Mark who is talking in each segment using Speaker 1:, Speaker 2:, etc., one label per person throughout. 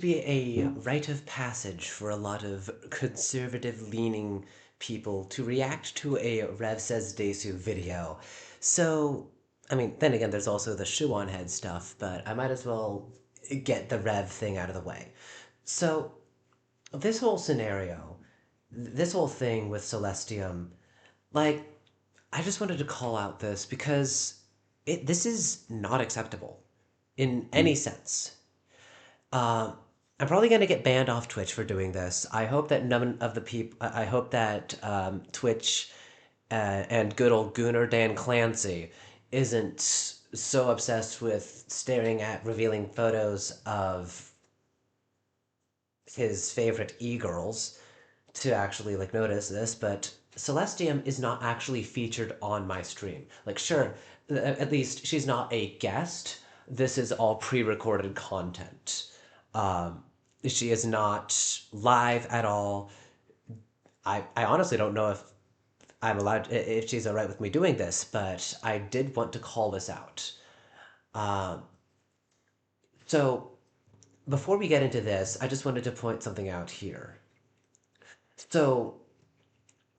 Speaker 1: Be a rite of passage for a lot of conservative leaning people to react to a Rev Says Desu video. So, I mean, then again, there's also the shoe on head stuff, but I might as well get the Rev thing out of the way. So, this whole scenario, this whole thing with Celestium, like, I just wanted to call out this because this is not acceptable in any sense. Um, I'm probably gonna get banned off Twitch for doing this. I hope that none of the people. I hope that Twitch and good old Gunnar Dan Clancy isn't so obsessed with staring at revealing photos of his favorite e-girls to actually like notice this. But Celestium is not actually featured on my stream. Like, sure, at least she's not a guest. This is all pre-recorded content. Um, she is not live at all. I honestly don't know if I'm allowed, if she's all right with me doing this, but I did want to call this out. Um, so before we get into this, I just wanted to point something out here. So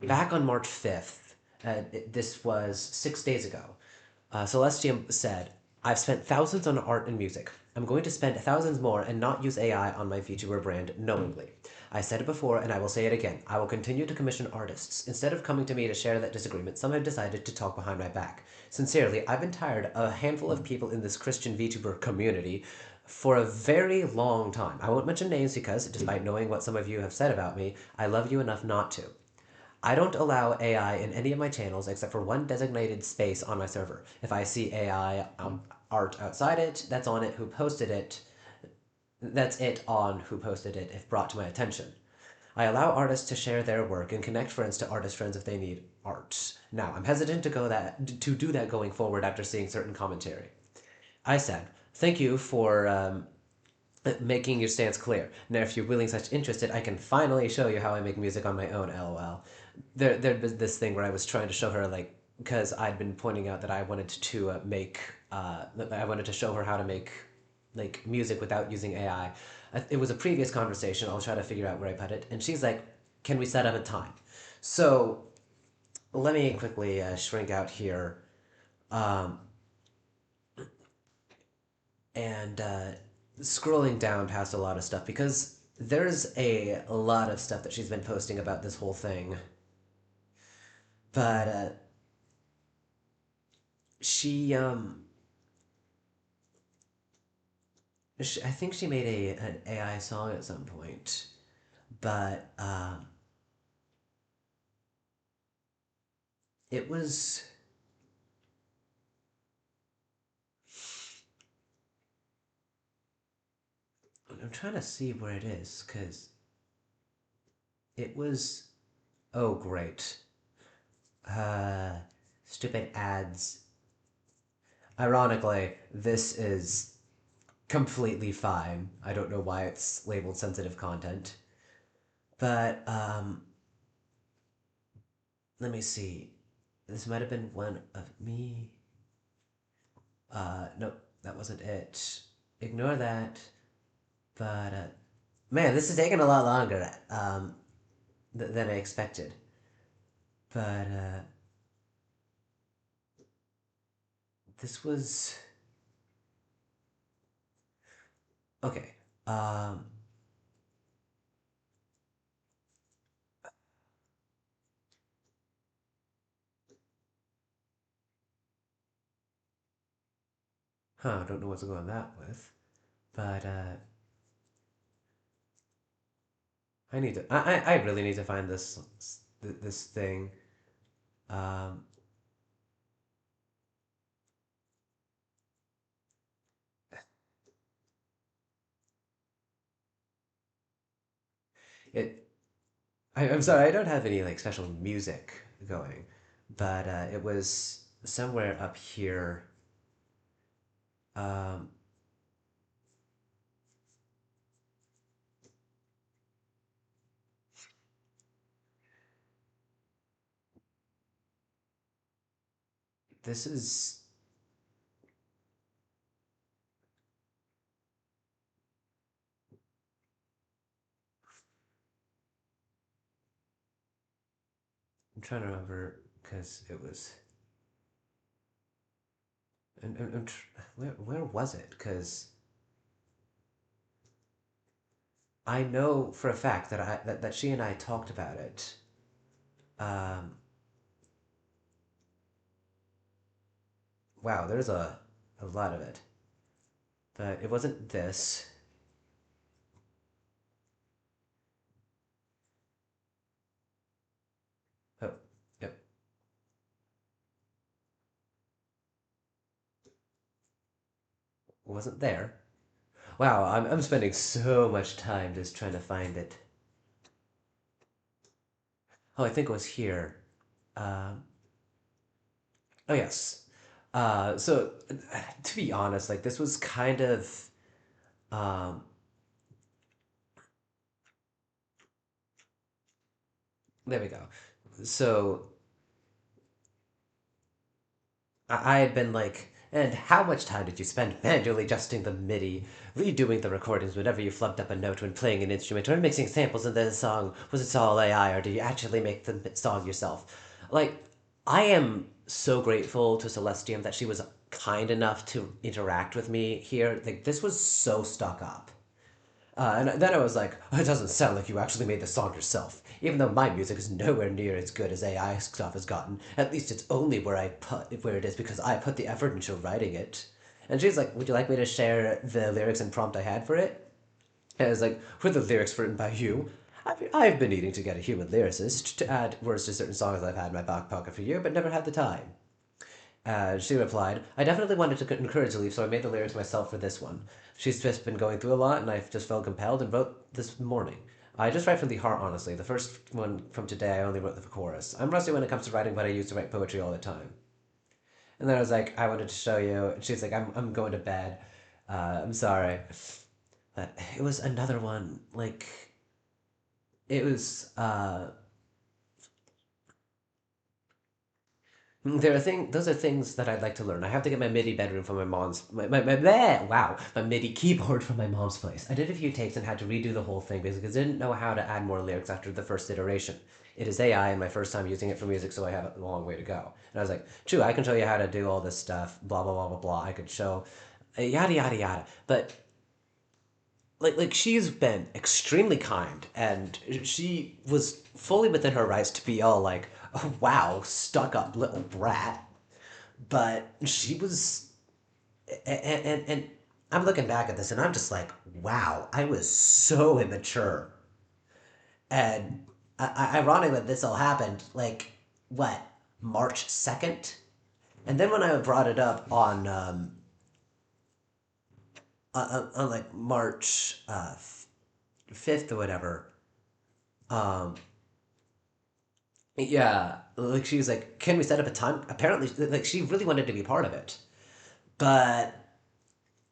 Speaker 1: back on March 5th, this was 6 days ago, Celestium said, I've spent thousands on art and music. I'm going to spend thousands more and not use AI on my VTuber brand knowingly. I said it before and I will say it again. I will continue to commission artists. Instead of coming to me to share that disagreement, some have decided to talk behind my back. Sincerely, I've been tired of a handful of people in this Christian VTuber community for a very long time. I won't mention names because, despite knowing what some of you have said about me, I love you enough not to. I don't allow AI in any of my channels except for one designated space on my server. If I see AI art outside it, that's on it who posted it. That's it on who posted it if brought to my attention. I allow artists to share their work and connect friends to artist friends if they need art. Now, I'm hesitant to do that going forward after seeing certain commentary. I said, thank you for making your stance clear. Now, if you're willing such interested, I can finally show you how I make music on my own, lol. There was this thing where I was trying to show her, like, because I'd been pointing out that I wanted to I wanted to show her how to make, like, music without using AI. It was a previous conversation. I'll try to figure out where I put it. And she's like, can we set up a time? So, let me quickly shrink out here. Um, and scrolling down past a lot of stuff because there's a lot of stuff that she's been posting about this whole thing. But she, I think she made an AI song at some point, but it was. I'm trying to see where it is because it was. Oh, great. Uh, Stupid ads. Ironically, this is completely fine. I don't know why it's labeled sensitive content. But let me see. This might have been one of me. Nope, that wasn't it. Ignore that. But man, this is taking a lot longer than I expected. But this was okay. Um, I don't know what's going on that with. But I really need to find this thing. Um, it I'm sorry, I don't have any like special music going, but it was somewhere up here. Um, this is I'm trying to remember because it was. Where was it? Because I know for a fact that she and I talked about it. Um, wow, there's a lot of it, but it wasn't this. Oh, yep, wasn't there. Wow, I'm spending so much time just trying to find it. Oh, I think it was here. Um, oh yes. To be honest, like this was kind of um, there we go. So I had been like, and how much time did you spend manually adjusting the MIDI, redoing the recordings whenever you flubbed up a note when playing an instrument, or mixing samples into the song? Was it all AI, or do you actually make the song yourself? Like, I am so grateful to Celestium that she was kind enough to interact with me here. Like, this was so stuck up. And then I was like, it doesn't sound like you actually made the song yourself. Even though my music is nowhere near as good as AI stuff has gotten, at least it's only where it is because I put the effort into writing it. And she's like, would you like me to share the lyrics and prompt I had for it? And I was like, were the lyrics written by you? I've been needing to get a human lyricist to add words to certain songs I've had in my back pocket for a year, but never had the time. She replied, I definitely wanted to encourage Leaf, so I made the lyrics myself for this one. She's just been going through a lot, and I just felt compelled and wrote this morning. I just write from the heart, honestly. The first one from today, I only wrote the chorus. I'm rusty when it comes to writing, but I used to write poetry all the time. And then I was like, I wanted to show you. And she's like, I'm going to bed. I'm sorry. But it was another one. Like, it was, those are things that I'd like to learn. I have to get my MIDI bedroom from my mom's my bleh, wow, my MIDI keyboard from my mom's place. I did a few takes and had to redo the whole thing because I didn't know how to add more lyrics after the first iteration. It is AI and my first time using it for music, so I have a long way to go. And I was like, true, I can show you how to do all this stuff, blah blah blah blah blah. I could show yada yada yada. But like she's been extremely kind and she was fully within her rights to be all like, oh, wow, stuck up little brat, but she was and I'm looking back at this and I'm just like, wow, I was so immature. And ironic that this all happened like what, March 2nd. And then when I brought it up on like March 5th or whatever, um yeah, like she was like, can we set up a time? Apparently like she really wanted to be part of it, but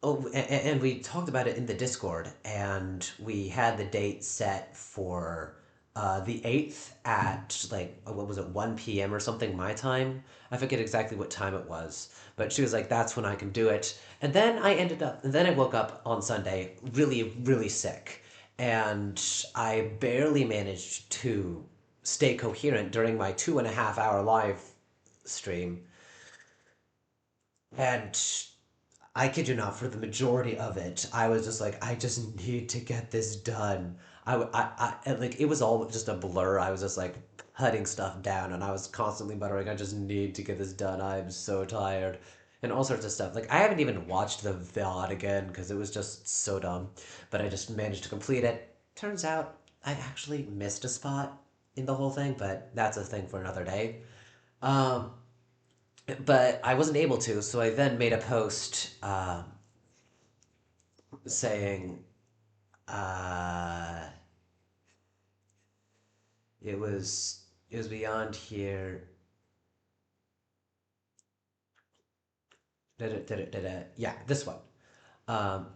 Speaker 1: oh, and we talked about it in the Discord, and we had the date set for the 8th at like, what was it, 1 p.m. or something, my time? I forget exactly what time it was, but she was like, that's when I can do it. And then I woke up on Sunday really, really sick, and I barely managed to stay coherent during my 2.5 hour live stream. And I kid you not, for the majority of it, I was just like, I just need to get this done. And like, it was all just a blur. I was just like putting stuff down, and I was constantly muttering, I just need to get this done. I'm so tired. And all sorts of stuff. Like, I haven't even watched the VOD again because it was just so dumb. But I just managed to complete it. Turns out I actually missed a spot in the whole thing, but that's a thing for another day. Um, but I wasn't able to, so I then made a post saying uh, it was beyond here. Yeah, this one. Um,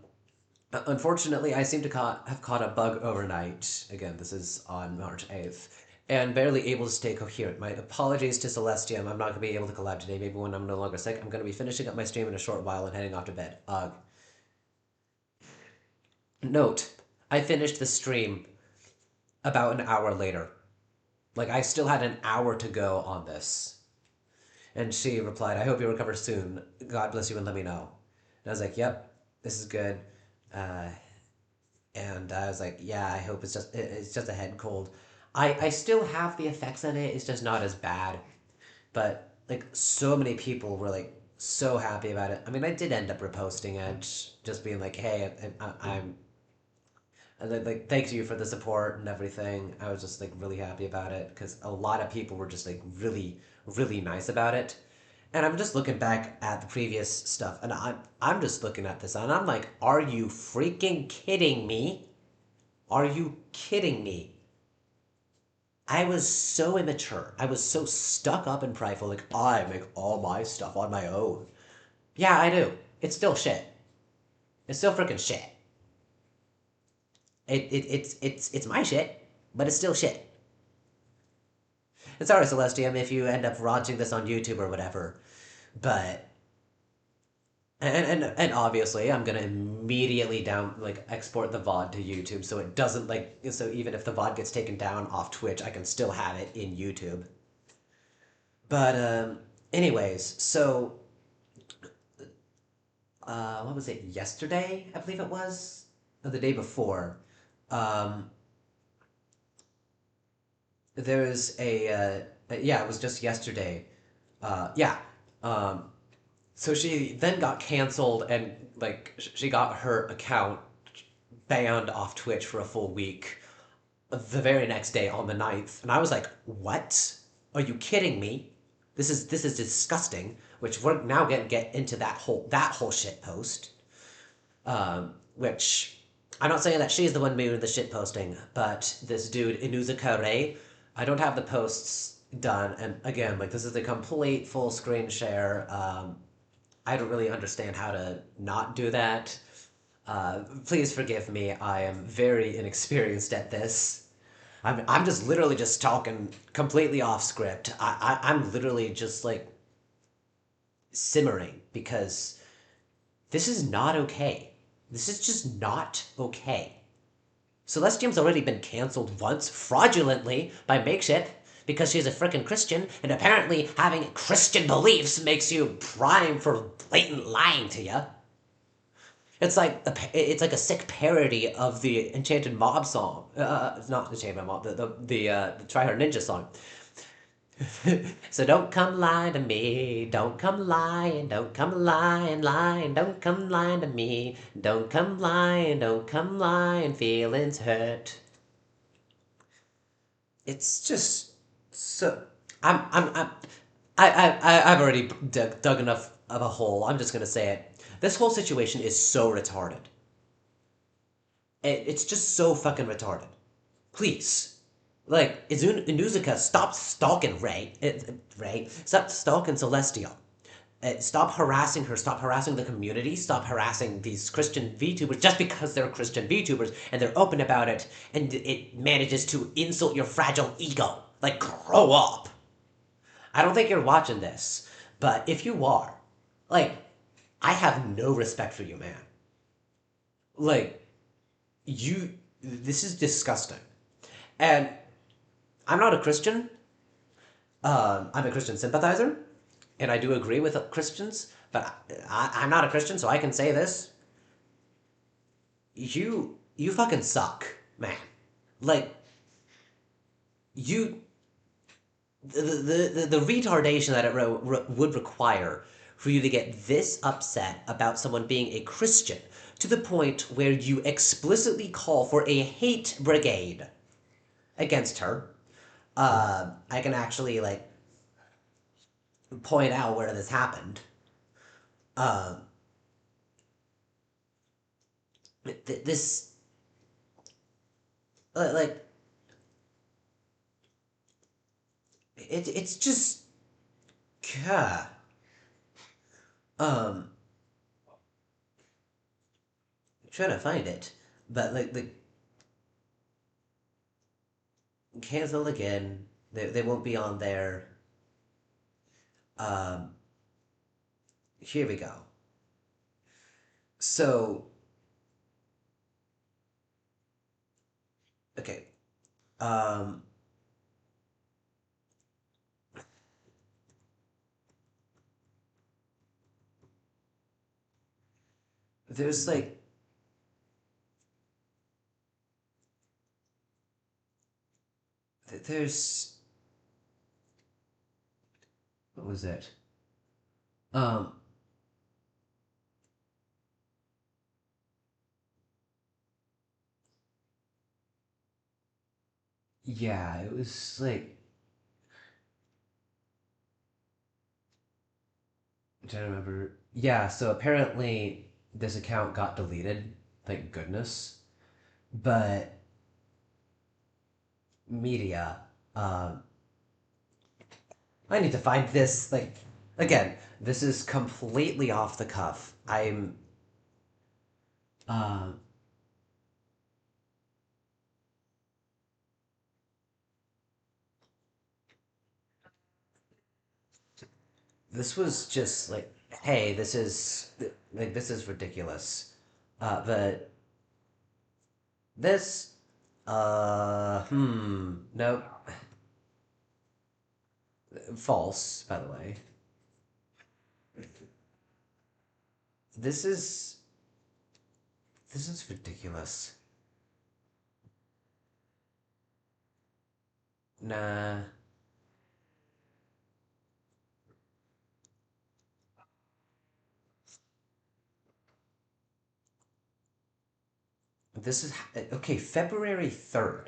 Speaker 1: Unfortunately, I seem to have caught a bug overnight. Again, this is on March 8th. And barely able to stay coherent. My apologies to Celestium. I'm not going to be able to collab today. Maybe when I'm no longer sick. I'm going to be finishing up my stream in a short while and heading off to bed. Note, I finished the stream about an hour later. Like, I still had an hour to go on this. And she replied, I hope you recover soon. God bless you and let me know. And I was like, yep, this is good. Uh, and I was like, yeah, I hope it's just a head cold. I still have the effects of it. It's just not as bad. But like so many people were like so happy about it. I mean, I did end up reposting it, just being like, hey, I'm and then, like, thanks you for the support and everything. I was just like really happy about it because a lot of people were just like really, really nice about it. And I'm just looking back at the previous stuff, and I'm just looking at this, and I'm like, are you freaking kidding me? Are you kidding me? I was so immature. I was so stuck up and prideful. Like, I make all my stuff on my own. Yeah, I do. It's still shit. It's still freaking shit. It's my shit, but it's still shit. And sorry, Celestium, if you end up watching this on YouTube or whatever. But and obviously I'm gonna immediately down like export the VOD to YouTube so it doesn't like so even if the VOD gets taken down off Twitch, I can still have it in YouTube. But anyways, so what was it? Yesterday, I believe it was, or the day before. Um, there's yeah, it was just yesterday. Yeah. Um, so she then got canceled and like she got her account banned off Twitch for a full week the very next day on the 9th. And I was like, what? Are you kidding me? This is disgusting. Which we're now gonna get into that whole shit post. Which I'm not saying that she's the one doing the shit posting, but this dude Inuzuka Rei, I don't have the posts done, and again, like this is a complete full screen share. I don't really understand how to not do that. Please forgive me. I am very inexperienced at this. I'm just literally just talking completely off script. I'm literally just like simmering because this is not okay. This is just not okay. Celestium's already been canceled once fraudulently by Makeshift because she's a frickin' Christian, and apparently having Christian beliefs makes you prime for blatant lying to you. It's like a sick parody of the Enchanted Mob song. It's not Enchanted Mob, the Try Hard Ninja song. So don't come lying to me. Don't come lying. Don't come lying, lying. Don't come lying to me. Don't come lying. Don't come lying. Feelings hurt. It's just so. I'm I've already dug enough of a hole. I'm just gonna say it. This whole situation is so retarded. It's just so fucking retarded. Please. Like, Inuzuka, stop stalking Ray. Ray. Stop stalking Celestial. Stop harassing her. Stop harassing the community. Stop harassing these Christian VTubers just because they're Christian VTubers and they're open about it and it manages to insult your fragile ego. Like, grow up. I don't think you're watching this, but if you are, like, I have no respect for you, man. Like, this is disgusting. And I'm not a Christian. I'm a Christian sympathizer, and I do agree with Christians, but I'm not a Christian, so I can say this. You fucking suck, man. Like, you, the retardation that it would require for you to get this upset about someone being a Christian to the point where you explicitly call for a hate brigade against her. I can actually, like, point out where this happened. Um, this like it's just God. Um, I'm trying to find it, but like the cancel again. They won't be on there. Um, here we go. So okay. Um, there's like there's what was it? Um, yeah, it was like I'm trying to remember. Yeah, so apparently this account got deleted. Thank goodness. But media, um, I need to find this. Like again, this is completely off the cuff. Uh, this was just like, hey, this is ridiculous. But this, nope, false. By the way, this is this is ridiculous. Nah, this is okay. February 3rd.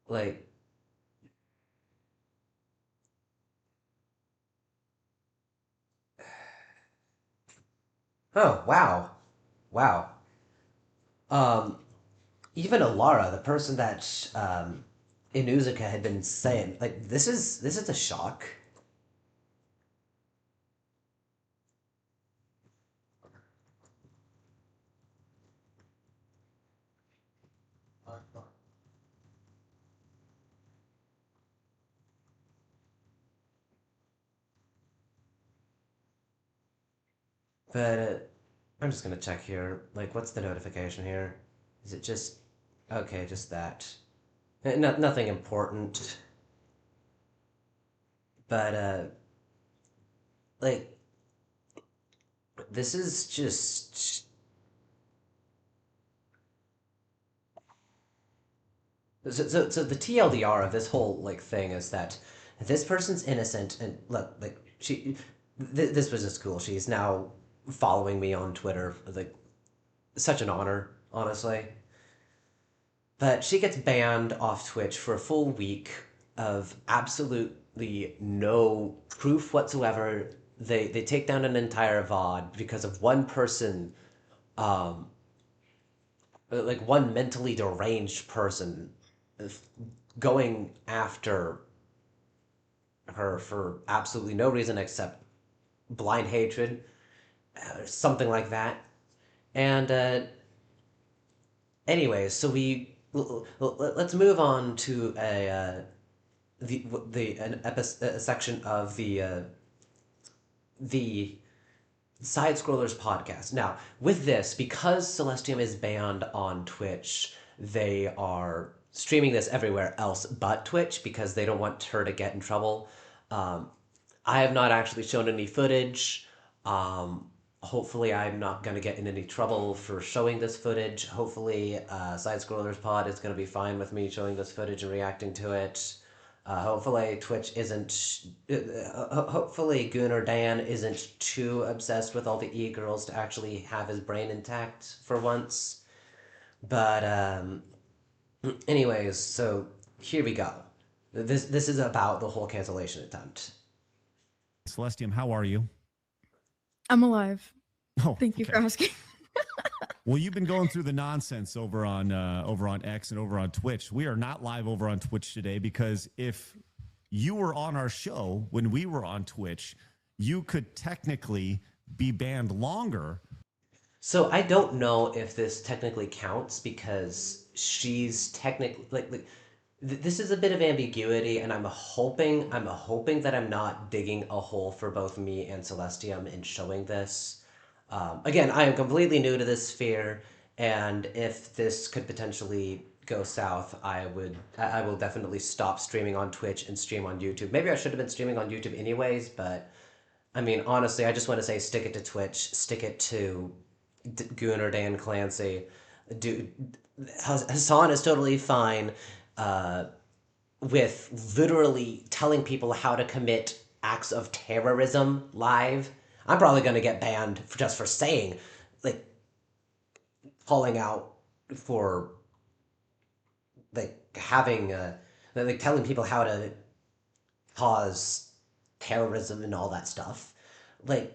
Speaker 1: Like, oh wow, wow. Um, even Alara, the person that Inuzuka had been saying, like, this is a shock. But I'm just gonna check here. Like, what's the notification here? Is it just okay? Just that. Nothing important. But like, this is just so the TLDR of this whole like thing is that this person's innocent and look like this was a school. She's now following me on Twitter. Like such an honor, honestly. But she gets banned off Twitch for a full week of absolutely no proof whatsoever. They take down an entire VOD because of one person, um, like one mentally deranged person, going after her for absolutely no reason except blind hatred, something like that. And anyways, so let's move on to the a section of the side scrollers podcast. Now, with this, because Celestium is banned on Twitch, they are streaming this everywhere else but Twitch because they don't want her to get in trouble. Um, I have not actually shown any footage. Hopefully, I'm not going to get in any trouble for showing this footage. Hopefully, Side Scrollers Pod is going to be fine with me showing this footage and reacting to it. Hopefully, Twitch isn't. Hopefully, Gunnar Dan isn't too obsessed with all the e-girls to actually have his brain intact for once. But, anyways, so here we go. This is about the whole cancellation attempt.
Speaker 2: Celestium, how are you?
Speaker 3: I'm alive.
Speaker 2: Oh,
Speaker 3: Thank you for asking.
Speaker 2: Well, you've been going through the nonsense over on X and over on Twitch. We are not live over on Twitch today because if you were on our show when we were on Twitch, you could technically be banned longer.
Speaker 1: So I don't know if this technically counts because she's technically this is a bit of ambiguity, and I'm hoping that I'm not digging a hole for both me and Celestium in showing this. Again, I am completely new to this sphere, and if this could potentially go south, I will definitely stop streaming on Twitch and stream on YouTube. Maybe I should have been streaming on YouTube anyways, but I mean, honestly, I just want to say stick it to Twitch, stick it to Gunnar Dan Clancy. Do Hassan is totally fine uh, with literally telling people how to commit acts of terrorism live. I'm probably going to get banned just for saying, like, calling out for like having like telling people how to cause terrorism and all that stuff. Like,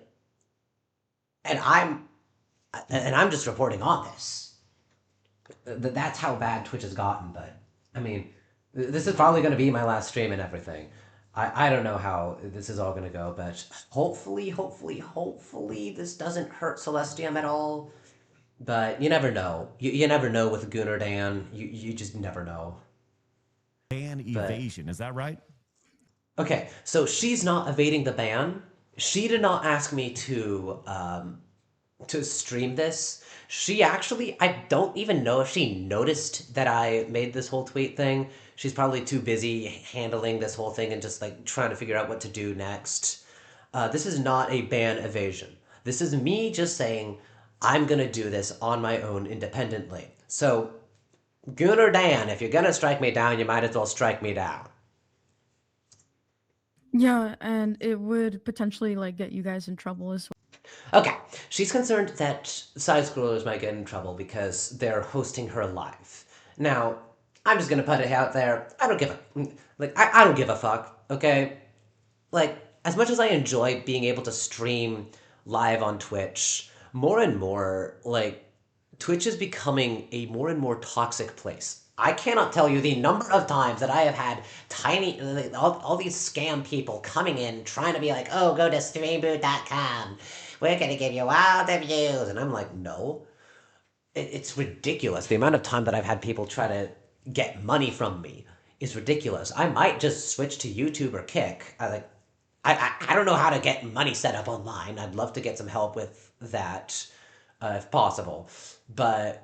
Speaker 1: and I'm just reporting on this. That's how bad Twitch has gotten. But I mean, this is probably going to be my last stream and everything. I don't know how this is all going to go, but hopefully this doesn't hurt Celestium at all. But you never know. You never know with Gunnar Dan. You just never know.
Speaker 2: Ban
Speaker 1: But
Speaker 2: evasion. Is that right?
Speaker 1: okay, so she's not evading the ban. She did not ask me to stream this. She actually, I don't even know if she noticed that I made this whole tweet thing. She's probably too busy handling this whole thing and just like trying to figure out what to do next. This is not a ban evasion. This is me just saying I'm gonna do this on my own independently. So, Gunnar Dan, if you're gonna strike me down, you might as well strike me down.
Speaker 3: Yeah, and it would potentially like get you guys in trouble as
Speaker 1: Okay, she's concerned that side scrollers might get in trouble because they're hosting her live. Now, I'm just gonna put it out there. I don't give a I don't give a fuck. Okay, like as much as I enjoy being able to stream live on Twitch, more and more Twitch is becoming a more and more toxic place. I cannot tell you the number of times that I have had all these scam people coming in trying to be like, oh, go to streamboot.com. We're going to give you all the views. And I'm like, no. It's ridiculous. The amount of time that I've had people try to get money from me is ridiculous. I might just switch to YouTube or Kick. I don't know how to get money set up online. I'd love to get some help with that if possible. But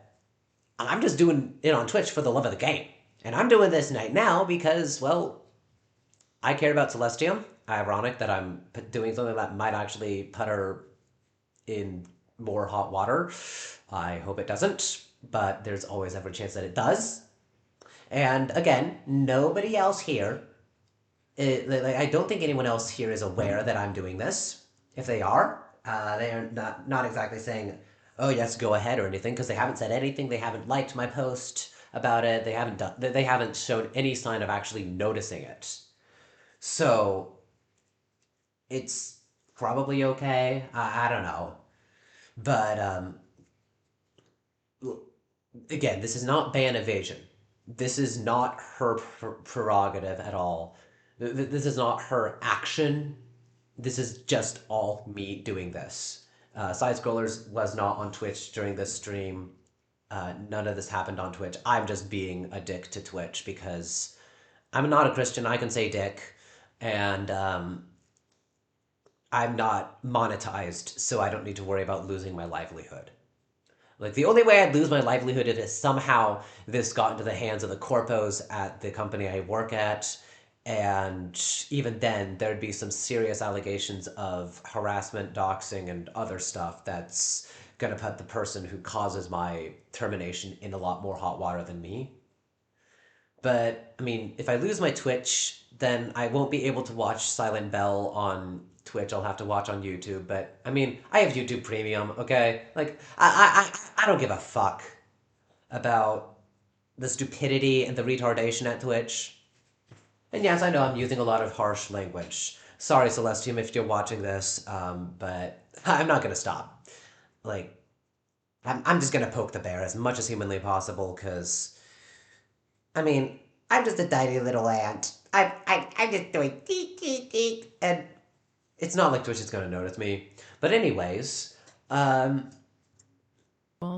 Speaker 1: I'm just doing it on Twitch for the love of the game. And I'm doing this right now because, well, I care about Celestium. Ironic that I'm doing something that might actually put her in more hot water. I hope it doesn't, but there's always every chance that it does. And again, nobody else here, I don't think anyone else here is aware that I'm doing this. If they are, they're not exactly saying, "Oh yes, go ahead" or anything, because they haven't said anything. They haven't liked my post about it. They haven't shown any sign of actually noticing it. So it's probably okay. I don't know, but again, this is not ban evasion. This is not her prerogative at all. This is not her action. This is just all me doing this. Side Scrollers was not on Twitch during this stream. None of this happened on Twitch. I'm just being a dick to Twitch because I'm not a Christian. I can say dick. And I'm not monetized, so I don't need to worry about losing my livelihood. Like, the only way I'd lose my livelihood is if somehow this got into the hands of the corpos at the company I work at, and even then, there'd be some serious allegations of harassment, doxing, and other stuff that's gonna put the person who causes my termination in a lot more hot water than me. But, I mean, if I lose my Twitch, then I won't be able to watch Silent Bell on Twitch. I'll have to watch on YouTube. But, I mean, I have YouTube Premium, okay? Like, I don't give a fuck about the stupidity and the retardation at Twitch. And yes, I know I'm using a lot of harsh language. Sorry, Celestium, if you're watching this, but I'm not gonna stop. Like, I'm just gonna poke the bear as much as humanly possible, because I mean, I'm just a tiny little ant. I'm just doing teet teet teet, and it's not like Twitch is gonna notice me. But anyways,
Speaker 3: well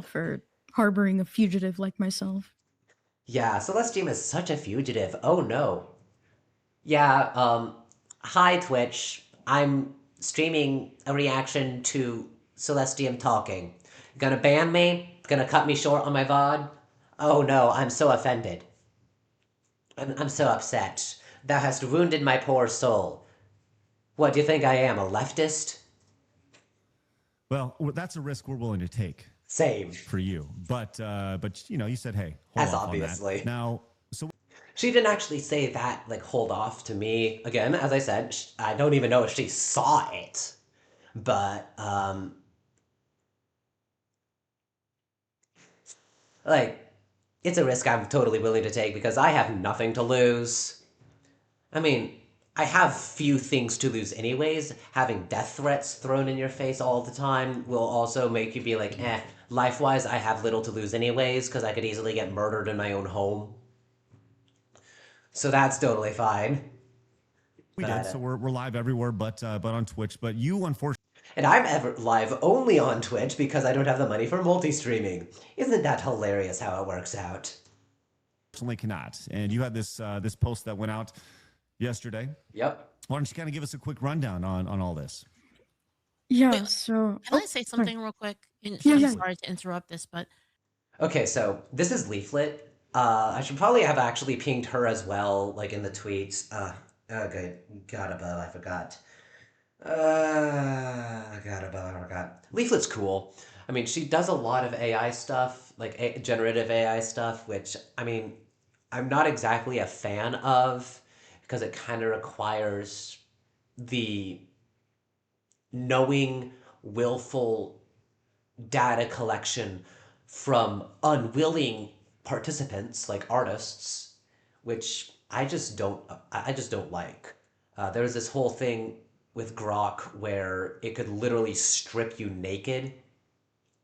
Speaker 3: for harboring a fugitive like myself.
Speaker 1: yeah, Celestium is such a fugitive. Oh no. Yeah, hi Twitch. I'm streaming a reaction to Celestium talking. Gonna ban me? Gonna cut me short on my VOD? Oh no, I'm so offended. I'm so upset. Thou hast wounded my poor soul. What, do you think I am, a leftist?
Speaker 2: Well, that's a risk we're willing to take
Speaker 1: Same.
Speaker 2: for you. But you know, you said, hey, hold
Speaker 1: As
Speaker 2: off on that.
Speaker 1: obviously.
Speaker 2: Now, so
Speaker 1: She didn't actually say that, like, hold off to me. Again, as I said, I don't even know if she saw it. But, like, it's a risk I'm totally willing to take because I have nothing to lose. I mean, I have few things to lose anyways. Having death threats thrown in your face all the time will also make you be like, eh, life-wise, I have little to lose anyways because I could easily get murdered in my own home. So that's totally fine.
Speaker 2: we did.
Speaker 1: But,
Speaker 2: So we're live everywhere, but on Twitch. But you, unfortunately,
Speaker 1: and I'm ever live only on Twitch because I don't have the money for multi-streaming. Isn't that hilarious how it works out?
Speaker 2: cannot. And you had this post that went out yesterday.
Speaker 1: Yep.
Speaker 2: Why don't you kind of give us a quick rundown on all this?
Speaker 3: Yeah.
Speaker 4: Wait,
Speaker 3: So.
Speaker 4: Can I say something real quick? And
Speaker 3: Yeah,
Speaker 4: I'm
Speaker 3: yeah.
Speaker 4: sorry to interrupt this, but
Speaker 1: Okay, so this is Leaflet. I should probably have actually pinged her as well, like in the tweets. Okay, God above, I forgot. God above, I forgot. Leaflet's cool. I mean, she does a lot of AI stuff, like generative AI stuff, which, I mean, I'm not exactly a fan of because it kind of requires the knowing, willful data collection from unwilling participants like artists, which I just don't like. There was this whole thing with Grok where it could literally strip you naked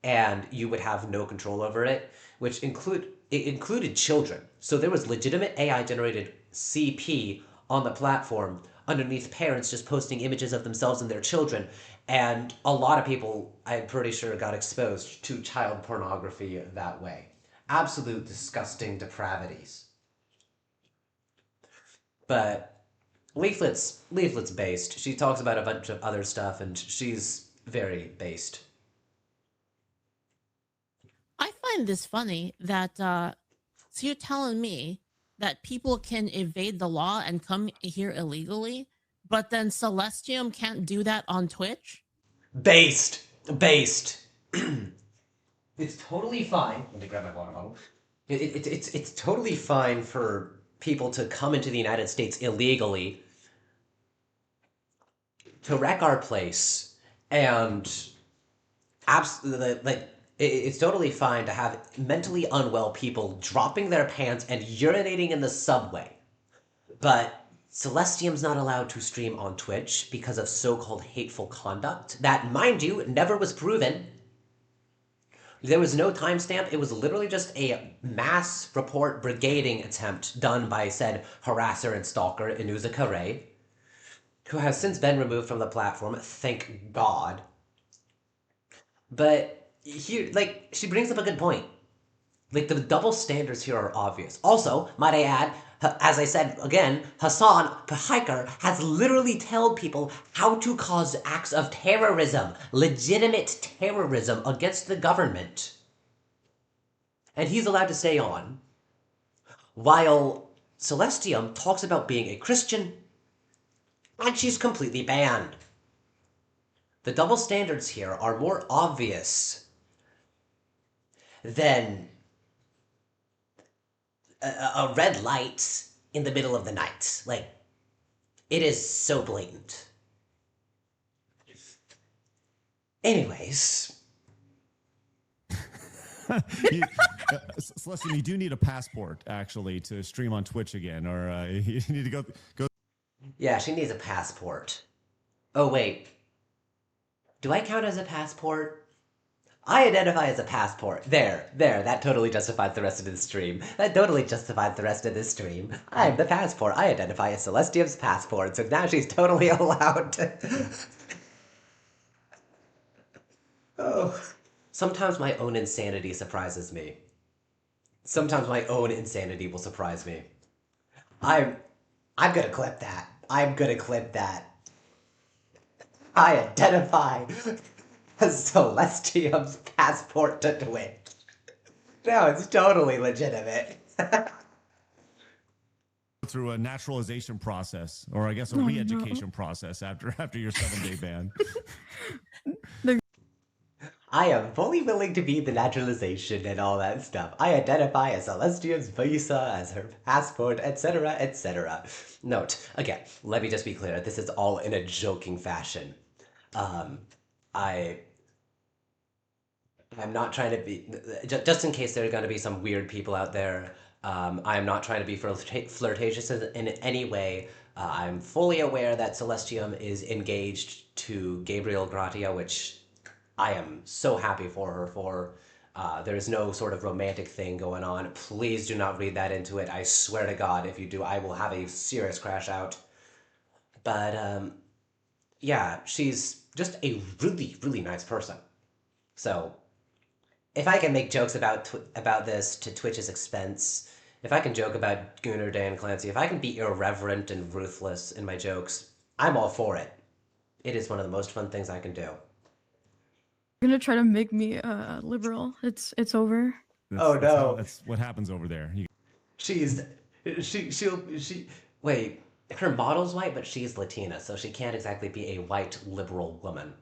Speaker 1: and you would have no control over it, which included children. So there was legitimate AI generated CP on the platform underneath parents just posting images of themselves and their children. And a lot of people, I'm pretty sure, got exposed to child pornography that way. Absolute disgusting depravities. But Leaflet's based. She talks about a bunch of other stuff and she's very based.
Speaker 4: I find this funny that so you're telling me that people can evade the law and come here illegally, but then Celestium can't do that on Twitch?
Speaker 1: Based. Based. It's totally fine. Let me grab my water bottle. It's totally fine for people to come into the United States illegally to wreck our place and absolutely like it's totally fine to have mentally unwell people dropping their pants and urinating in the subway. But Celestium's not allowed to stream on Twitch because of so-called hateful conduct that, mind you, never was proven. There was no timestamp. It was literally just a mass report brigading attempt done by said harasser and stalker Inuzuka Ray, who has since been removed from the platform, thank God. But here, like, she brings up a good point. Like, the double standards here are obvious. Also, might I add, as I said again, Hassan Pahiker has literally told people how to cause acts of terrorism, legitimate terrorism against the government. And he's allowed to stay on. While Celestium talks about being a Christian, and she's completely banned. The double standards here are more obvious than a red light in the middle of the night. Like, it is so blatant. Anyways.
Speaker 2: Celestine, you do need a passport actually to stream on Twitch again, or you need to go.
Speaker 1: Yeah, she needs a passport. Oh, wait. Do I count as a passport? I identify as a passport. There, that totally justifies the rest of this stream. That totally justifies the rest of this stream. I'm the passport. I identify as Celestium's passport, so now she's totally allowed to... Oh. Sometimes my own insanity surprises me. Sometimes my own insanity will surprise me. I'm gonna clip that. I'm gonna clip that. I identify as Celestium's passport to Twitch. Now it's totally legitimate.
Speaker 2: through a naturalization process, or I guess a
Speaker 3: Oh, no.
Speaker 2: re-education process after your 7-day ban.
Speaker 1: I am fully willing to be the naturalization and all that stuff. I identify as Celestia's visa, as her passport, etc., etc. Note, again, let me just be clear, this is all in a joking fashion. I I'm not trying to be, just in case there are going to be some weird people out there. I am not trying to be flirtatious in any way. I'm fully aware that Celestium is engaged to Gabriel Gratia, which I am so happy for her for. There is no sort of romantic thing going on. Please do not read that into it. I swear to God, if you do, I will have a serious crash out. But yeah, she's just a really, really nice person. So if I can make jokes about this to Twitch's expense, if I can joke about Gunnar Dan Clancy, if I can be irreverent and ruthless in my jokes, I'm all for it. It is one of the most fun things I can do.
Speaker 3: You're gonna try to make me liberal. It's over.
Speaker 1: Oh, no.
Speaker 2: That's what happens over there.
Speaker 1: She's she wait, her model's white, but she's Latina, so she can't exactly be a white liberal woman.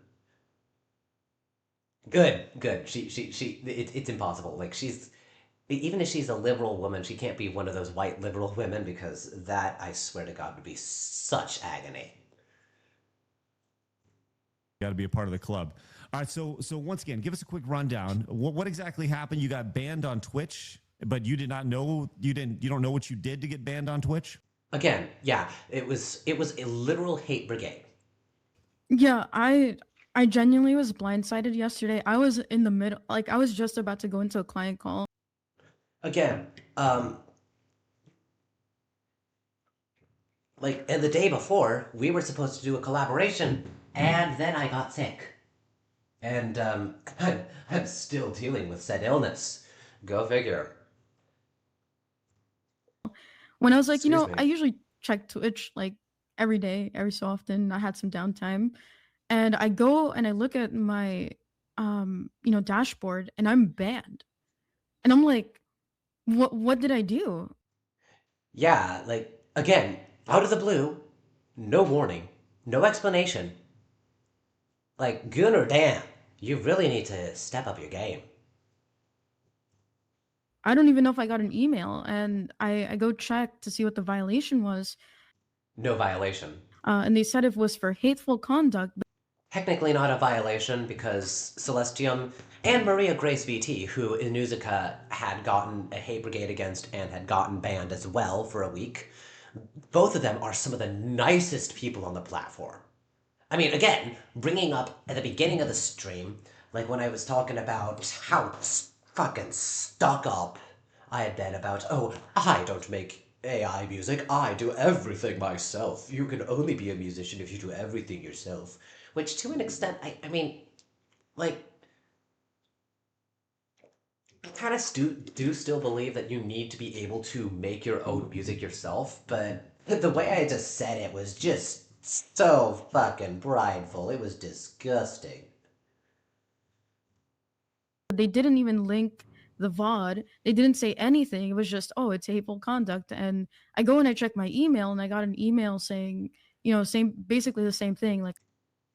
Speaker 1: Good. It's impossible. Like even if she's a liberal woman, she can't be one of those white liberal women because that, I swear to God, would be such agony.
Speaker 2: Got to be a part of the club. All right, so once again, give us a quick rundown. What exactly happened? You got banned on Twitch, but you did not know you don't know what you did to get banned on Twitch?
Speaker 1: Again, yeah, it was a literal hate brigade.
Speaker 3: Yeah, I genuinely was blindsided yesterday. I was in the middle, like I was just about to go into a client call.
Speaker 1: Again, like, and the day before, we were supposed to do a collaboration, and then I got sick. And, I'm still dealing with said illness. Go figure.
Speaker 3: When I was like,
Speaker 1: Excuse me.
Speaker 3: I usually check Twitch like every day, every so often. I had some downtime. And I go and I look at my dashboard and I'm banned. And I'm like, what did I do?
Speaker 1: Yeah, like, again, out of the blue, no warning, no explanation. Like, Gunnar, damn, you really need to step up your game.
Speaker 3: I don't even know if I got an email, and I go check to see what the violation was.
Speaker 1: No violation.
Speaker 3: And they said it was for hateful conduct.
Speaker 1: Technically not a violation because Celestium and Maria Grace VT, who Inuzuka had gotten a hate brigade against and had gotten banned as well for a week, both of them are some of the nicest people on the platform. I mean, again, bringing up at the beginning of the stream, like when I was talking about how fucking stuck up I had been about, oh, I don't make AI music, I do everything myself. You can only be a musician if you do everything yourself. Which, to an extent, I mean, like, I kind of do still believe that you need to be able to make your own music yourself, but the way I just said it was just so fucking prideful. It was disgusting.
Speaker 3: They didn't even link the VOD. They didn't say anything. It was just, oh, it's hateful conduct. And I go and I check my email, and I got an email saying, basically the same thing, like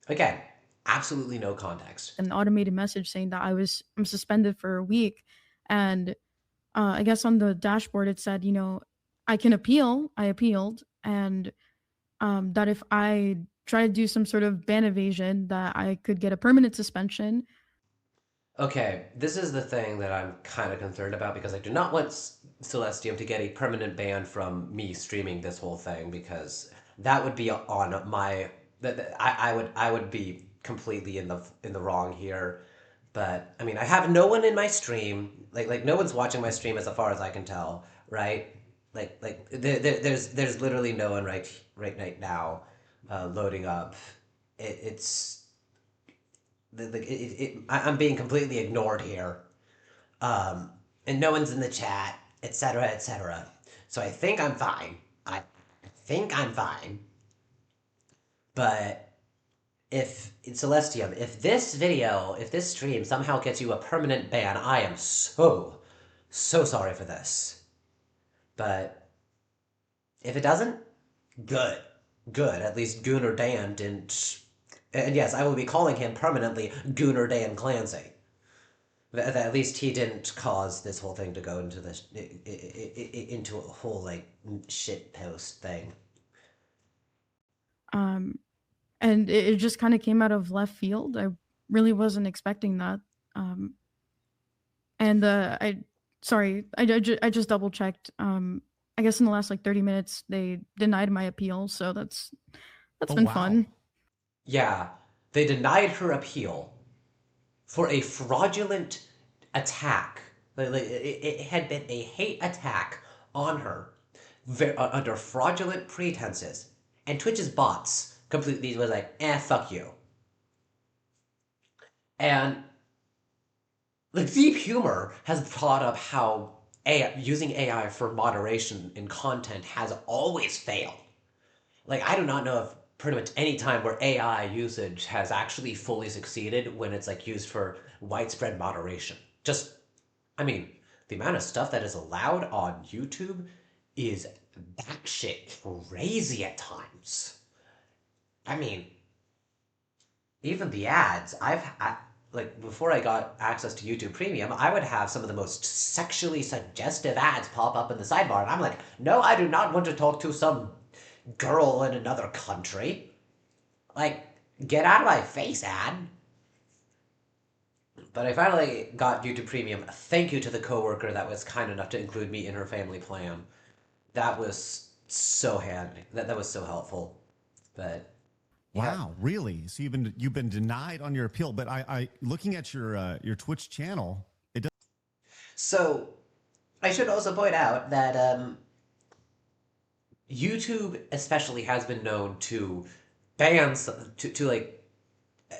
Speaker 1: Again, absolutely no context.
Speaker 3: an automated message saying that I'm suspended for a week. And I guess on the dashboard it said, I can appeal. I appealed, and that if I try to do some sort of ban evasion, that I could get a permanent suspension.
Speaker 1: Okay, this is the thing that I'm kind of concerned about because I do not want Celestium to get a permanent ban from me streaming this whole thing because that would be on my I would be completely in the wrong here. But I mean, I have no one in my stream. Like no one's watching my stream as far as I can tell, right? There's literally no one right now loading up. It's I'm being completely ignored here. And no one's in the chat, etc., etc. So I think I'm fine. I think I'm fine. But if Celestium, if this video, if this stream somehow gets you a permanent ban, I am so sorry for this. But If it doesn't, good. Good. At least Gunnar Dan didn't. And yes, I will be calling him permanently Gunnar Dan Clancy. At least he didn't cause this whole thing to go into this into a whole like shit post thing.
Speaker 3: Um, and it just kind of came out of left field. I really wasn't expecting that. Um, and I sorry, I just double checked. I guess in the last like 30 minutes they denied my appeal, so that's
Speaker 2: Oh
Speaker 3: been
Speaker 2: wow.
Speaker 3: fun.
Speaker 1: Yeah, they denied her appeal for a fraudulent attack. It had been a hate attack on her under fraudulent pretenses. And Twitch's bots completely was like, fuck you. And like Deep Humor has brought up how using AI for moderation in content has always failed. Like, I do not know of pretty much any time where AI usage has actually fully succeeded when it's like used for widespread moderation. Just, I mean, the amount of stuff that is allowed on YouTube is batshit crazy at times. I mean, even the ads, like before I got access to YouTube Premium, I would have some of the most sexually suggestive ads pop up in the sidebar, and I'm like, no, I do not want to talk to some girl in another country. Like, get out of my face, ad. But I finally got YouTube Premium. Thank you to the coworker that was kind enough to include me in her family plan. That was so handy. That was so helpful. But yeah.
Speaker 2: Wow, really? So you've been denied on your appeal, but I looking at your Twitch channel, it does.
Speaker 1: So I should also point out that YouTube especially has been known to ban to like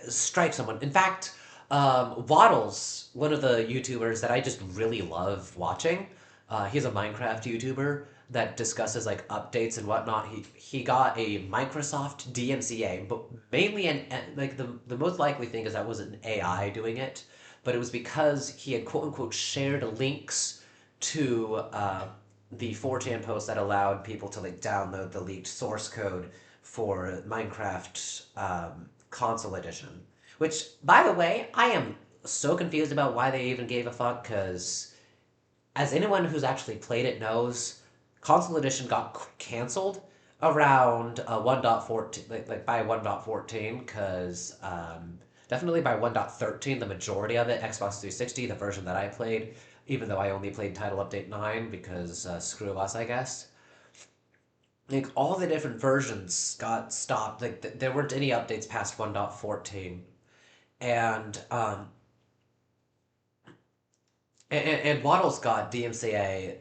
Speaker 1: strike someone. In fact, Waddles, one of the YouTubers that I just really love watching, he's a Minecraft YouTuber that discusses like updates and whatnot. He got a Microsoft DMCA, but mainly like the most likely thing is that was an AI doing it, but it was because he had quote unquote shared links to the 4chan post that allowed people to like download the leaked source code for Minecraft console edition. Which, by the way, I am so confused about why they even gave a fuck, because as anyone who's actually played it knows, console edition got canceled around 1.14, like by 1.14, because definitely by 1.13, the majority of it, Xbox 360, the version that I played, even though I only played Title Update 9, because screw us, I guess. Like, all the different versions got stopped. Like, there weren't any updates past 1.14. And and Waddles got DMCA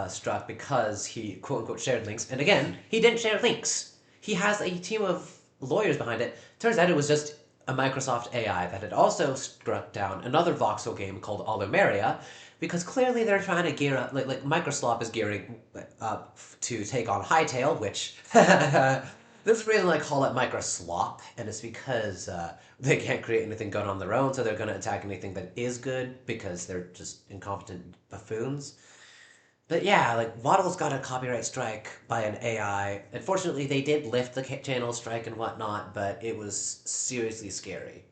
Speaker 1: struck because he quote unquote shared links. And again, he didn't share links. He has a team of lawyers behind it. Turns out it was just a Microsoft AI that had also struck down another voxel game called Alumeria, because clearly they're trying to gear up. Like Microsoft is gearing up to take on Hightail, which this is the reason I call it Microslop, and it's because they can't create anything good on their own, so they're going to attack anything that is good because they're just incompetent buffoons. But yeah, like Waddle's got a copyright strike by an AI. Unfortunately, they did lift the channel strike and whatnot, but it was seriously scary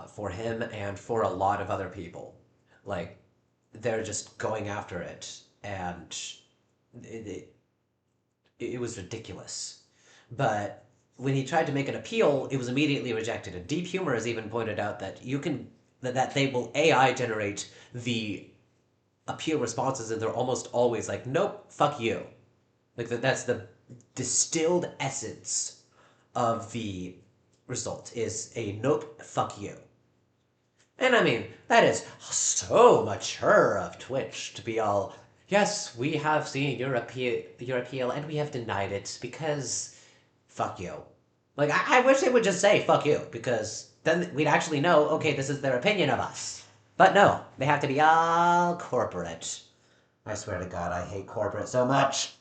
Speaker 1: for him and for a lot of other people. Like, they're just going after it, and it, it was ridiculous. But when he tried to make an appeal, it was immediately rejected. And Deep Humor has even pointed out that that they will AI generate the appeal responses, and they're almost always like, nope, fuck you. Like that's the distilled essence of the result is a nope, fuck you. And I mean, that is so mature of Twitch to be all, yes, we have seen your appeal and we have denied it because fuck you. Like, I wish they would just say fuck you, because then we'd actually know, okay, this is their opinion of us. But no, they have to be all corporate. I swear to God, I hate corporate so much.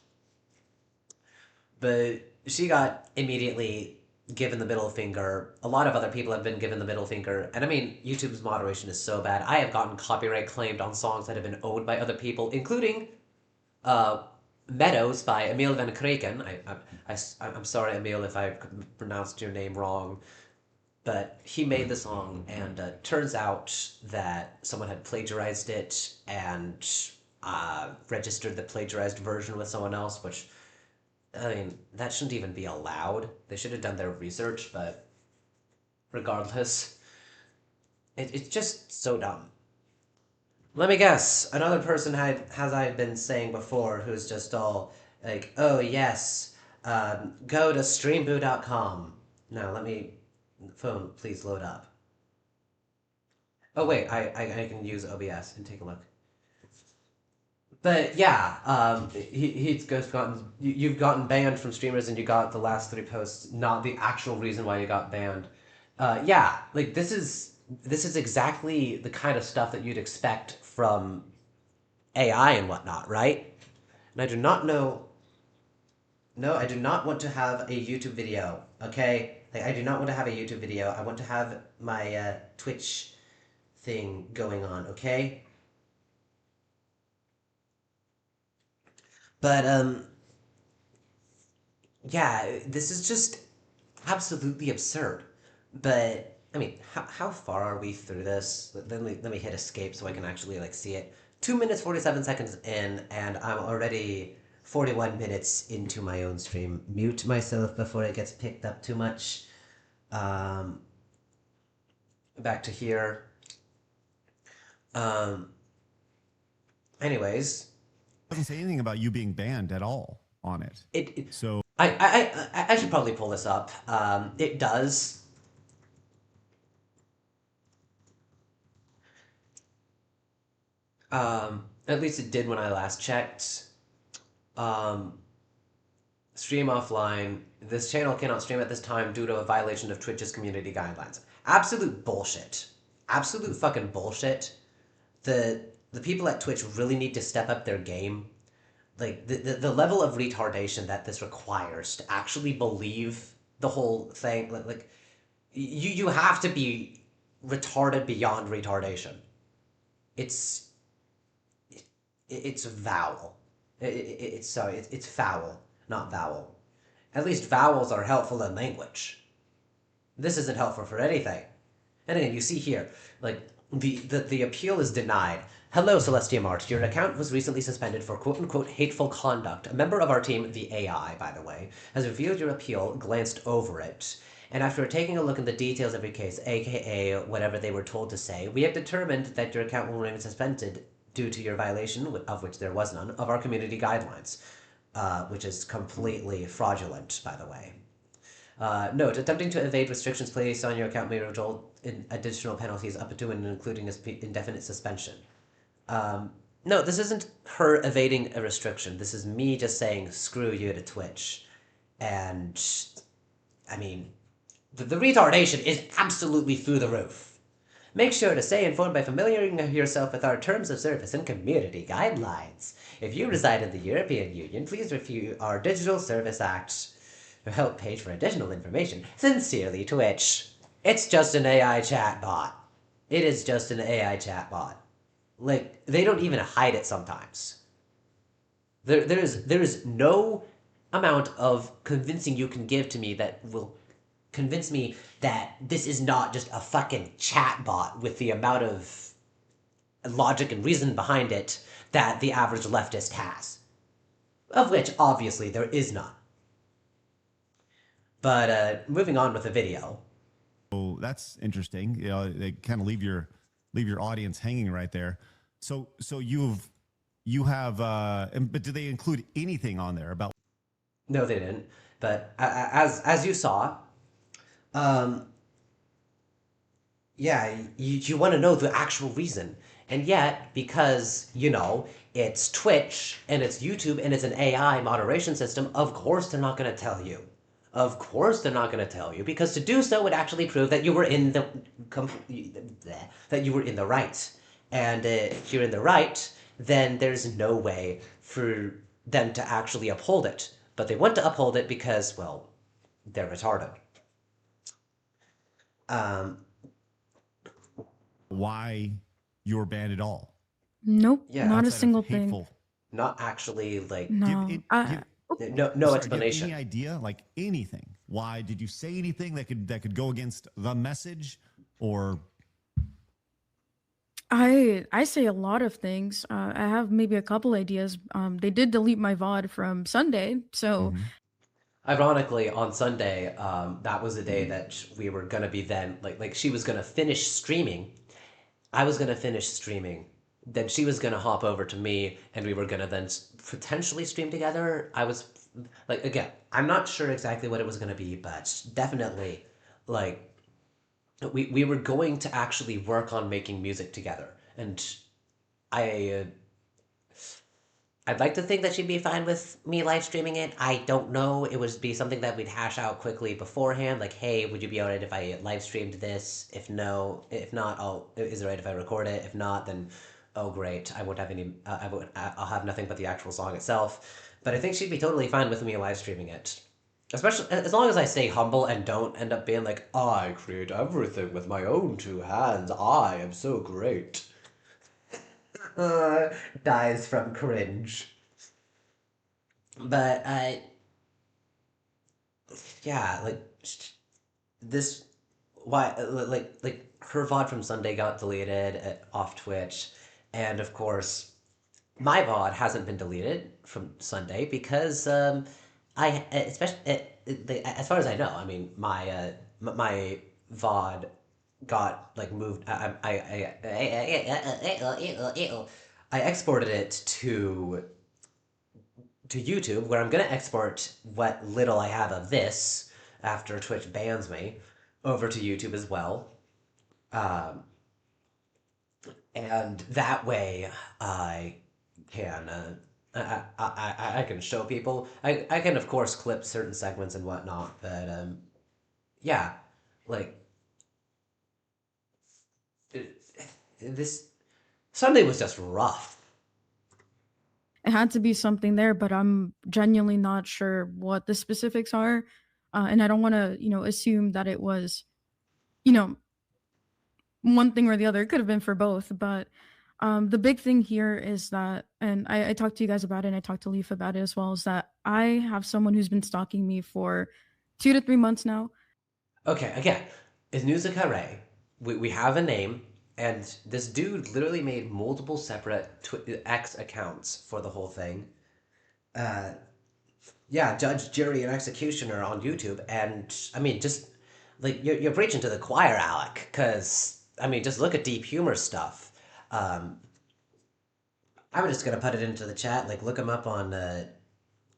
Speaker 1: But she got immediately given the middle finger. A lot of other people have been given the middle finger. And I mean, YouTube's moderation is so bad. I have gotten copyright claimed on songs that have been owned by other people, including Meadows by Emil van Kreken. I'm sorry, Emil, if I pronounced your name wrong, but he made the song, and turns out that someone had plagiarized it and registered the plagiarized version with someone else, which, I mean, that shouldn't even be allowed. They should have done their research, but regardless, it's just so dumb. Let me guess. Another person has I been saying before who's just all like, oh yes, go to streamboo.com. Now let me, phone, please load up. Oh wait, I can use OBS and take a look. But yeah, he's gotten you've gotten banned from streamers, and you got the last 3 posts, not the actual reason why you got banned. Yeah, like this is exactly the kind of stuff that you'd expect from AI and whatnot, right? And I do not know. No, I do not want to have a YouTube video. Okay, like, I do not want to have a YouTube video. I want to have my Twitch thing going on. Okay, but yeah, this is just absolutely absurd. But I mean, how far are we through this? Let me hit escape so I can actually like see it. 2 minutes 47 seconds in, and I'm already 41 minutes into my own stream. Mute myself before it gets picked up too much. Um, back to here. Um, anyways,
Speaker 2: doesn't say anything about you being banned at all on it. So
Speaker 1: I should probably pull this up. It does. At least it did when I last checked. Um, stream offline. This channel cannot stream at this time due to a violation of Twitch's community guidelines. Absolute bullshit. Absolute fucking bullshit. The people at Twitch really need to step up their game. Like the level of retardation that this requires to actually believe the whole thing. Like you have to be retarded beyond retardation. It's it's vowel. It's sorry. It's foul, not vowel. At least vowels are helpful in language. This isn't helpful for anything. And again, you see here, like the appeal is denied. Hello, Celestia Mart. Your account was recently suspended for quote-unquote hateful conduct. A member of our team, the AI, by the way, has reviewed your appeal, glanced over it, and after taking a look at the details of your case, aka whatever they were told to say, we have determined that your account will remain suspended due to your violation, of which there was none, of our community guidelines, which is completely fraudulent, by the way. Note, attempting to evade restrictions placed on your account may result in additional penalties up to and including indefinite suspension. No, this isn't her evading a restriction. This is me just saying, screw you to Twitch. And, I mean, the retardation is absolutely through the roof. Make sure to stay informed by familiarizing yourself with our terms of service and community guidelines. If you reside in the European Union, please review our Digital Service Act help page for additional information. Sincerely, Twitch. It's just an AI chatbot. It is just an AI chatbot. Like, they don't even hide it sometimes. There is no amount of convincing you can give to me that will convince me that this is not just a fucking chatbot with the amount of logic and reason behind it that the average leftist has. Of which, obviously, there is none. But moving on with the video.
Speaker 2: Oh, that's interesting. You know, they kind of leave your audience hanging right there. So you have but do they include anything on there about?
Speaker 1: No, they didn't. But as you saw, yeah, you want to know the actual reason. And yet, because, it's Twitch and it's YouTube and it's an AI moderation system, of course they're not going to tell you. Of course they're not going to tell you, because to do so would actually prove that you were in the right. And if you're in the right, then there's no way for them to actually uphold it. But they want to uphold it because, well, they're retarded.
Speaker 2: Why you're banned at all?
Speaker 3: Nope,
Speaker 1: Yeah,
Speaker 3: not a
Speaker 2: outside of
Speaker 3: single
Speaker 2: hateful.
Speaker 3: thing.
Speaker 1: not actually like
Speaker 2: Give
Speaker 3: No.
Speaker 2: it give
Speaker 1: no
Speaker 2: sorry, do you have any
Speaker 1: explanation.
Speaker 2: idea, like anything? Why did you say anything that could go against the message, or
Speaker 3: I say a lot of things. I have maybe a couple ideas. They did delete my VOD from Sunday, so
Speaker 2: Mhm.
Speaker 1: Ironically, on Sunday, that was the day that we were gonna be then like she was gonna finish streaming. I was gonna finish streaming. Then she was gonna hop over to me, and we were gonna then potentially stream together. I was like, again, I'm not sure exactly what it was gonna be, but definitely, like, we were going to actually work on making music together, and I I'd like to think that she'd be fine with me live streaming it. I don't know. It would be something that we'd hash out quickly beforehand. Like, hey, would you be alright if I live streamed this? If not, is it alright if I record it? If not, then, oh great, I won't have any. I'll have nothing but the actual song itself. But I think she'd be totally fine with me live streaming it. Especially as long as I stay humble and don't end up being like, I create everything with my own two hands. I am so great. Dies from cringe. But yeah, like this, why, like her VOD from Sunday got deleted off Twitch, and of course my VOD hasn't been deleted from Sunday because I especially as far as I know, I mean my VOD got like moved. I exported it to YouTube, where I'm gonna export what little I have of this after Twitch bans me over to YouTube as well. Um, and that way I can I can show people. I can of course clip certain segments and whatnot, but yeah, like it, this Sunday was just rough.
Speaker 3: it had to be something there, but I'm genuinely not sure what the specifics are. And I don't want to, assume that it was, you know, one thing or the other. It could have been for both, but the big thing here is that, and I talked to you guys about it, and I talked to Leaf about it as well, is that I have someone who's been stalking me for 2 to 3 months now.
Speaker 1: Okay, again, it's Nuzuka Ray. We have a name, and this dude literally made multiple separate X accounts for the whole thing. Uh, yeah, judge, jury, and executioner on YouTube, and I mean, just like you're preaching to the choir, Alec. Because I mean, just look at Deep Humor stuff. Um, I'm just gonna put it into the chat. Like, look him up on.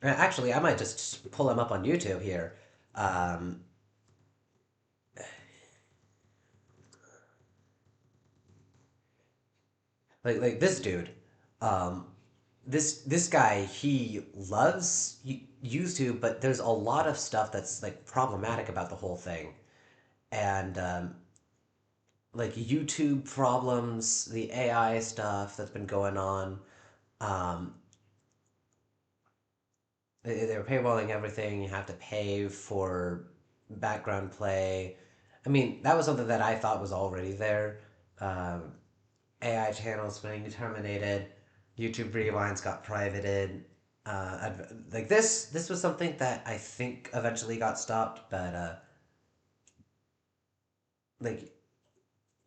Speaker 1: Actually, I might just pull him up on YouTube here. Um, like this dude. Um, this guy, he loves YouTube, but there's a lot of stuff that's like problematic about the whole thing, and like YouTube problems, the AI stuff that's been going on. Um, they're paywalling everything. You have to pay for background play. I mean, that was something that I thought was already there. Um, AI channels being terminated. YouTube rewinds got privated. Like this was something that I think eventually got stopped, but like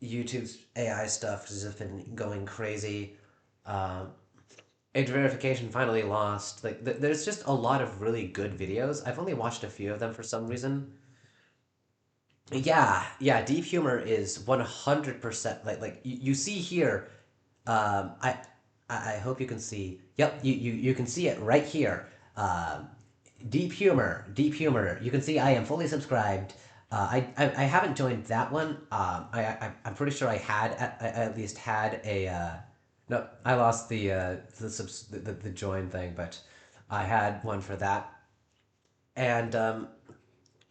Speaker 1: YouTube's AI stuff has just been going crazy. Um, Age verification finally lost. Like, there's just a lot of really good videos. I've only watched a few of them for some reason. Yeah, yeah. Deep humor is 100% like you see here. Um, I I hope you can see. Yep, you can see it right here. Deep humor, deep humor. You can see I am fully subscribed. I haven't joined that one. I'm pretty sure I at least had a no. I lost the join thing, but I had one for that. And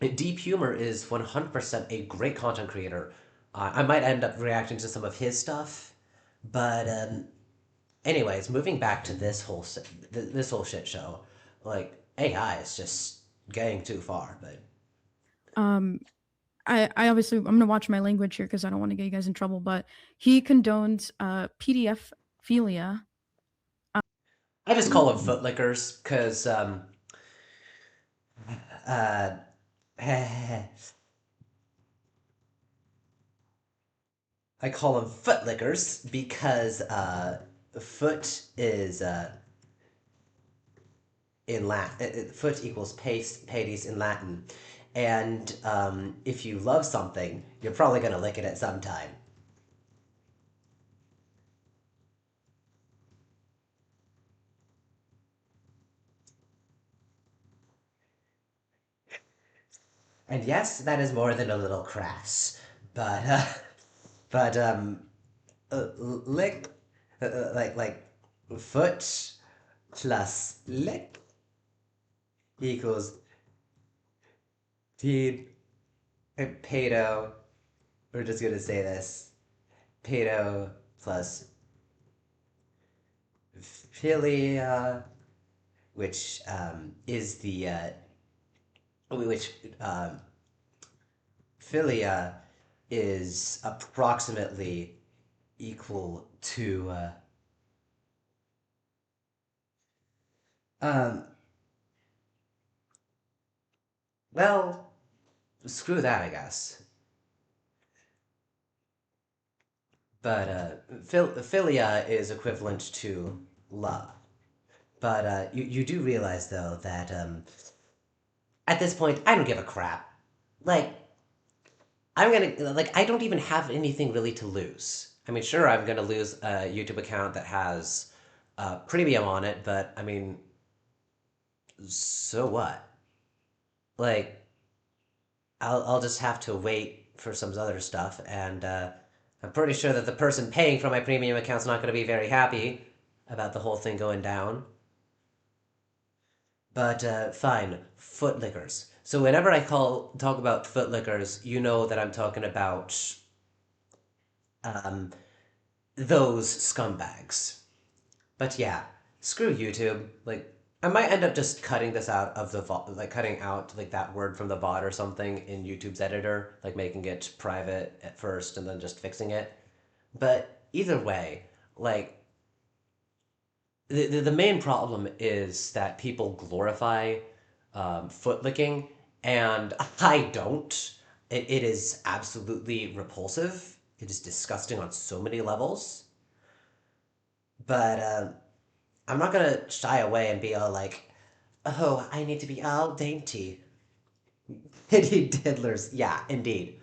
Speaker 1: Deep Humor is 100% a great content creator. I might end up reacting to some of his stuff, but anyways, moving back to this whole shit show, like AI is just getting too far. But
Speaker 3: Um, I obviously I'm gonna watch my language here because I don't want to get you guys in trouble, but he condones PDF philia.
Speaker 1: I just call them footlickers because uh, I call them footlickers because foot is in Latin. Foot equals pades in Latin, and if you love something, you're probably gonna lick it at some time. And yes, that is more than a little crass, but but lick like foot plus lick equals peed pedo. We're just gonna say this pedo plus philia, which is the which philia is approximately equal to um well, screw that, I guess. But philia is equivalent to love. But you do realize though that at this point I don't give a crap. Like I'm gonna like I don't even have anything really to lose. I mean, sure, I'm gonna lose a YouTube account that has premium on it, but I mean, so what? Like I'll just have to wait for some other stuff, and I'm pretty sure that the person paying for my premium account's not gonna be very happy about the whole thing going down. But fine, footlickers. So whenever I talk about footlickers, you know that I'm talking about um, those scumbags. But yeah, screw YouTube. Like, I might end up just cutting this out of the like cutting out like that word from the VOD or something in YouTube's editor, like making it private at first and then just fixing it. But either way, like the main problem is that people glorify foot licking, and I don't. It is absolutely repulsive. It is disgusting on so many levels. But I'm not gonna shy away and be all like, "Oh, I need to be all dainty." Pity diddlers, yeah, indeed.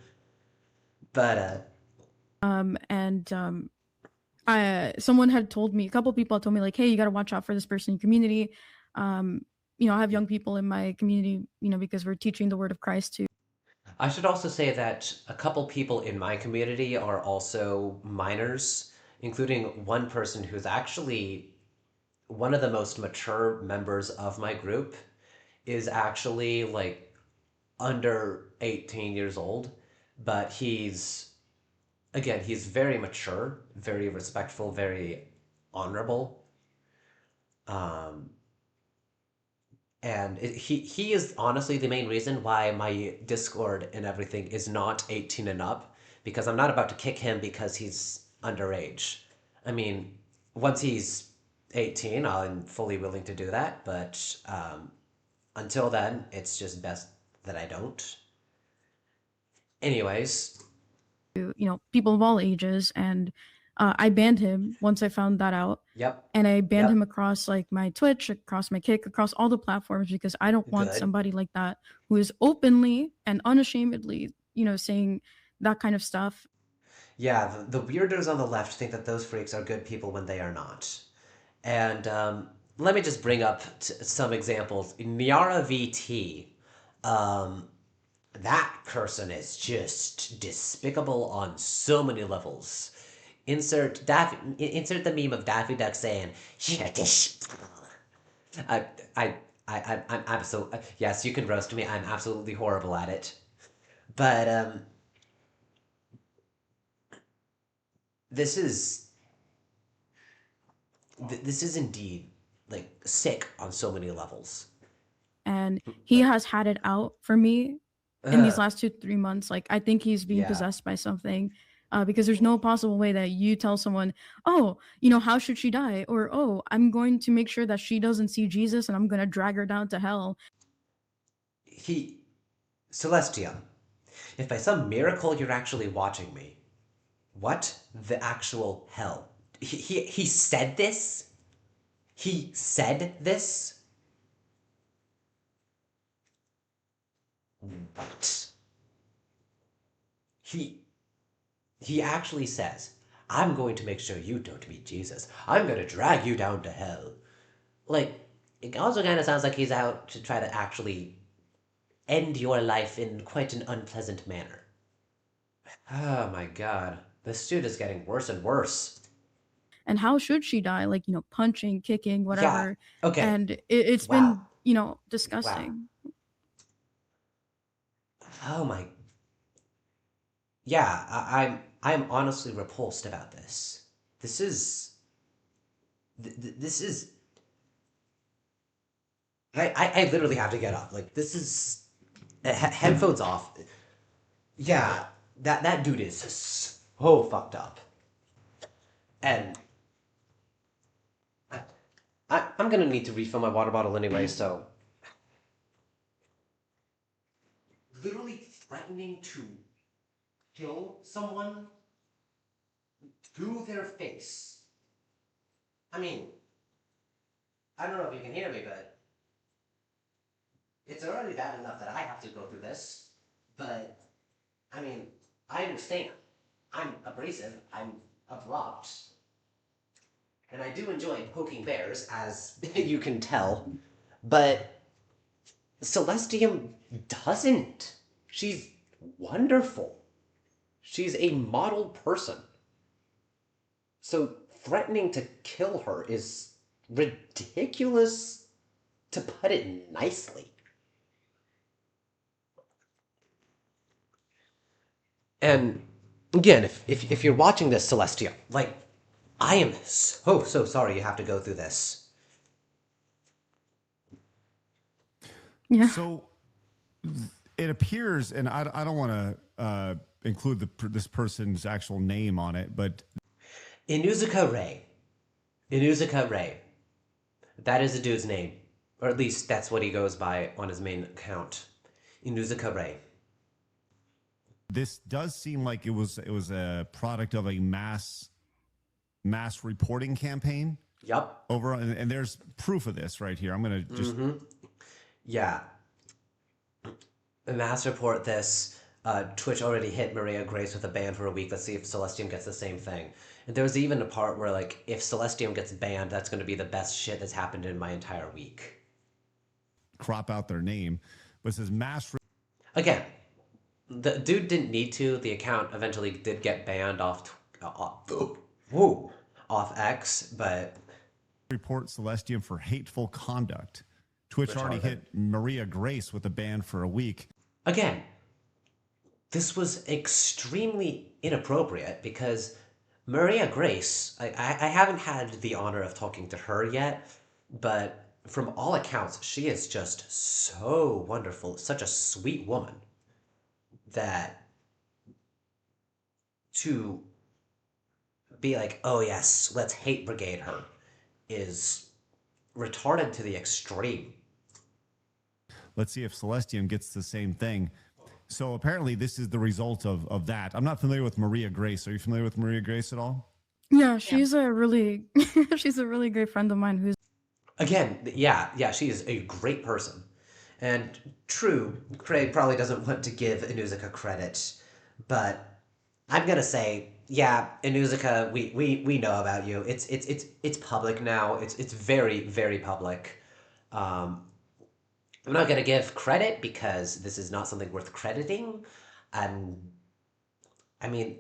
Speaker 1: But
Speaker 3: And I someone had told me, a couple people had told me like, hey, you got to watch out for this person in your community. Um, I have young people in my community, because we're teaching the word of Christ to.
Speaker 1: I should also say that a couple people in my community are also minors, including one person who's actually one of the most mature members of my group is actually like under 18 years old, but he's very mature, very respectful, very honorable. Um, and he is honestly the main reason why my Discord and everything is not 18 and up, because I'm not about to kick him because he's underage. I mean, once he's 18, I'm fully willing to do that, but until then, it's just best that I don't. Anyways,
Speaker 3: People of all ages, and I banned him once I found that out.
Speaker 1: yep,
Speaker 3: And I banned
Speaker 1: yep,
Speaker 3: him across like my Twitch, across my Kick, across all the platforms, because I don't want
Speaker 1: good.
Speaker 3: somebody like that who is openly and unashamedly, saying that kind of stuff.
Speaker 1: Yeah, the weirdos on the left think that those freaks are good people when they are not. And let me just bring up some examples. Niara VT, um, that person is just despicable on so many levels. Insert the meme of Daffy Duck saying, "You're this." I, I'm absolutely, yes, you can roast me. I'm absolutely horrible at it. But this is this is indeed like sick on so many levels.
Speaker 3: And he
Speaker 1: Like,
Speaker 3: has had it out for me in these last 2 3 months. Like, I think he's being
Speaker 1: yeah,
Speaker 3: possessed by something. because there's no possible way that you tell someone, oh, how should she die? Or, oh, I'm going to make sure that she doesn't see Jesus and I'm going to drag her down to hell.
Speaker 1: He, Celestia, if by some miracle you're actually watching me, what the actual hell? He said this? He said this? What? He he actually says, I'm going to make sure you don't meet Jesus. I'm going to drag you down to hell. Like, it also kind of sounds like he's out to try to actually end your life in quite an unpleasant manner. Oh my god. This dude is getting worse and worse.
Speaker 3: And how should she die? Like, punching, kicking,
Speaker 1: Yeah.
Speaker 3: whatever.
Speaker 1: Okay.
Speaker 3: And it's
Speaker 1: Wow.
Speaker 3: been,
Speaker 1: Wow.
Speaker 3: disgusting.
Speaker 1: Oh my. Yeah, I'm honestly repulsed about this. This is this is I literally have to get up. Like this is headphones off. Yeah, that dude is so fucked up. And I'm gonna need to refill my water bottle anyway, so literally threatening to kill someone to their face. I mean, I don't know if you can hear me, but it's already bad enough that I have to go through this. But I mean, I understand. I'm abrasive. I'm abrupt. And I do enjoy poking bears, as you can tell. But Celestium doesn't. She's wonderful. She's a model person. So threatening to kill her is ridiculous, to put it nicely. And again, if you're watching this, Celestia, like, I am so sorry you have to go through this.
Speaker 3: Yeah.
Speaker 2: So it appears, and I don't want to include this person's actual name on it, but
Speaker 1: Inuzuka Ray. Inuzuka Ray. That is the dude's name. Or at least that's what he goes by on his main account. Inuzuka Ray.
Speaker 2: this does seem like it was a product of a mass reporting campaign.
Speaker 1: Yup.
Speaker 2: Over and there's proof of this right here. I'm gonna just
Speaker 1: Yeah. Mass report this. Twitch already hit Maria Grace with a ban for a week. Let's see if Celestium gets the same thing. And there was even a part where, like, if Celestium gets banned, that's going to be the best shit that's happened in my entire week.
Speaker 2: crop out their name, but it says
Speaker 1: Again, the dude didn't need to. The account eventually did get banned off X, but
Speaker 2: report Celestium for hateful conduct. Twitch already
Speaker 1: Retarded.
Speaker 2: hit Maria Grace with a ban for a week.
Speaker 1: again, this was extremely inappropriate because Maria Grace, I haven't had the honor of talking to her yet, but from all accounts, she is just so wonderful, such a sweet woman that to be like, oh yes, let's hate brigade her is retarded to the extreme.
Speaker 2: Let's see if Celestium gets the same thing. So apparently this is the result of that. I'm not familiar with Maria Grace. Are you familiar with Maria Grace at all?
Speaker 3: Yeah, she's a really she's a really great friend of mine who's
Speaker 1: Again, yeah, she is a great person. And true, Craig probably doesn't want to give Inuzuka credit, but I'm gonna say, yeah, Inuzuka, we know about you. It's public now. It's very, very public. I'm not gonna give credit because this is not something worth crediting. And I mean,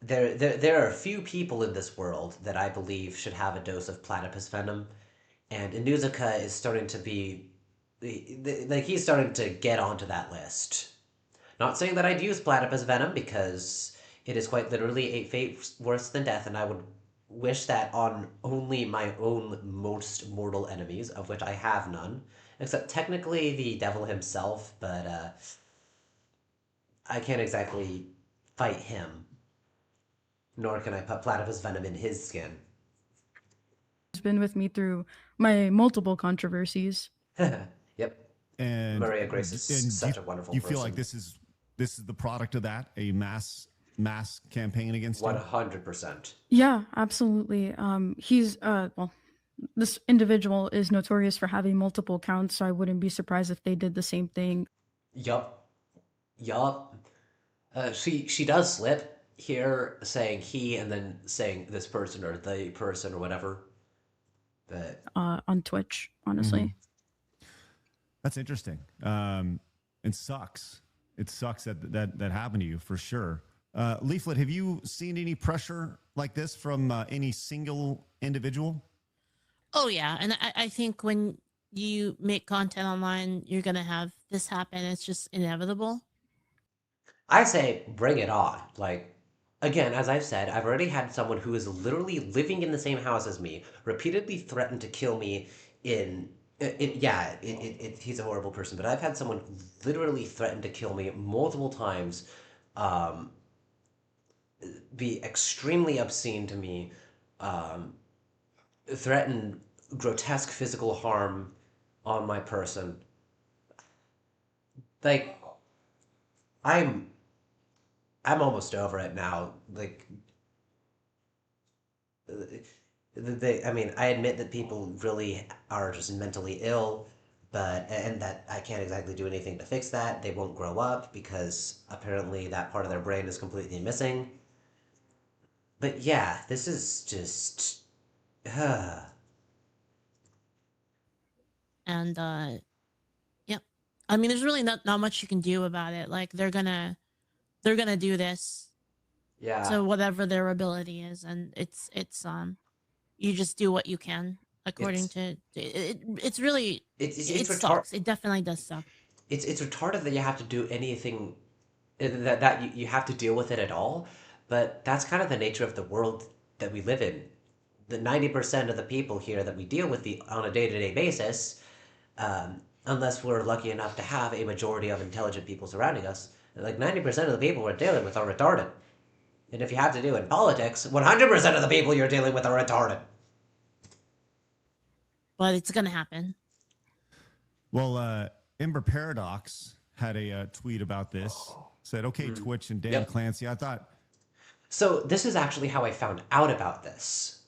Speaker 1: there are a few people in this world that I believe should have a dose of platypus venom, and Inuzuka is starting to be like he's starting to get onto that list. Not saying that I'd use platypus venom because it is quite literally a fate worse than death, and I would wish that on only my own most mortal enemies, of which I have none, except technically the devil himself. But I can't exactly fight him, nor can I put platypus venom in his skin.
Speaker 3: He's been with me through my multiple controversies.
Speaker 1: Yep.
Speaker 2: And
Speaker 1: Maria Grace is
Speaker 2: do
Speaker 1: such a wonderful
Speaker 2: you
Speaker 1: person.
Speaker 2: feel like this is the product of that, a mass campaign against you?
Speaker 1: 100%.
Speaker 3: Yeah, absolutely. He's well, this individual is notorious for having multiple accounts, so I wouldn't be surprised if they did the same thing.
Speaker 1: Yup. Yup. She does slip here, saying he and then saying this person or the person or whatever. But
Speaker 3: On Twitch, honestly.
Speaker 2: That's interesting. It sucks. It sucks that happened to you for sure. Leaflet, have you seen any pressure like this from any single individual?
Speaker 4: Oh yeah, and I think when you make content online, you're gonna have this happen. It's just inevitable.
Speaker 1: I say bring it on. Like, again, as I've said, I've already had someone who is literally living in the same house as me repeatedly threaten to kill me in. He's a horrible person, but I've had someone literally threaten to kill me multiple times, um, be extremely obscene to me, um, threaten grotesque physical harm on my person. Like, I'm I'm almost over it now. Like, I mean, I admit that people really are just mentally ill, but and that I can't exactly do anything to fix that. They won't grow up because apparently that part of their brain is completely missing. But yeah, this is just.
Speaker 4: And yeah, I mean, there's really not much you can do about it. Like they're gonna do this
Speaker 1: Yeah,
Speaker 4: to whatever their ability is, and it's you just do what you can according
Speaker 1: it's
Speaker 4: to it's really
Speaker 1: it's
Speaker 4: it
Speaker 1: retard.
Speaker 4: sucks. It definitely does suck.
Speaker 1: It's retarded that you have to do anything that you have to deal with it at all. But that's kind of the nature of the world that we live in. The 90% of the people here that we deal with on a day-to-day basis, unless we're lucky enough to have a majority of intelligent people surrounding us, like 90% of the people we're dealing with are retarded. And if you have to do in politics, 100% of the people you're dealing with are retarded.
Speaker 4: But it's gonna happen.
Speaker 2: Well, Ember Paradox had a tweet about this. Said, "Okay, Twitch and Dan
Speaker 1: Yep.
Speaker 2: Clancy, I thought
Speaker 1: So this is actually how I found out about this.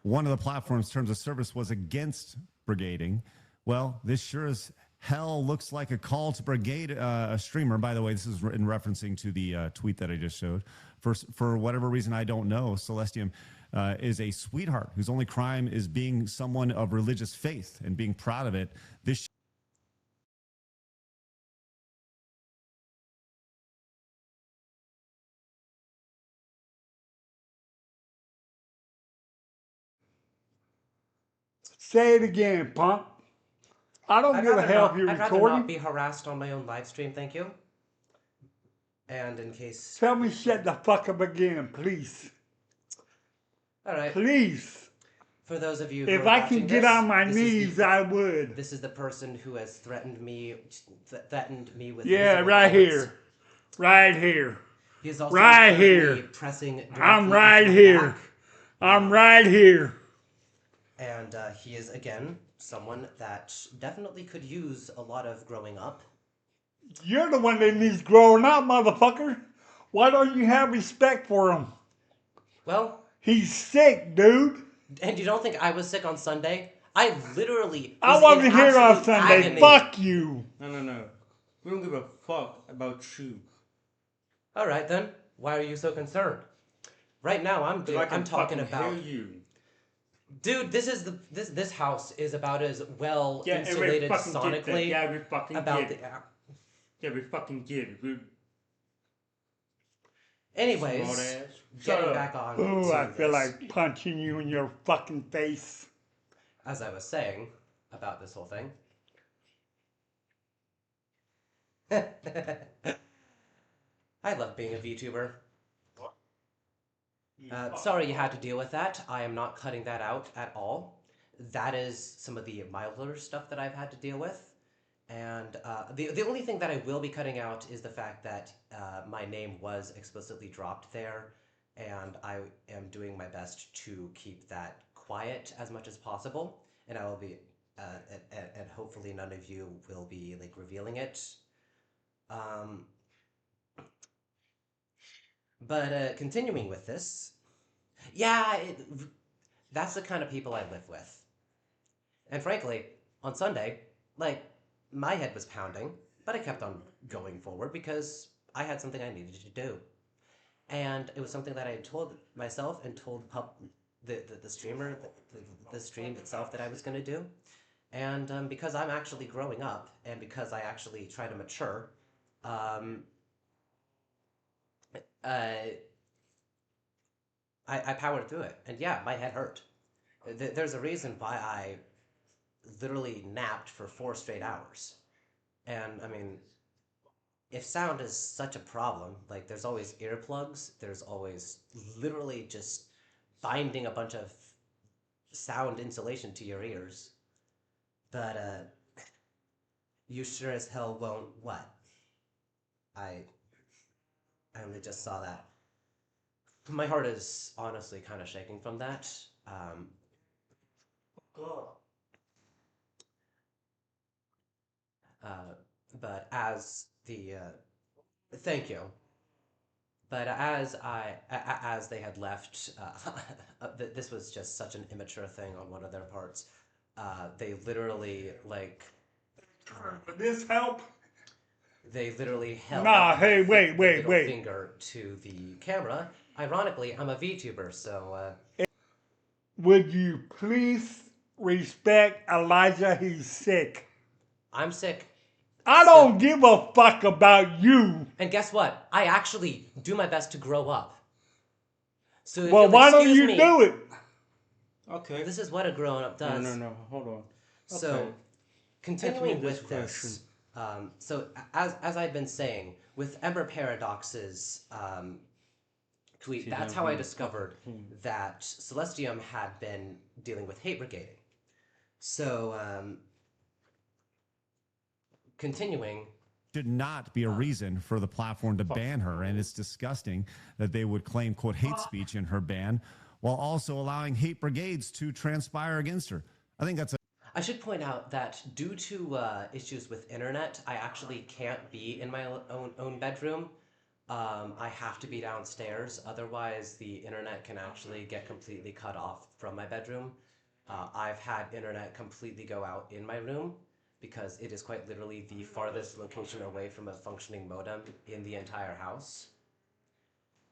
Speaker 2: one of the platform's terms of service was against brigading. Well, this sure as hell looks like a call to brigade a streamer. By the way, this is in referencing to the tweet that I just showed. For whatever reason, I don't know, Celestium is a sweetheart whose only crime is being someone of religious faith and being proud of it. This
Speaker 5: Say it again, punk. I don't give a hell if you're
Speaker 1: I'd rather not
Speaker 5: recording.
Speaker 1: be harassed on my own live stream, thank you. And in case...
Speaker 5: Tell me shut the fuck up again, please.
Speaker 1: Alright.
Speaker 5: Please.
Speaker 1: For those of you who
Speaker 5: If
Speaker 1: are
Speaker 5: I
Speaker 1: watching
Speaker 5: can get
Speaker 1: this,
Speaker 5: on my
Speaker 1: this is
Speaker 5: knees,
Speaker 1: the,
Speaker 5: I would.
Speaker 1: This is the person who has threatened me with
Speaker 5: Yeah,
Speaker 1: visible
Speaker 5: right
Speaker 1: bullets.
Speaker 5: here. Right here.
Speaker 1: He is also
Speaker 5: Right
Speaker 1: currently
Speaker 5: here.
Speaker 1: pressing directly
Speaker 5: I'm
Speaker 1: into
Speaker 5: right
Speaker 1: my
Speaker 5: here.
Speaker 1: back.
Speaker 5: I'm right here.
Speaker 1: And he is, again, someone that definitely could use a lot of growing up.
Speaker 5: You're the one that needs growing up, motherfucker. Why don't you have respect for him?
Speaker 1: Well,
Speaker 5: He's sick, dude.
Speaker 1: and you don't think I was sick on Sunday? I literally
Speaker 5: I
Speaker 1: was
Speaker 5: wasn't
Speaker 1: in
Speaker 5: here on
Speaker 1: absolute
Speaker 5: Sunday.
Speaker 1: agony.
Speaker 5: Fuck you.
Speaker 6: No. We don't give a fuck about you.
Speaker 1: All right, then. Why are you so concerned? Right now, I'm talking
Speaker 6: fucking
Speaker 1: about...
Speaker 6: hear you.
Speaker 1: Dude, this house is about as well
Speaker 6: Yeah,
Speaker 1: insulated
Speaker 6: everybody fucking get that.
Speaker 1: sonically
Speaker 6: Yeah, we fucking
Speaker 1: about
Speaker 6: get
Speaker 1: the...
Speaker 6: it. Yeah, we fucking get it. We
Speaker 1: Anyways,
Speaker 6: smart ass. Shut
Speaker 1: getting
Speaker 6: up.
Speaker 1: back on
Speaker 5: Oh,
Speaker 1: to
Speaker 5: I feel
Speaker 1: this,
Speaker 5: like punching you in your fucking face.
Speaker 1: as I was saying about this whole thing. I love being a VTuber. Sorry you had to deal with that. I am not cutting that out at all. That is some of the milder stuff that I've had to deal with. And the only thing that I will be cutting out is the fact that my name was explicitly dropped there, and I am doing my best to keep that quiet as much as possible. And I will be, and hopefully none of you will be like revealing it. Um, but continuing with this, yeah, that's the kind of people I live with. And frankly, on Sunday, like, my head was pounding, but I kept on going forward because I had something I needed to do. And it was something that I had told myself and told the streamer, the stream itself that I was going to do. And because I'm actually growing up and because I actually try to mature, um, uh, I powered through it. And yeah, my head hurt. There's a reason why I literally napped for 4 straight hours. And I mean, if sound is such a problem, like there's always earplugs, there's always literally just binding a bunch of sound insulation to your ears. But you sure as hell won't what? I I only just saw that. My heart is honestly kind of shaking from that. Um,
Speaker 6: God.
Speaker 1: uh, but as the thank you. But as they had left, this was just such an immature thing on one of their parts. They literally like
Speaker 5: Would this help?
Speaker 1: they literally held
Speaker 5: Nah,
Speaker 1: up
Speaker 5: hey,
Speaker 1: the
Speaker 5: wait.
Speaker 1: middle finger to the camera. Ironically, I'm a VTuber, so
Speaker 5: Would you please respect Elijah? He's sick.
Speaker 1: I'm sick.
Speaker 5: I don't give a fuck about you.
Speaker 1: And guess what? I actually do my best to grow up. So if
Speaker 5: Well,
Speaker 1: you'll
Speaker 5: why don't
Speaker 1: excuse
Speaker 5: you
Speaker 1: me,
Speaker 5: do it?
Speaker 6: Okay.
Speaker 1: this is what a grown-up does.
Speaker 6: No. Hold on.
Speaker 1: So,
Speaker 6: Okay.
Speaker 1: continuing
Speaker 6: Answer me this
Speaker 1: with this, so as I've been saying, with Ember Paradox's tweet, that's how I discovered that Celestium had been dealing with hate brigading. So, continuing,
Speaker 2: Should not be a reason for the platform to ban her. And it's disgusting that they would claim, quote, hate speech in her ban while also allowing hate brigades to transpire against her. I think that's a
Speaker 1: I should point out that due to issues with internet, I actually can't be in my own bedroom. I have to be downstairs, otherwise the internet can actually get completely cut off from my bedroom. I've had internet completely go out in my room because it is quite literally the farthest location away from a functioning modem in the entire house.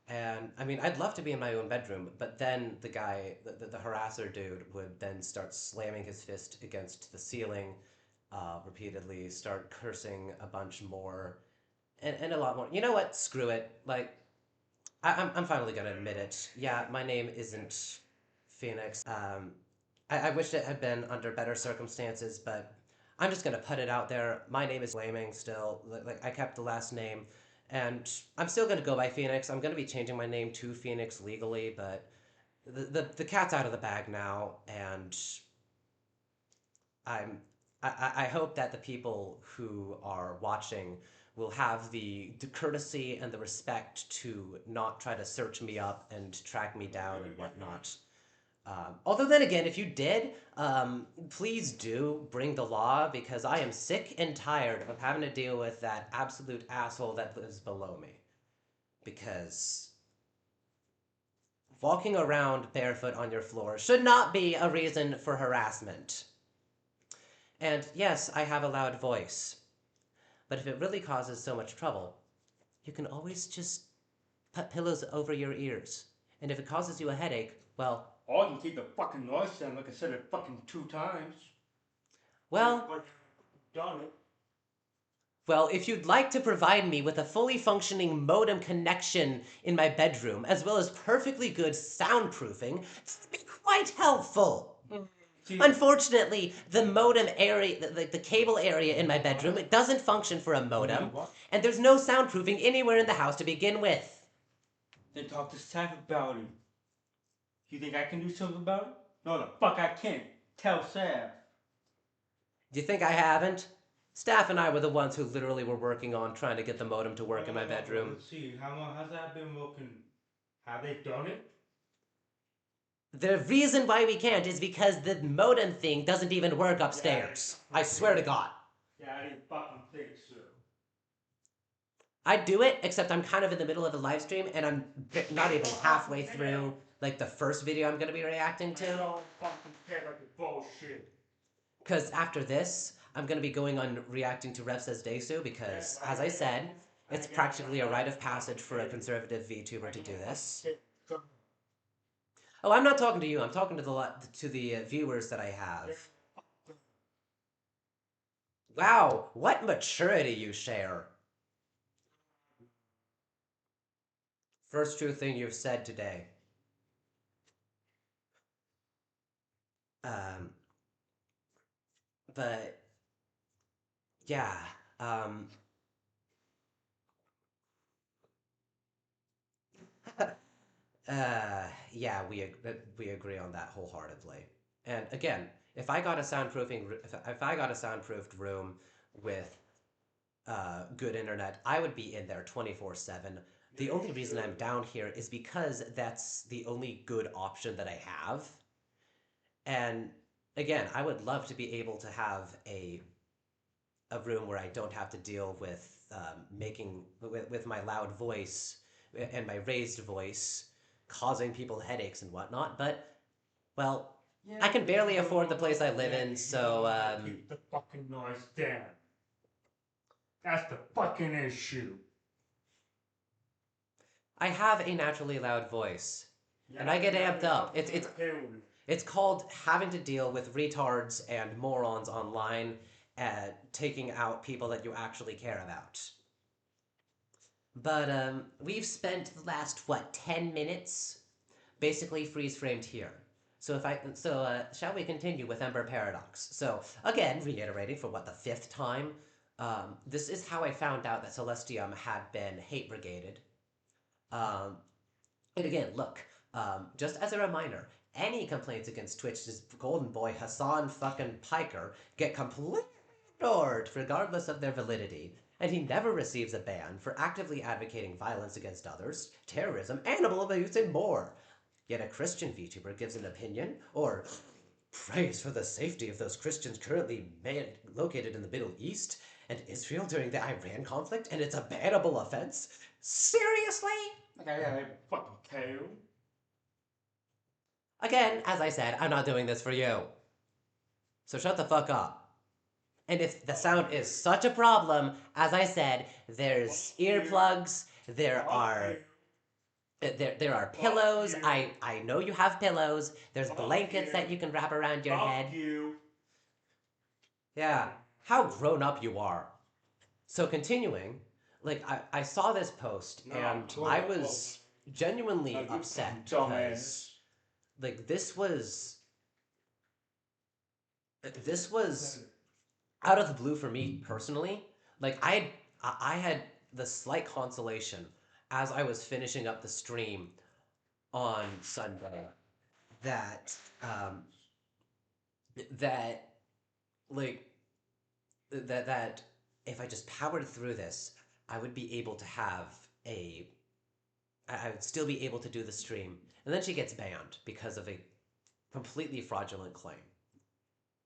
Speaker 1: And I mean, I'd love to be in my own bedroom, but then the guy, the harasser dude, would then start slamming his fist against the ceiling repeatedly, start cursing a bunch more, and a lot more. You know what? Screw it. Like, I'm finally gonna admit it. Yeah, my name isn't Phoenix. I wish it had been under better circumstances, but I'm just gonna put it out there. My name is Flaming still. Like, I kept the last name, and I'm still gonna go by Phoenix. I'm gonna be changing my name to Phoenix legally, but the cat's out of the bag now, and I'm I hope that the people who are watching will have the courtesy and the respect to not try to search me up and track me down and whatnot. Although then again, if you did, please do bring the law because I am sick and tired of having to deal with that absolute asshole that lives below me. Because walking around barefoot on your floor should not be a reason for harassment. And yes, I have a loud voice. But if it really causes so much trouble, you can always just put pillows over your ears. And if it causes you a headache, well,
Speaker 6: Or you can keep the fucking noise down like I said it fucking 2 times.
Speaker 1: well,
Speaker 6: But done it.
Speaker 1: well, if you'd like to provide me with a fully functioning modem connection in my bedroom, as well as perfectly good soundproofing, that'd be quite helpful.
Speaker 6: See,
Speaker 1: Unfortunately, the modem area, the cable area in my bedroom, it doesn't function for a
Speaker 6: you
Speaker 1: modem,
Speaker 6: know what?
Speaker 1: and there's no soundproofing anywhere in the house to begin with.
Speaker 6: Then talk to Saf about it. You think I can do something about it? No, the fuck I can't. Tell Saf.
Speaker 1: Do you think I haven't? Staff and I were the ones who literally were working on trying to get the modem to work in my bedroom.
Speaker 6: Let's see. How long has that been working? Have they done it?
Speaker 1: The reason why we can't is because the modem thing doesn't even work upstairs. I swear to God.
Speaker 6: Yeah, I didn't fucking think so.
Speaker 1: I'd do it, except I'm kind of in the middle of a live stream and I'm not even halfway through like the first video I'm going to be reacting
Speaker 6: I
Speaker 1: to.
Speaker 6: don't fucking care about the bullshit.
Speaker 1: Because after this, I'm going to be going on reacting to Rev Says Desu because, as I said, it's practically a rite of passage for a conservative VTuber to do this. Oh, I'm not talking to you. I'm talking to the viewers that I have. Wow, what maturity you share. First true thing you've said today. Um, but yeah, um, yeah, we agree on that wholeheartedly. And again, if I got a if I got a soundproofed room with good internet, I would be in there 24/7. The only reason I'm down here is because that's the only good option that I have. And again, I would love to be able to have a room where I don't have to deal with making with my loud voice and my raised voice causing people headaches and whatnot. But well, I can barely afford the place I live in, so
Speaker 6: keep the fucking noise down. That's the fucking issue.
Speaker 1: I have a naturally loud voice, and I get amped up. It's called having to deal with retards and morons online and taking out people that you actually care about. But we've spent the last what 10 minutes basically freeze framed here. Shall we continue with Ember Paradox? So again, reiterating for what the fifth time, this is how I found out that Celestium had been hate brigaded. And again, look, just as a reminder, any complaints against Twitch's golden boy Hassan fucking Piker get completely ignored regardless of their validity, and he never receives a ban for actively advocating violence against others, terrorism, animal abuse, and more. Yet a Christian VTuber gives an opinion, or prays for the safety of those Christians currently located in the Middle East and Israel during the Iran conflict, and it's a bannable offense? Seriously?
Speaker 6: I fucking care.
Speaker 1: Again, as I said, I'm not doing this for you. So shut the fuck up. And if the sound is such a problem, as I said, there's earplugs, there are pillows. I know you have pillows. There's blankets that you can wrap around your head. Yeah, how grown up you are. So continuing, like I saw this post and I was genuinely upset because like this was out of the blue for me personally. Like I had the slight consolation as I was finishing up the stream on Sunday that that like that if I just powered through this, I would be able to have I would still be able to do the stream. And then she gets banned because of a completely fraudulent claim.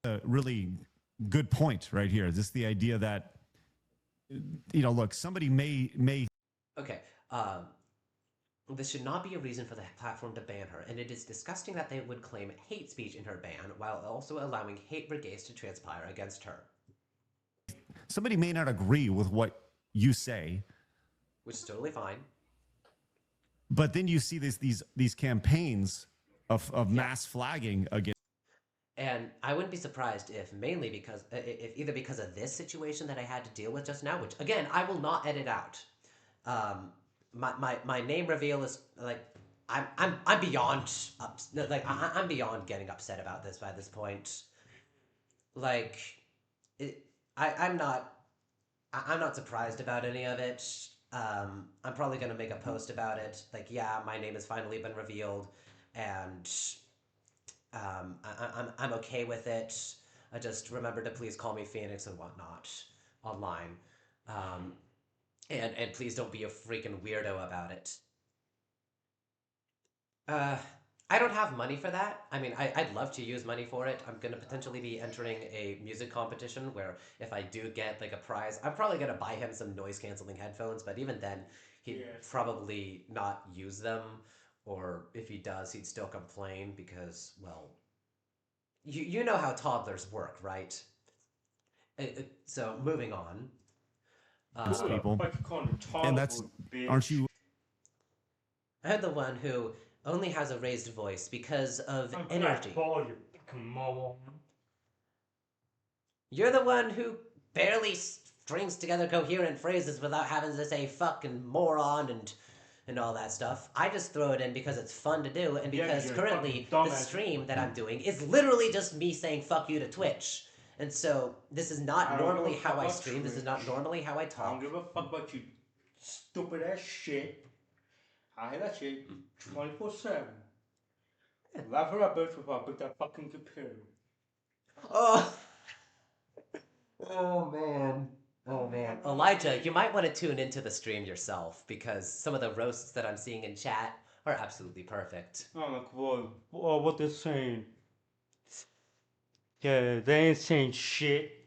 Speaker 2: A really good point right here. Just the idea that, look, somebody may.
Speaker 1: Okay. This should not be a reason for the platform to ban her, and it is disgusting that they would claim hate speech in her ban while also allowing hate brigades to transpire against her.
Speaker 2: Somebody may not agree with what you say,
Speaker 1: which is totally fine.
Speaker 2: But then you see these campaigns of mass flagging against.
Speaker 1: And I wouldn't be surprised if if either because of this situation that I had to deal with just now, which again I will not edit out. My name reveal is like I'm beyond I'm beyond getting upset about this by this point. Like I'm not surprised about any of it. I'm probably gonna make a post about it. Like, yeah, my name has finally been revealed, and I'm okay with it. I just remember to please call me Phoenix and whatnot. online. And please don't be a freaking weirdo about it. Uh, I don't have money for that. I mean, I'd love to use money for it. I'm gonna potentially be entering a music competition where if I do get like a prize, I'm probably gonna buy him some noise canceling headphones. But even then, he'd probably not use them, or if he does, he'd still complain because, well, you know how toddlers work, right? So moving on.
Speaker 2: People,
Speaker 6: Fuck you calling a
Speaker 2: and that's
Speaker 6: toddler, bitch.
Speaker 2: aren't you?
Speaker 1: I'm the one who only has a raised voice because of
Speaker 6: I'm
Speaker 1: energy.
Speaker 6: Ball, you fucking moron.
Speaker 1: You're the one who barely strings together coherent phrases without having to say fucking moron and all that stuff. I just throw it in because it's fun to do, and
Speaker 6: Yeah,
Speaker 1: because
Speaker 6: you're
Speaker 1: currently
Speaker 6: fucking
Speaker 1: the
Speaker 6: dumbass.
Speaker 1: stream that I'm doing is literally just me saying fuck you to Twitch. And so this is
Speaker 6: I
Speaker 1: not
Speaker 6: don't
Speaker 1: normally
Speaker 6: give a fuck
Speaker 1: how I
Speaker 6: about
Speaker 1: stream. This is not
Speaker 6: Twitch.
Speaker 1: normally how I
Speaker 6: I don't
Speaker 1: talk.
Speaker 6: give a fuck about you stupid ass shit. I hear that shit 24/7. Laugh her up, bitch, before I put that fucking computer.
Speaker 1: Oh. Oh man. Oh man. Elijah, you might want to tune into the stream yourself because some of the roasts that I'm seeing in chat are absolutely perfect.
Speaker 6: I'm like, what they're saying? Yeah, they ain't saying shit.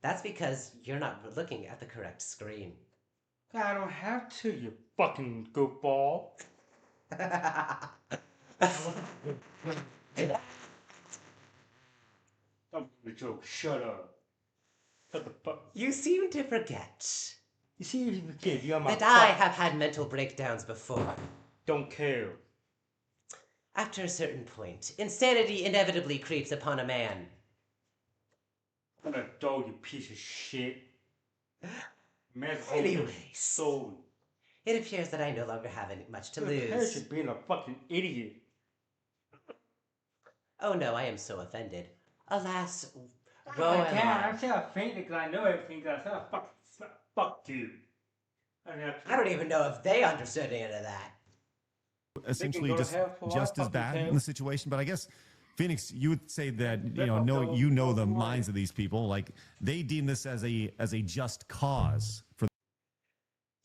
Speaker 1: That's because you're not looking at the correct screen.
Speaker 6: I don't have to, you fucking goofball. Don't be a joke. Shut up. Shut the fuck.
Speaker 1: You seem to forget
Speaker 6: You see, you kid, you got my
Speaker 1: that I
Speaker 6: fuck.
Speaker 1: have had mental breakdowns before.
Speaker 6: Don't care.
Speaker 1: After a certain point, insanity inevitably creeps upon a man.
Speaker 6: I'm gonna dog, you piece of shit. Man's
Speaker 1: Anyways.
Speaker 6: soul.
Speaker 1: It appears that I no longer have any much to
Speaker 6: Your parents
Speaker 1: lose.
Speaker 6: are being a fucking idiot.
Speaker 1: Oh no, I am so offended. Alas,
Speaker 6: Oh
Speaker 1: woe
Speaker 6: my
Speaker 1: am
Speaker 6: god,
Speaker 1: I.
Speaker 6: I'm so offended because I know everything because I said fuck you.
Speaker 1: I don't even know if they understood any of that.
Speaker 2: Essentially
Speaker 6: go to
Speaker 2: just
Speaker 6: hell for all I
Speaker 2: as
Speaker 6: fucking
Speaker 2: bad
Speaker 6: care.
Speaker 2: in the situation. But I guess Phoenix, you would say that
Speaker 6: They don't know.
Speaker 2: you know the
Speaker 6: Don't worry.
Speaker 2: minds of these people. Like they deem this as a just cause for.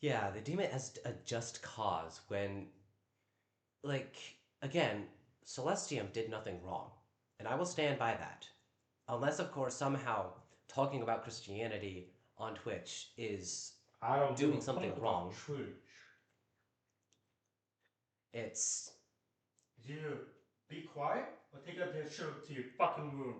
Speaker 1: Yeah, they deem it as a just cause when, like, again, Celestium did nothing wrong. And I will stand by that. Unless, of course, somehow talking about Christianity on Twitch is
Speaker 6: I don't
Speaker 1: doing
Speaker 6: give a
Speaker 1: something
Speaker 6: fuck
Speaker 1: wrong.
Speaker 6: about Twitch.
Speaker 1: It's.
Speaker 6: You be quiet or take out that shirt to your fucking room.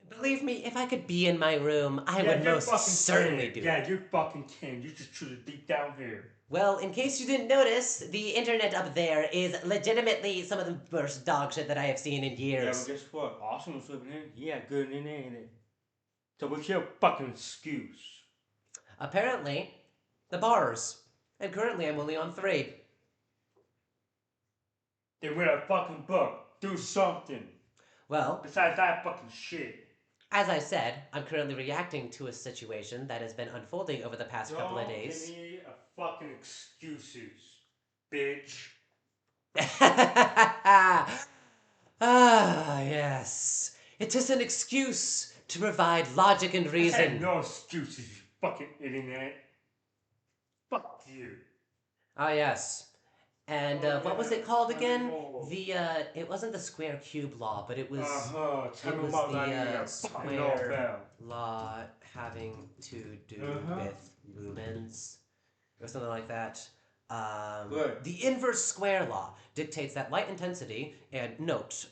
Speaker 1: Believe me, if I could be in my room, I
Speaker 6: Yeah,
Speaker 1: would
Speaker 6: you
Speaker 1: most
Speaker 6: fucking
Speaker 1: certainly
Speaker 6: can.
Speaker 1: do
Speaker 6: Yeah,
Speaker 1: it.
Speaker 6: you fucking can. You just choose it deep down here.
Speaker 1: Well, in case you didn't notice, the internet up there is legitimately some of the worst dog shit that I have seen in
Speaker 6: Yeah,
Speaker 1: years.
Speaker 6: but guess what? Awesome was living in. Yeah, good in there, ain't it? So what's your fucking excuse?
Speaker 1: Apparently, the bars. And currently I'm only on 3.
Speaker 6: Then read a fucking book. Do something.
Speaker 1: Well,
Speaker 6: Besides that fucking shit.
Speaker 1: as I said, I'm currently reacting to a situation that has been unfolding over the past couple of
Speaker 6: Don't
Speaker 1: days.
Speaker 6: give me a fucking excuses, bitch.
Speaker 1: Ah, yes. It is an excuse to provide logic and
Speaker 6: I
Speaker 1: reason.
Speaker 6: said no excuses, you fucking internet. Fuck you.
Speaker 1: Ah, yes. And
Speaker 6: Oh,
Speaker 1: what was
Speaker 6: yeah.
Speaker 1: it called
Speaker 6: Tell me
Speaker 1: again?
Speaker 6: more.
Speaker 1: It wasn't the square cube law, but it was
Speaker 6: Tell
Speaker 1: it
Speaker 6: me
Speaker 1: was
Speaker 6: about
Speaker 1: the
Speaker 6: that fucking
Speaker 1: square
Speaker 6: Nobel.
Speaker 1: law having to do with lumens or something like that.
Speaker 6: Good.
Speaker 1: The inverse square law dictates that light intensity, and note,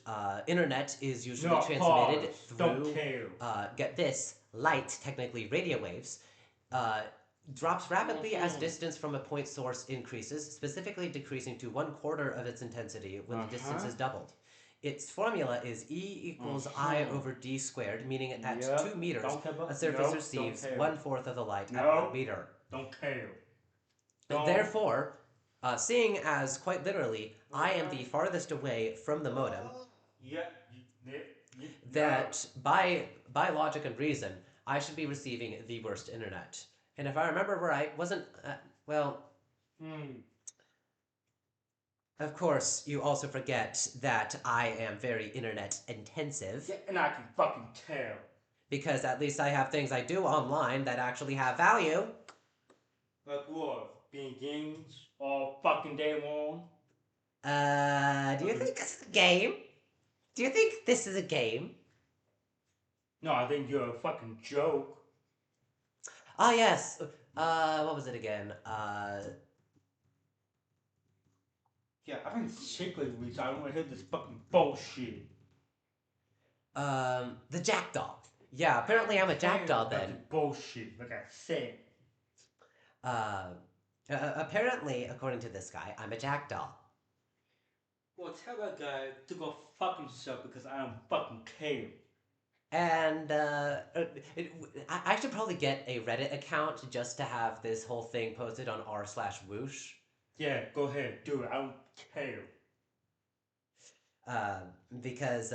Speaker 1: internet is usually
Speaker 6: No,
Speaker 1: transmitted
Speaker 6: pause. Don't
Speaker 1: through,
Speaker 6: care.
Speaker 1: get this, light, technically radio waves, drops rapidly as distance from a point source increases, specifically decreasing to 1/4 of its intensity when the distance is doubled. Its formula is E equals I over D squared, meaning at 2 meters,
Speaker 6: Don't care about-
Speaker 1: a surface
Speaker 6: Nope,
Speaker 1: receives
Speaker 6: don't care.
Speaker 1: 1/4 of the light at
Speaker 6: Nope.
Speaker 1: 1 meter.
Speaker 6: Don't care.
Speaker 1: And
Speaker 6: Don't.
Speaker 1: therefore, seeing as quite literally I am the farthest away from the modem,
Speaker 6: Yeah.
Speaker 1: that by logic and reason, I should be receiving the worst internet. And if I remember right, wasn't of course, you also forget that I am very internet intensive.
Speaker 6: Yeah, and I can fucking tell.
Speaker 1: because at least I have things I do online that actually have value.
Speaker 6: Like what? Being games all fucking day long?
Speaker 1: Do you think this is a game? Do you think this is a game?
Speaker 6: No, I think you're a fucking joke.
Speaker 1: Ah, yes. What was it again?
Speaker 6: Yeah, I've been sick lately, so I don't want to hear this fucking bullshit.
Speaker 1: The jackdaw. Yeah, apparently I'm a jackdaw
Speaker 6: That's
Speaker 1: then.
Speaker 6: bullshit, like I said.
Speaker 1: Uh, apparently, according to this guy, I'm a jackdaw.
Speaker 6: Well, tell that guy to go fuck himself because I don't fucking care.
Speaker 1: And I should probably get a Reddit account just to have this whole thing posted on r/whoosh.
Speaker 6: Yeah, go ahead, do it. I don't care.
Speaker 1: Uh, because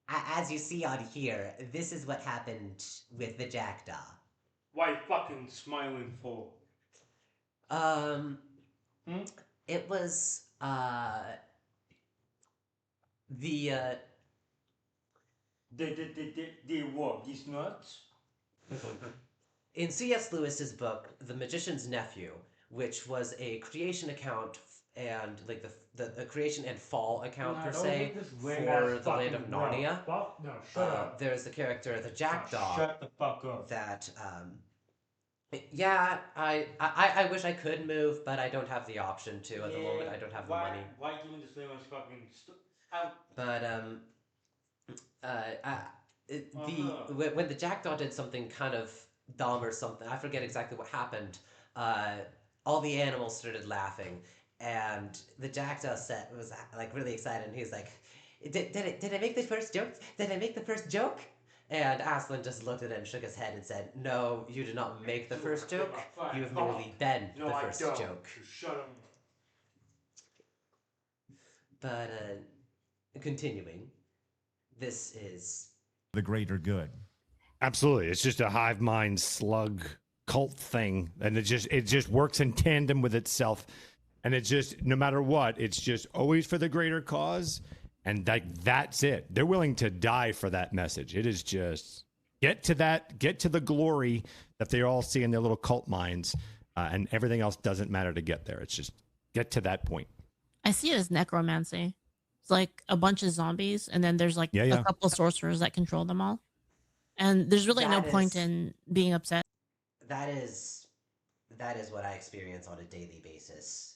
Speaker 1: as you see on here, this is what happened with the jackdaw.
Speaker 6: Why fucking smiling for?
Speaker 1: Um,
Speaker 6: Hmm?
Speaker 1: it was the
Speaker 6: They what? These nuts?
Speaker 1: in C.S. Lewis's book, The Magician's Nephew, which was a creation account and like the creation and fall account per se for the land of Narnia.
Speaker 6: Fuck no, shut up.
Speaker 1: There's the character the
Speaker 6: Oh,
Speaker 1: jackdaw
Speaker 6: shut the fuck up.
Speaker 1: that yeah, I wish I could move, but I don't have the option to at the moment. I don't have the money.
Speaker 6: Why give me this little fucking
Speaker 1: But when the jackdaw did something kind of dumb or something, I forget exactly what happened. All the animals started laughing, and the jackdaw was like really excited, and he was like, "Did I make the first joke? Did I make the first joke?" And Aslan just looked at him, shook his head, and said, "No, you did not make the first joke. You have merely been the first joke."
Speaker 6: Shut up.
Speaker 1: But continuing, this is
Speaker 2: The greater good.
Speaker 7: Absolutely. It's just a hive mind slug cult thing. And it just works in tandem with itself. And it just, no matter what, it's just always for the greater cause. And that's it. They're willing to die for that message. It is just get to the glory that they all see in their little cult minds. And everything else doesn't matter to get there. It's just get to that point.
Speaker 4: I see it as necromancy. It's like a bunch of zombies, and then there's like a couple sorcerers that control them all. And there's really no point in being upset.
Speaker 1: That is what I experience on a daily basis.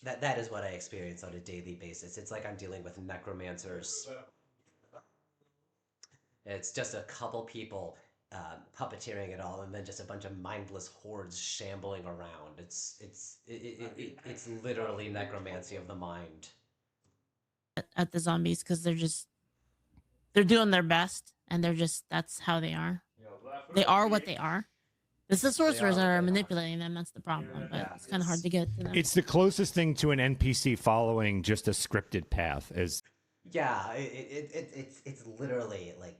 Speaker 1: That is what I experience on a daily basis. It's like I'm dealing with necromancers. It's just a couple people puppeteering it all, and then just a bunch of mindless hordes shambling around. It's literally necromancy of the mind.
Speaker 4: At the zombies, because they're doing their best, and that's how they are. They are what they are. It's the sorcerers that are manipulating them. That's the problem. But it's kind of hard to get to them.
Speaker 7: It's the closest thing to an NPC following just a scripted path.
Speaker 1: Yeah, it's literally like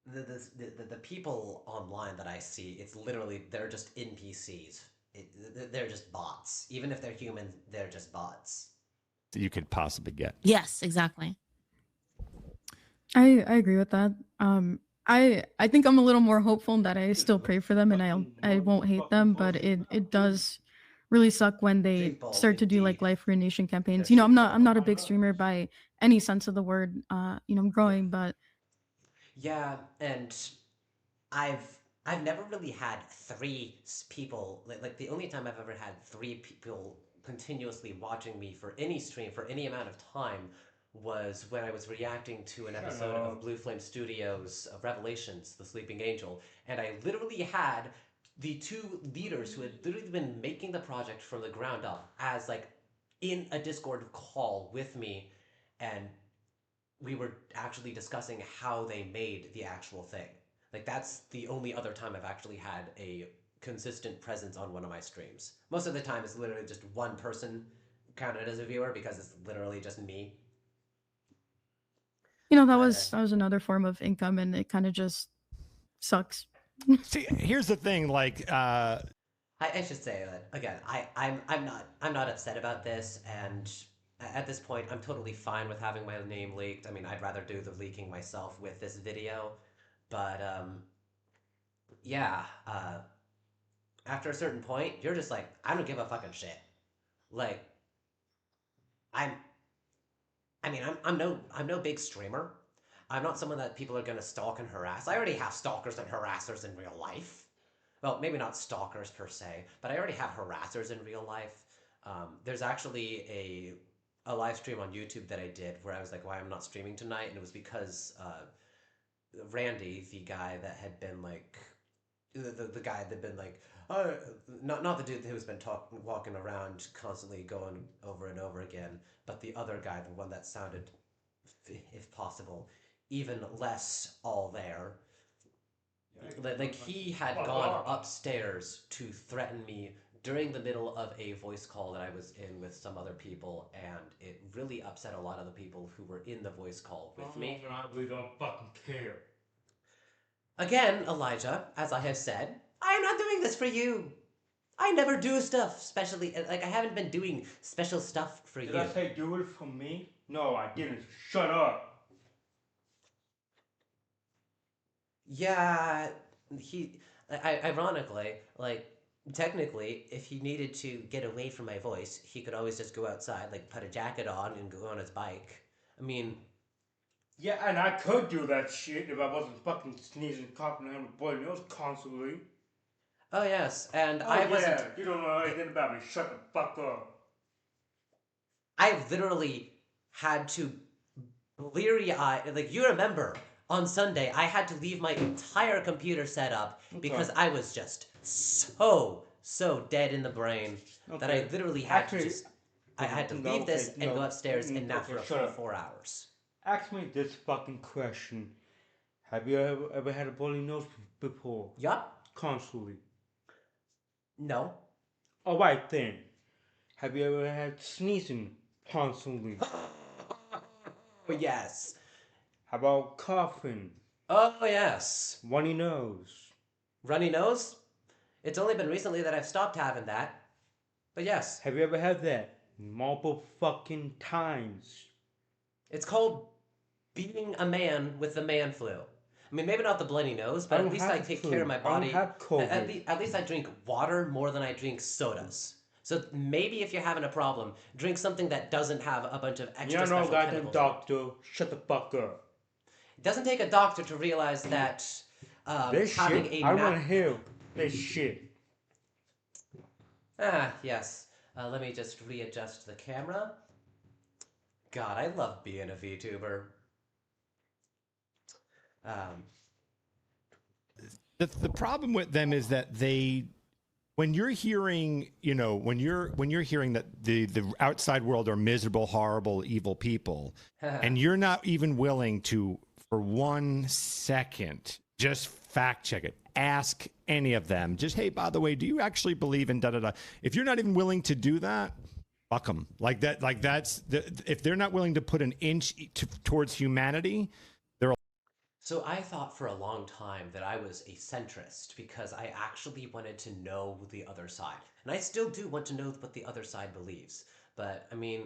Speaker 1: the people online that I see. It's literally they're just NPCs. They're just bots. Even if they're humans, they're just bots.
Speaker 7: That you could possibly get.
Speaker 4: Yes, exactly.
Speaker 3: I agree with that. I think I'm a little more hopeful in that I still pray for them and I won't hate them, but it does really suck when they start to do like life ruination campaigns. You know, I'm not a big streamer by any sense of the word. You know, I'm growing, but
Speaker 1: yeah, and I've never really had three people like the only time I've ever had three people continuously watching me for any stream for any amount of time was when I was reacting to an episode of Blue Flame Studios of Revelations, The Sleeping Angel, and I literally had the two leaders who had literally been making the project from the ground up as like in a Discord call with me, and we were actually discussing how they made the actual thing. Like that's the only other time I've actually had a consistent presence on one of my streams. Most of the time it's literally just one person counted as a viewer because it's literally just me.
Speaker 3: you know, that was another form of income, and it kind of just sucks.
Speaker 7: See, here's the thing, like
Speaker 1: I should say that again. I'm not upset about this, and at this point, I'm totally fine with having my name leaked. I mean, I'd rather do the leaking myself with this video, but yeah. After a certain point, you're just like, I don't give a fucking shit. Like, I'm. I mean, I'm no big streamer. I'm not someone that people are gonna stalk and harass. I already have stalkers and harassers in real life. Well, maybe not stalkers per se, but I already have harassers in real life. There's actually a live stream on YouTube that I did where I was like, why I'm not streaming tonight, and it was because Randy, the guy that had been like the guy that had been like not the dude who's been walking around constantly going over and over again, but the other guy, the one that sounded, if possible, even less all there. Like he had gone upstairs to threaten me during the middle of a voice call that I was in with some other people, and it really upset a lot of the people who were in the voice call with me.
Speaker 6: I really don't fucking care.
Speaker 1: Again, Elijah, as I have said, I am not doing this for you. I never do stuff, especially like I haven't been doing special stuff for you.
Speaker 6: Did I say do it for me? No, I didn't. Shut up.
Speaker 1: Yeah, ironically, like technically, if he needed to get away from my voice, he could always just go outside, like put a jacket on and go on his bike. I mean,
Speaker 6: Yeah, and I could do that shit if I wasn't fucking sneezing, coughing, and having a bloody nose constantly.
Speaker 1: oh yes, and
Speaker 6: Oh,
Speaker 1: I wasn't.
Speaker 6: yeah, you don't know anything about me. Shut the fuck up.
Speaker 1: I literally had to bleary eye. Like you remember on Sunday, I had to leave my entire computer set up because I was just so dead in the brain that I literally had to just. I had to leave this and go upstairs and nap for a full 4 hours.
Speaker 6: Ask me this fucking question. Have you ever had a bloody nose before?
Speaker 1: Yup.
Speaker 6: Constantly.
Speaker 1: No.
Speaker 6: Alright then. Have you ever had sneezing constantly?
Speaker 1: Oh, yes.
Speaker 6: How about coughing?
Speaker 1: Oh, yes.
Speaker 6: Runny nose?
Speaker 1: Runny nose? It's only been recently that I've stopped having that. But yes.
Speaker 6: Have you ever had that? Multiple fucking times.
Speaker 1: It's called being a man with the man flu. I mean, maybe not the bloody nose, but at least I take care of my body.
Speaker 6: I don't have COVID.
Speaker 1: At least I drink water more than I drink sodas. So maybe if you're having a problem, drink something that doesn't have a bunch of extra
Speaker 6: You're no
Speaker 1: special
Speaker 6: goddamn
Speaker 1: chemicals.
Speaker 6: doctor. Shut the fuck up.
Speaker 1: It doesn't take a doctor to realize that
Speaker 6: This
Speaker 1: having
Speaker 6: shit,
Speaker 1: a
Speaker 6: I want to hear this shit.
Speaker 1: Ah, yes. Let me just readjust the camera. God, I love being a VTuber.
Speaker 7: The problem with them is that when you're hearing, when you're hearing that the outside world are miserable, horrible, evil people, and you're not even willing to, for 1 second, just fact check it, ask any of them, just, hey, by the way, do you actually believe in da da da? If you're not even willing to do that, fuck them. If they're not willing to put an inch towards humanity.
Speaker 1: So I thought for a long time that I was a centrist because I actually wanted to know the other side. And I still do want to know what the other side believes. But I mean,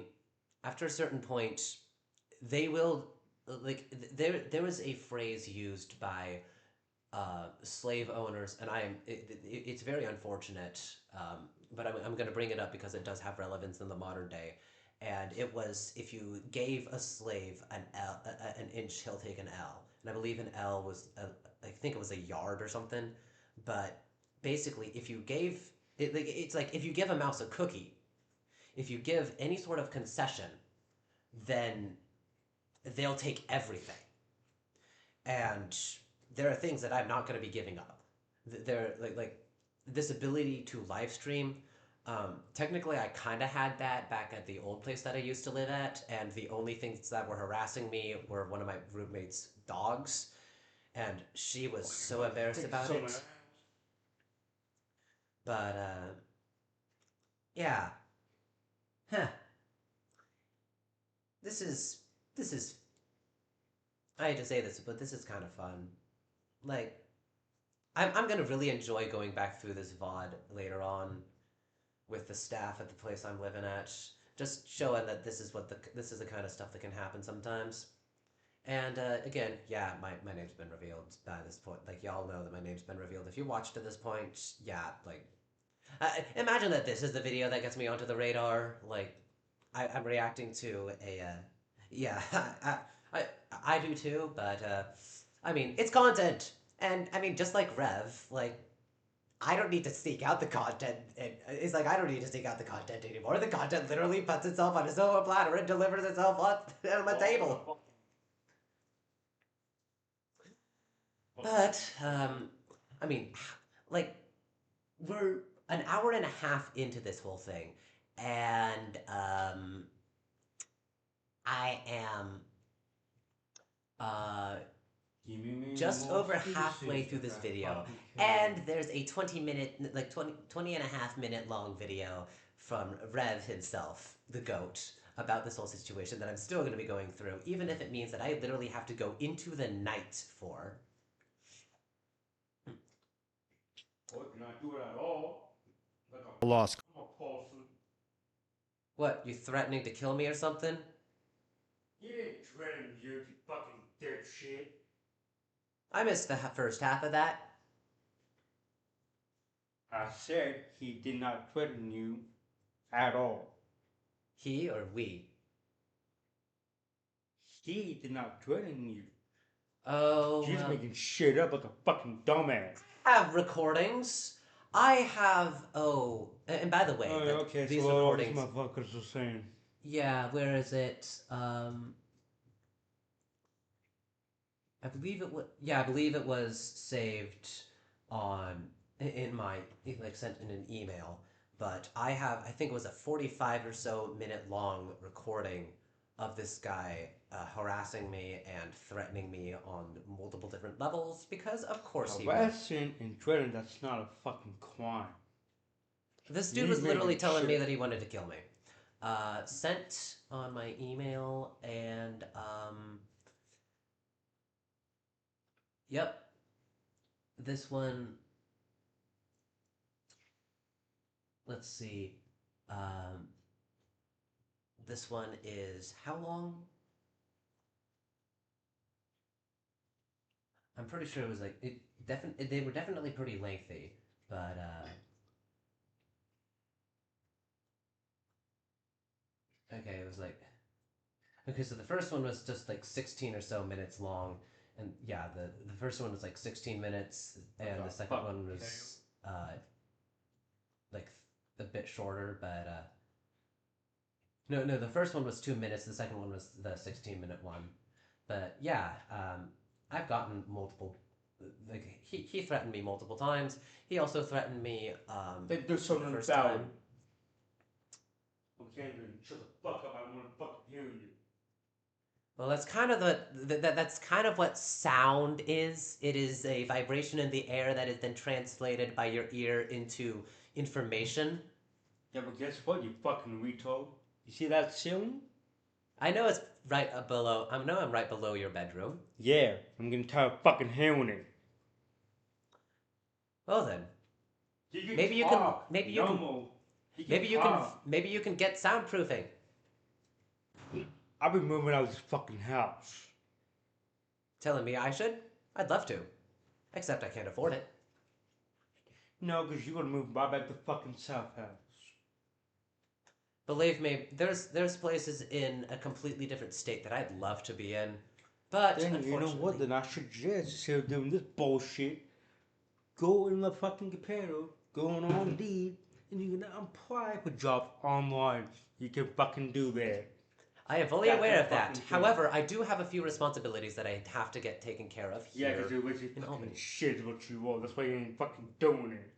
Speaker 1: after a certain point, they will there was a phrase used by slave owners, and it's very unfortunate, but I'm going to bring it up because it does have relevance in the modern day. And it was, if you gave a slave an inch, he'll take an L. And I believe an L was, I think it was a yard or something. But basically, if you gave, it's like if you give a mouse a cookie, if you give any sort of concession, then they'll take everything. And there are things that I'm not going to be giving up. They're like this ability to live stream. Technically, I kind of had that back at the old place that I used to live at, and the only things that were harassing me were one of my roommate's dogs, and she was so embarrassed about it. But, yeah. Huh. This is, I hate to say this, but this is kind of fun. Like, I'm gonna really enjoy going back through this VOD later on with the staff at the place I'm living at, just showing that this is the kind of stuff that can happen sometimes. And again, yeah, my name's been revealed by this point. Like, y'all know that my name's been revealed. If you watched to this point, yeah, like, imagine that this is the video that gets me onto the radar. Like, I'm reacting to a, yeah, I do too, but, I mean, it's content. And, I mean, just like Rev, like, I don't need to seek out the content. It's like, I don't need to seek out the content anymore. The content literally puts itself on a silver platter and delivers itself on my table. But, I mean, like, we're an hour and a half into this whole thing, and, I am, uh, just over halfway through this video, and there's a 20-minute, like 20 and a half minute long video from Rev himself, the GOAT, about this whole situation that I'm still going to be going through, even if it means that I literally have to go into the night for.
Speaker 6: Or not do it at all. Like
Speaker 7: Lost.
Speaker 6: I'm a person.
Speaker 1: What, you threatening to kill me or something?
Speaker 6: He didn't threaten you, you fucking dipshit.
Speaker 1: I missed the first half of that.
Speaker 6: I said he did not threaten you at all.
Speaker 1: He or we?
Speaker 6: He did not threaten you.
Speaker 1: Oh,
Speaker 6: She's making shit up like a fucking dumbass.
Speaker 1: I have recordings. I have, and by the way,
Speaker 6: Okay,
Speaker 1: these
Speaker 6: so what all these
Speaker 1: recordings,
Speaker 6: motherfuckers are saying.
Speaker 1: yeah, where is it? I believe it was saved on, in my, like, sent in an email, but I think it was a 45 or so minute long recording of this guy harassing me and threatening me on multiple different levels, because of course he was.
Speaker 6: Harassing and threatening, that's not a fucking crime.
Speaker 1: This dude was literally telling me that he wanted to kill me. Sent on my email, and, yep. This one, let's see. This one is how long? I'm pretty sure it was like they were definitely pretty lengthy, but okay, it was like, okay, so the first one was just like 16 or so minutes long, and yeah, the first one was like 16 minutes, and the second one was like a bit shorter, but no, the first one was 2 minutes, the second one was the 16-minute one, but yeah, I've gotten multiple. Like, he threatened me multiple times. He also threatened me
Speaker 6: Then do something
Speaker 1: the first
Speaker 6: about
Speaker 1: time.
Speaker 6: it. Okay, then shut the fuck up. I don't want to fucking hear you.
Speaker 1: Well, that's kind of that's kind of what sound is. It is a vibration in the air that is then translated by your ear into information.
Speaker 6: Yeah, but guess what, you fucking retard? You see that ceiling?
Speaker 1: I know it's right below. I know I'm right below your bedroom.
Speaker 6: Yeah, I'm getting tired of fucking hearing it.
Speaker 1: Well then, maybe you can get soundproofing.
Speaker 6: I'll be moving out of this fucking house.
Speaker 1: Telling me I should? I'd love to. Except I can't afford it.
Speaker 6: No, because you're gonna move right back to fucking South House.
Speaker 1: Believe me, there's places in a completely different state that I'd love to be in. But
Speaker 6: Then you know what? Then I suggest instead of doing this bullshit, go in the fucking computer, go on Indeed, and you can apply for jobs online. You can fucking do that.
Speaker 1: I am fully aware of that.
Speaker 6: fucking thing.
Speaker 1: However, I do have a few responsibilities that I have to get taken care of
Speaker 6: Yeah,
Speaker 1: here.
Speaker 6: because you're really
Speaker 1: in
Speaker 6: fucking
Speaker 1: Albany.
Speaker 6: shit is what you want. That's why you ain't fucking doing it.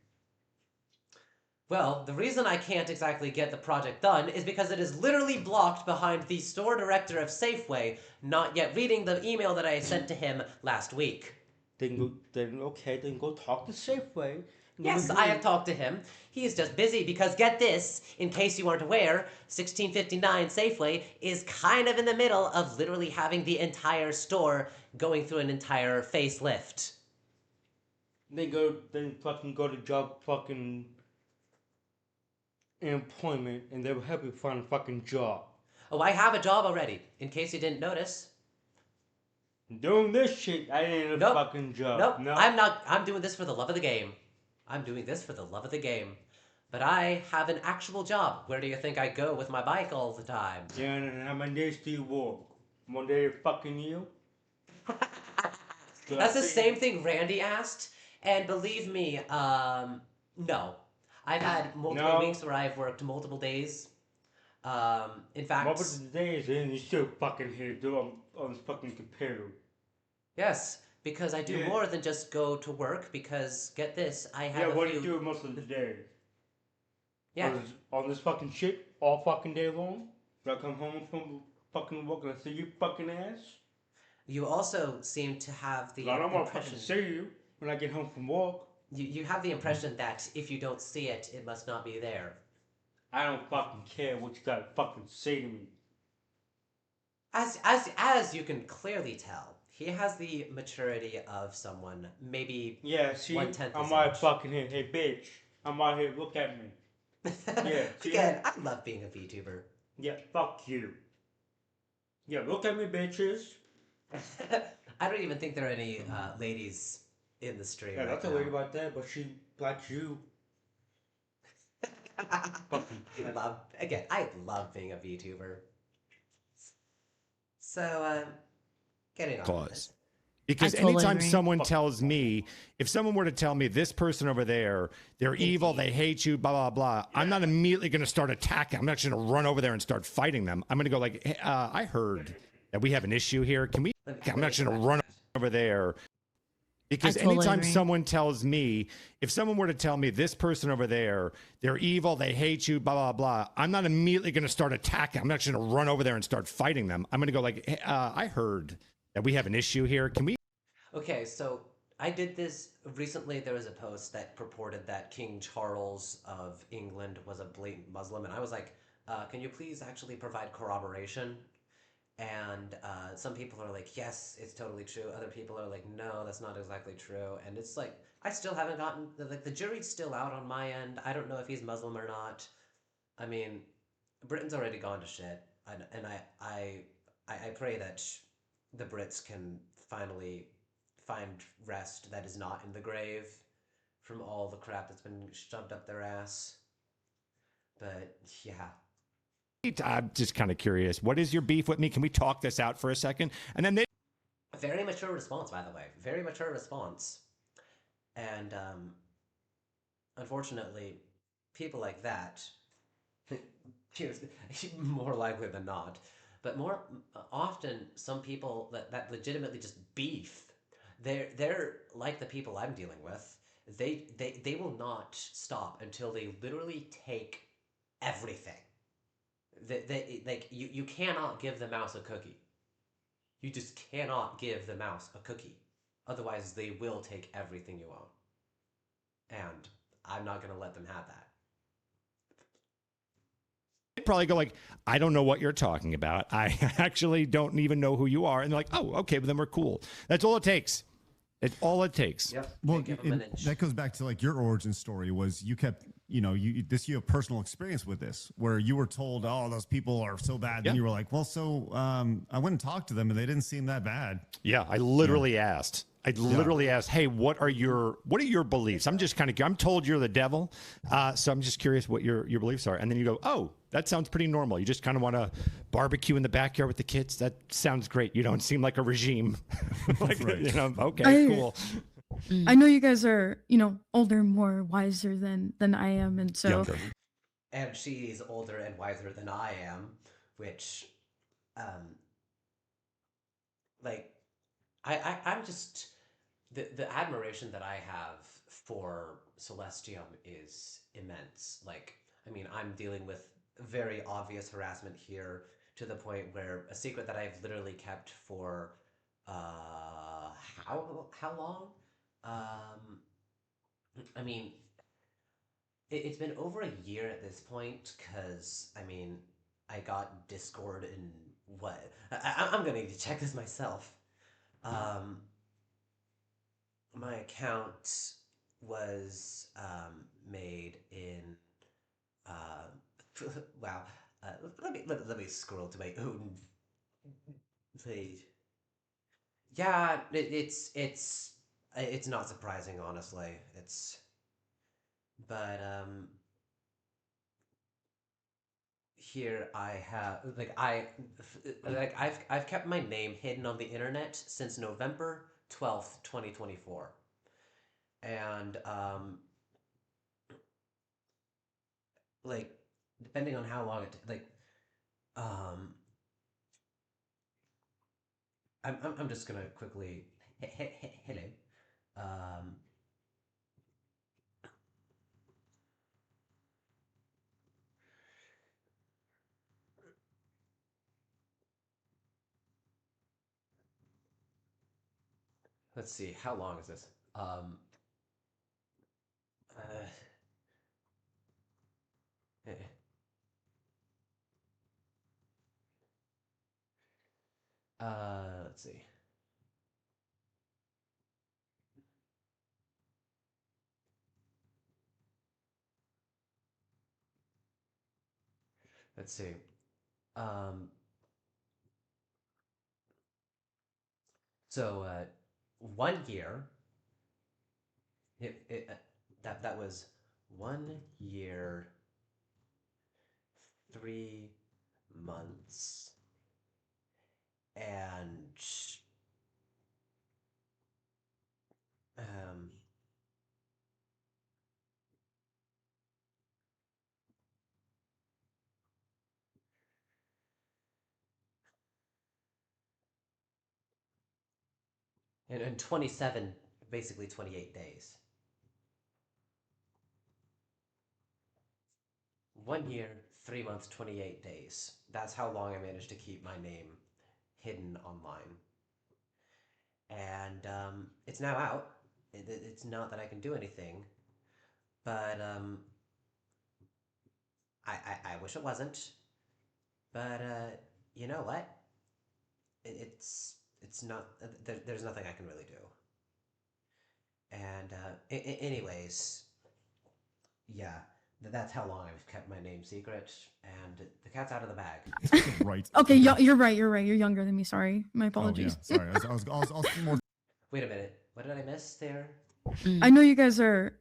Speaker 1: Well, the reason I can't exactly get the project done is because it is literally blocked behind the store director of Safeway not yet reading the email that I sent to him last week.
Speaker 6: Then go talk to Safeway.
Speaker 1: Yes, I have talked to him. He is just busy because, get this, in case you aren't aware, 1659 Safeway is kind of in the middle of literally having the entire store going through an entire facelift.
Speaker 6: Then fucking go to job fucking employment and they will help you find a fucking job.
Speaker 1: Oh, I have a job already, in case you didn't notice.
Speaker 6: Doing this shit, I ain't a
Speaker 1: Nope.
Speaker 6: fucking job.
Speaker 1: Nope.
Speaker 6: No.
Speaker 1: I'm not. I'm doing this for the love of the game. I'm doing this for the love of the game. But I have an actual job. Where do you think I go with my bike all the time?
Speaker 6: Yeah, and how many days do you work? One day a fucking year?
Speaker 1: That's the same thing Randy asked, and believe me, no. I've had multiple
Speaker 6: No.
Speaker 1: weeks where I've worked multiple days. In fact,
Speaker 6: What was the days and you still fucking here doing on this fucking computer?
Speaker 1: yes, because I do
Speaker 6: Yeah.
Speaker 1: more than just go to work. Because get this, I have
Speaker 6: Yeah,
Speaker 1: a
Speaker 6: what
Speaker 1: few.
Speaker 6: do you do most of the day?
Speaker 1: Yeah,
Speaker 6: On this fucking shit all fucking day long? When I come home from fucking work and I see you fucking ass?
Speaker 1: you also seem to have the
Speaker 6: I don't want to
Speaker 1: impression.
Speaker 6: fucking see you when I get home from work.
Speaker 1: You have the impression that if you don't see it, it must not be there.
Speaker 6: I don't fucking care what you gotta fucking say to me.
Speaker 1: As you can clearly tell, he has the maturity of someone maybe
Speaker 6: Yeah, see,
Speaker 1: 1/10
Speaker 6: I'm
Speaker 1: his
Speaker 6: out
Speaker 1: age.
Speaker 6: fucking here. Hey, bitch. I'm out here. Look at me. Yeah, see
Speaker 1: Again,
Speaker 6: that?
Speaker 1: I love being a VTuber.
Speaker 6: Yeah, fuck you. Yeah, look at me, bitches.
Speaker 1: I don't even think there are any ladies in the stream.
Speaker 6: Yeah,
Speaker 1: right
Speaker 6: that's a
Speaker 1: now.
Speaker 6: lady about that, but she likes you. Fucking
Speaker 1: I love being a VTuber. So, getting on with
Speaker 7: Cause.
Speaker 1: this.
Speaker 7: Because
Speaker 4: I totally
Speaker 7: anytime
Speaker 4: agree.
Speaker 7: someone tells me, if someone were to tell me this person over there, they're evil, they hate you, blah, blah, blah, I'm not immediately going to start attacking. I'm not just going to run over there and start fighting them. I'm going to go like, hey, I heard that we have an issue here. Can we? I'm not just going to run over there. Because
Speaker 4: totally
Speaker 7: anytime
Speaker 4: agree.
Speaker 7: someone tells me, if someone were to tell me this person over there, they're evil, they hate you, blah, blah, blah, I'm not immediately going to start attacking. I'm not just going to run over there and start fighting them. I'm going to go like, hey, I heard that we have an issue here. Can we?
Speaker 1: Okay, so I did this recently. There was a post that purported that King Charles of England was a blatant Muslim, and I was like, can you please actually provide corroboration? And some people are like, yes, it's totally true. Other people are like, no, that's not exactly true. And it's like, I still haven't gotten, like, the jury's still out on my end. I don't know if he's Muslim or not. I mean, Britain's already gone to shit. And I pray that the Brits can finally find rest that is not in the grave from all the crap that's been shoved up their ass. But yeah.
Speaker 7: I'm just kind of curious. What is your beef with me? Can we talk this out for a second? And then they
Speaker 1: Very mature response, by the way. Very mature response. And unfortunately, people like that, here's more likely than not, but more often, some people that legitimately just beef, they're like the people I'm dealing with. They will not stop until they literally take everything. They like you cannot give the mouse a cookie. You just cannot give the mouse a cookie. Otherwise, they will take everything you own. And I'm not going to let them have that.
Speaker 7: probably go like, I don't know what you're talking about. I actually don't even know who you are. And they're like, oh, okay, well, then we're cool. That's all it takes. It's all it takes.
Speaker 1: Yep.
Speaker 2: Well,
Speaker 1: Give them an inch.
Speaker 2: that goes back to like your origin story was you kept, you have personal experience with this where you were told, oh, those people are so bad. Then
Speaker 7: Yeah.
Speaker 2: you were like, well, so I went and talked to them and they didn't seem that bad.
Speaker 7: Yeah, I literally asked. I literally asked, "Hey, what are your beliefs?" I'm just kind of. I'm told you're the devil, so I'm just curious what your beliefs are. And then you go, "Oh, that sounds pretty normal. You just kind of want to barbecue in the backyard with the kids. That sounds great. You don't seem like a regime. Like,
Speaker 2: Right.
Speaker 7: Okay, cool.
Speaker 3: I know you guys are, older, more wiser than I am, and so
Speaker 7: Younger.
Speaker 1: And she's older and wiser than I am, which, like, I'm just the admiration that I have for Celestium is immense. Like, I mean, I'm dealing with very obvious harassment here to the point where a secret that I've literally kept for how long? I mean, it's been over a year at this point because I mean, I got Discord and what? I'm gonna need to check this myself. Um, my account was made in Wow. Let me scroll to my own page. Yeah, it's not surprising, honestly. It's but here I have I've kept my name hidden on the internet since November 12th, 2024, and like depending on how long um I'm just gonna quickly hit it. Um, let's see, how long is this? Uh, eh, let's see. Let's see. Um, so 1 year. That was 1 year, 3 months, and um, and 27, basically 28 days. 1 year, 3 months, 28 days. That's how long I managed to keep my name hidden online. And it's now out. It's not that I can do anything, but I wish it wasn't. But you know what? It's not. There's nothing I can really do. And anyways, yeah, that's how long I've kept my name secret, and the cat's out of the bag.
Speaker 2: Right.
Speaker 3: Okay, you're right. You're right. You're younger than me. Sorry, my
Speaker 2: Oh yeah.
Speaker 3: apologies.
Speaker 2: Sorry. I'll see more.
Speaker 1: Wait a minute. What did I miss there?
Speaker 3: I know you guys are,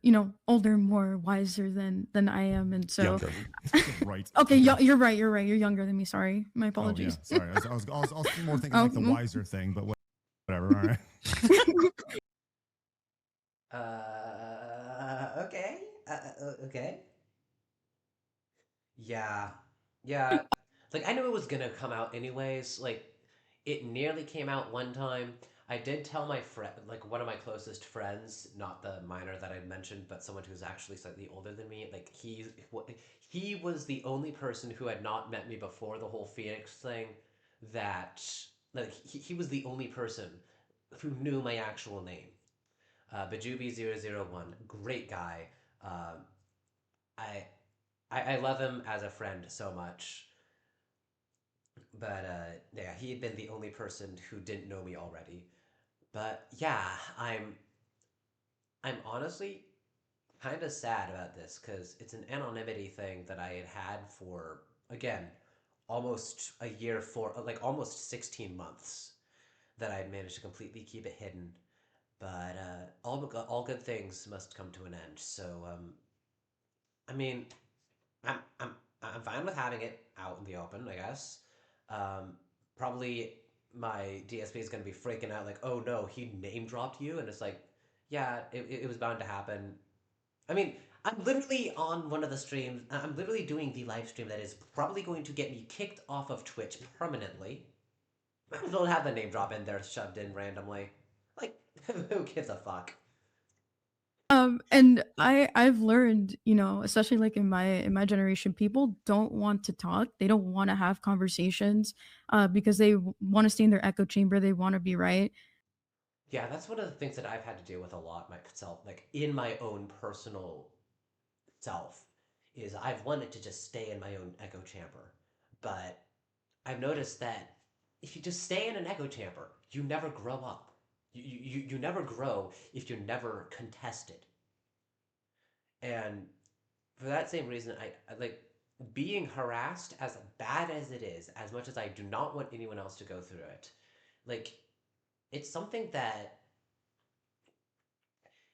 Speaker 3: older, more wiser than I am, and so
Speaker 7: Younger.
Speaker 2: Right.
Speaker 3: okay, you're right. You're right. You're younger than me. Sorry, my
Speaker 2: Oh yeah.
Speaker 3: apologies.
Speaker 2: Sorry. I'll see more thinking like the wiser thing, but whatever. All right.
Speaker 1: Okay. Okay. Yeah. Yeah. Like, I knew it was gonna come out anyways. Like, it nearly came out one time. I did tell my friend, like, one of my closest friends, not the minor that I mentioned, but someone who's actually slightly older than me. Like, he was the only person who had not met me before the whole Phoenix thing that, like, he was the only person who knew my actual name. Bajubi001, great guy. Um, I, I love him as a friend so much, but yeah, he had been the only person who didn't know me already. But yeah, I'm honestly kind of sad about this because it's an anonymity thing that I had had for, again, almost a year, for like almost 16 months, that I had managed to completely keep it hidden. But all good things must come to an end. So I mean, I'm I'm I'm fine with having it out in the open, I guess. Um, Probably my DSP is gonna be freaking out, like, oh no, he name dropped you, and it's like, yeah, it was bound to happen. I mean, I'm literally on one of the streams. I'm literally doing the live stream that is probably going to get me kicked off of Twitch permanently. Don't have the name drop in there shoved in randomly. Like, who gives a fuck?
Speaker 3: And I've learned, especially like in my generation, people don't want to talk. They don't want to have conversations, because they want to stay in their echo chamber. They want to be right.
Speaker 1: Yeah, that's one of the things that I've had to deal with a lot myself, like in my own personal self, is I've wanted to just stay in my own echo chamber. But I've noticed that if you just stay in an echo chamber, you never grow up. You never grow if you're never contested. And for that same reason, I like being harassed, as bad as it is, as much as I do not want anyone else to go through it. Like, it's something that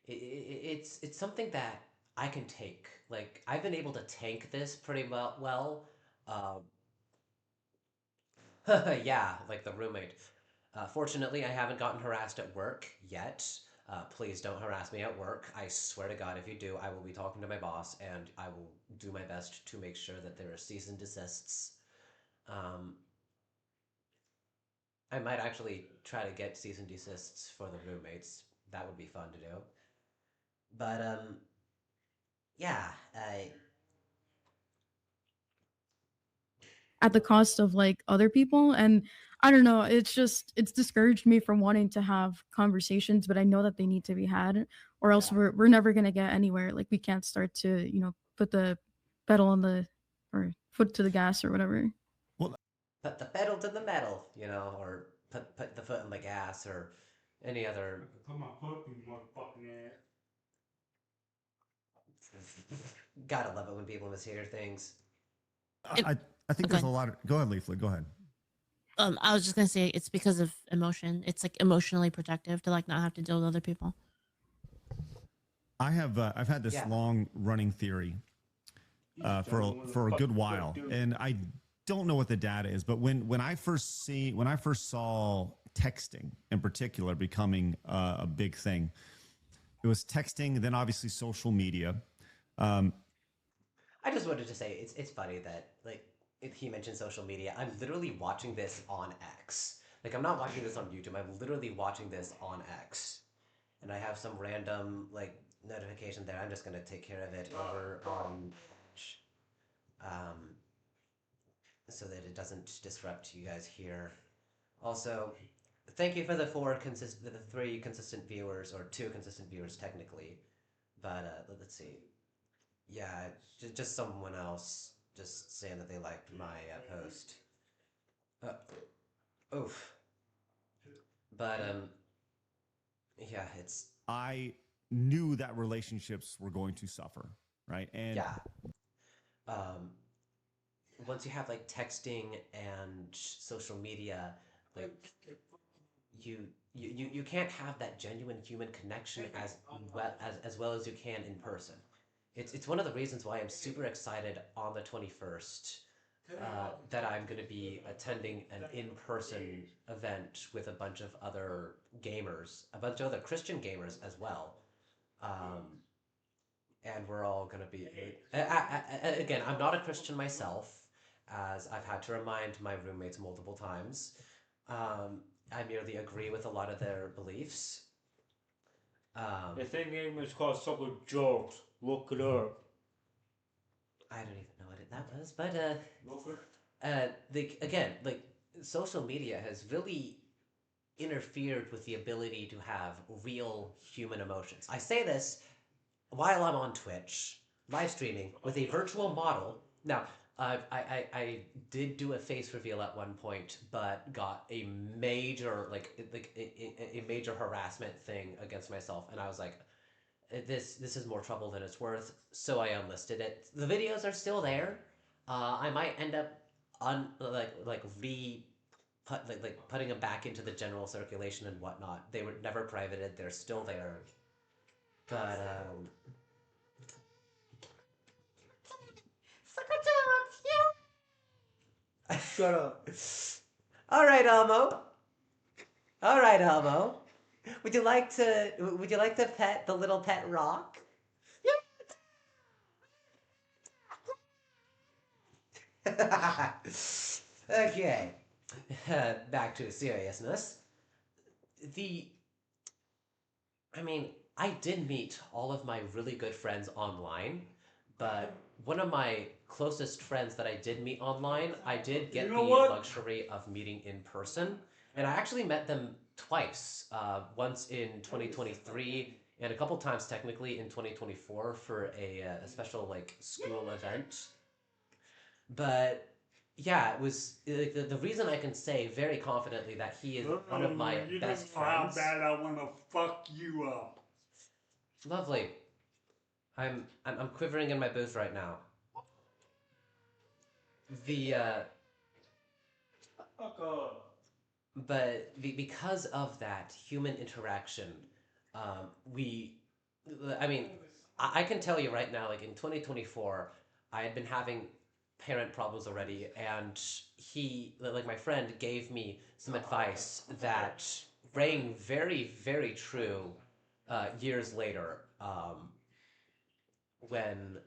Speaker 1: it's something that I can take. Like, I've been able to tank this pretty well. Um, yeah, like the roommate. Fortunately, I haven't gotten harassed at work yet. Please don't harass me at work. I swear to God, if you do, I will be talking to my boss and I will do my best to make sure that there are cease and desists. Um, I might actually try to get cease and desists for the roommates. That would be fun to do. But yeah,
Speaker 3: at the cost of like other people. And I don't know, it's discouraged me from wanting to have conversations, but I know that they need to be had, or else
Speaker 1: yeah.
Speaker 3: we're never gonna get anywhere. Like we can't start to, put the pedal on the or foot to the gas or whatever.
Speaker 2: Well,
Speaker 1: Put the pedal to the metal, or put the foot on the gas, or any other.
Speaker 6: Put my foot in my fucking ass.
Speaker 1: Gotta love it when people mishear things.
Speaker 2: I think there's a lot of. Go ahead, Leaflet. Go ahead.
Speaker 4: I was just gonna say it's because of emotion. It's like emotionally protective to like not have to deal with other people.
Speaker 2: I've had this
Speaker 1: Yeah.
Speaker 2: long running theory for a good while, and I don't know what the data is, but when I first saw texting in particular becoming a big thing, it was texting, then obviously social media.
Speaker 1: I just wanted to say it's funny that like if he mentioned social media. I'm literally watching this on X. Like I'm not watching this on YouTube. I'm literally watching this on X, and I have some random like notification there. I'm just gonna take care of it over on, um, so that it doesn't disrupt you guys here. Also, thank you for the three consistent viewers, or two consistent viewers technically. But let's see. Yeah, just someone else just saying that they liked my post. Uh, oof. But yeah, it's
Speaker 2: I knew that relationships were going to suffer, right? And
Speaker 1: yeah. Um, once you have like texting and social media, like you can't have that genuine human connection as well as you can in person. It's one of the reasons why I'm super excited on the 21st, that I'm going to be attending an in-person event with a bunch of other gamers, a bunch of other Christian gamers as well. Um, and we're all going to be. Again, I'm not a Christian myself, as I've had to remind my roommates multiple times. I merely agree with a lot of their beliefs.
Speaker 6: The thing name is called Sucker Jokes. Look it up.
Speaker 1: I don't even know what that was, but
Speaker 6: Look it.
Speaker 1: again, like social media has really interfered with the ability to have real human emotions. I say this while I'm on Twitch, live streaming with a virtual model. Now, I did do a face reveal at one point, but got a major a major harassment thing against myself, and I was like, this is more trouble than it's worth. So I unlisted it. The videos are still there. I might end up putting them back into the general circulation and whatnot. They were never privated. They're still there. But
Speaker 6: Shut up.
Speaker 1: all right, Elmo. All right, Elmo. Would you like to pet the little pet rock? Okay. Back to seriousness. The I mean, I did meet all of my really good friends online, but one of my closest friends that I did meet online, I did get
Speaker 5: You
Speaker 1: the
Speaker 5: know what?
Speaker 1: luxury of meeting in person. And I actually met them twice, once in 2023 and a couple times technically in 2024 for a special like school event. But yeah, it was like the reason I can say very confidently that he is one of my
Speaker 5: You
Speaker 1: best
Speaker 5: don't know how
Speaker 1: friends.
Speaker 5: bad I want to fuck you up.
Speaker 1: Lovely. I'm quivering in my booth right now. The but because of that human interaction, we, I mean, I can tell you right now, like in 2024, I had been having parent problems already, and like my friend, gave me some advice that rang very, very true years later. When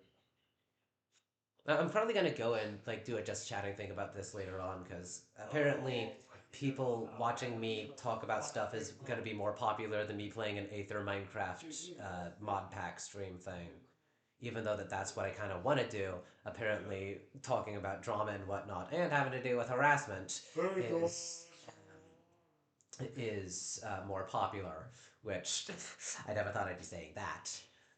Speaker 1: I'm probably gonna go and like do a just chatting thing about this later on because apparently people watching me talk about stuff is gonna be more popular than me playing an Aether Minecraft mod pack stream thing. Even though that's what I kind of want to do, apparently talking about drama and whatnot and having to do with harassment is more popular, which I never thought I'd be saying that.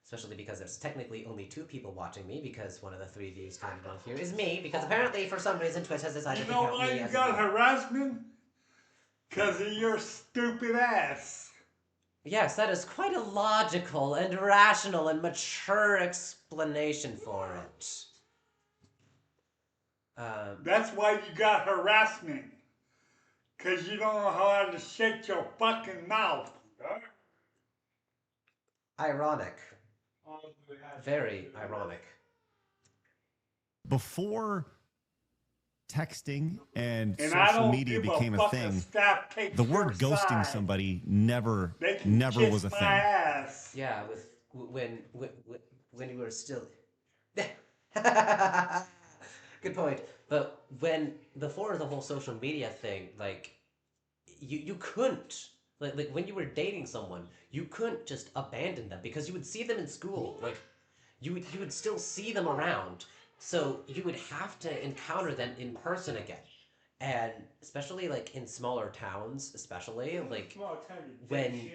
Speaker 1: Especially because there's technically only two people watching me because one of the three views counted on here is me because apparently for some reason Twitch has decided
Speaker 5: You
Speaker 1: to
Speaker 5: know
Speaker 1: count
Speaker 5: why
Speaker 1: me
Speaker 5: you
Speaker 1: as a
Speaker 5: got
Speaker 1: viewer.
Speaker 5: harassment? Because of your stupid ass.
Speaker 1: Yes, that is quite a logical and rational and mature explanation for it.
Speaker 5: That's why you got harassment. Because you don't know how to shut your fucking mouth.
Speaker 1: Ironic. Very ironic.
Speaker 2: Before texting and
Speaker 5: And I
Speaker 2: social
Speaker 5: don't
Speaker 2: media
Speaker 5: give
Speaker 2: became
Speaker 5: a
Speaker 2: a
Speaker 5: fuck
Speaker 2: thing,
Speaker 5: staff takes
Speaker 2: the word
Speaker 5: your
Speaker 2: ghosting
Speaker 5: side.
Speaker 2: somebody never
Speaker 5: They can kiss
Speaker 2: was a
Speaker 5: my
Speaker 2: thing.
Speaker 5: ass.
Speaker 1: Yeah, with when you were still. Good point. But when before the whole social media thing, like you couldn't like when you were dating someone, you couldn't just abandon them because you would see them in school. Like you would still see them around. So you would have to encounter them in person again. And especially like in smaller towns, especially like when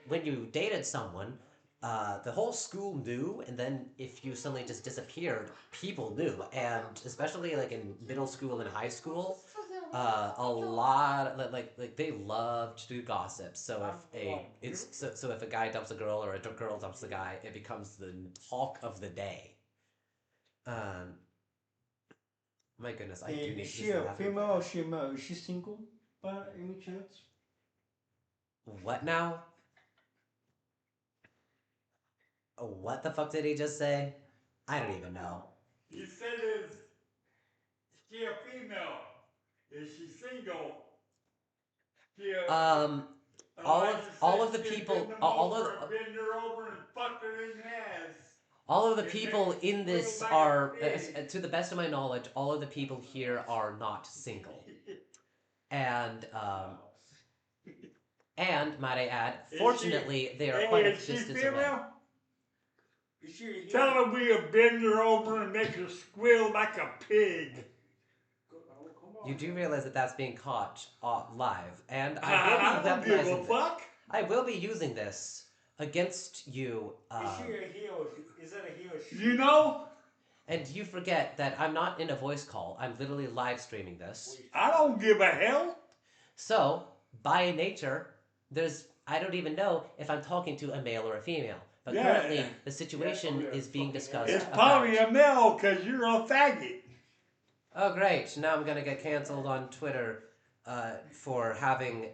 Speaker 1: when you dated someone, the whole school knew, and then if you suddenly just disappeared, people knew, and especially like in middle school and high school, a lot like they love to do gossip. So so if a guy dumps a girl or a girl dumps a guy, it becomes the talk of the day. Um, my goodness, I do need
Speaker 6: Is
Speaker 1: to
Speaker 6: she a
Speaker 1: have
Speaker 6: female or she male? Is she single by any chance?
Speaker 1: what now? What the fuck did he just say? I don't even know.
Speaker 5: He said is she a female? Is she single? She a,
Speaker 1: All of the people,
Speaker 5: bend her over and fuck her in the ass.
Speaker 1: all of the people in this are, to the best of my knowledge, all of the people here are not single. And might I add, fortunately, they are quite a distance away.
Speaker 5: Tell her we'll bend her over and make her squeal like a pig.
Speaker 1: You do realize that that's being caught live, and
Speaker 5: I don't give a fuck.
Speaker 1: I will be using this against you.
Speaker 6: Is she a he or is that a he or she?
Speaker 5: You know?
Speaker 1: And you forget that I'm not in a voice call. I'm literally live streaming this.
Speaker 5: I don't give a hell.
Speaker 1: So, by nature, I don't even know if I'm talking to a male or a female. But currently, the situation is being discussed.
Speaker 5: It's probably a male because you're a faggot.
Speaker 1: Oh, great. Now I'm going to get canceled on Twitter for having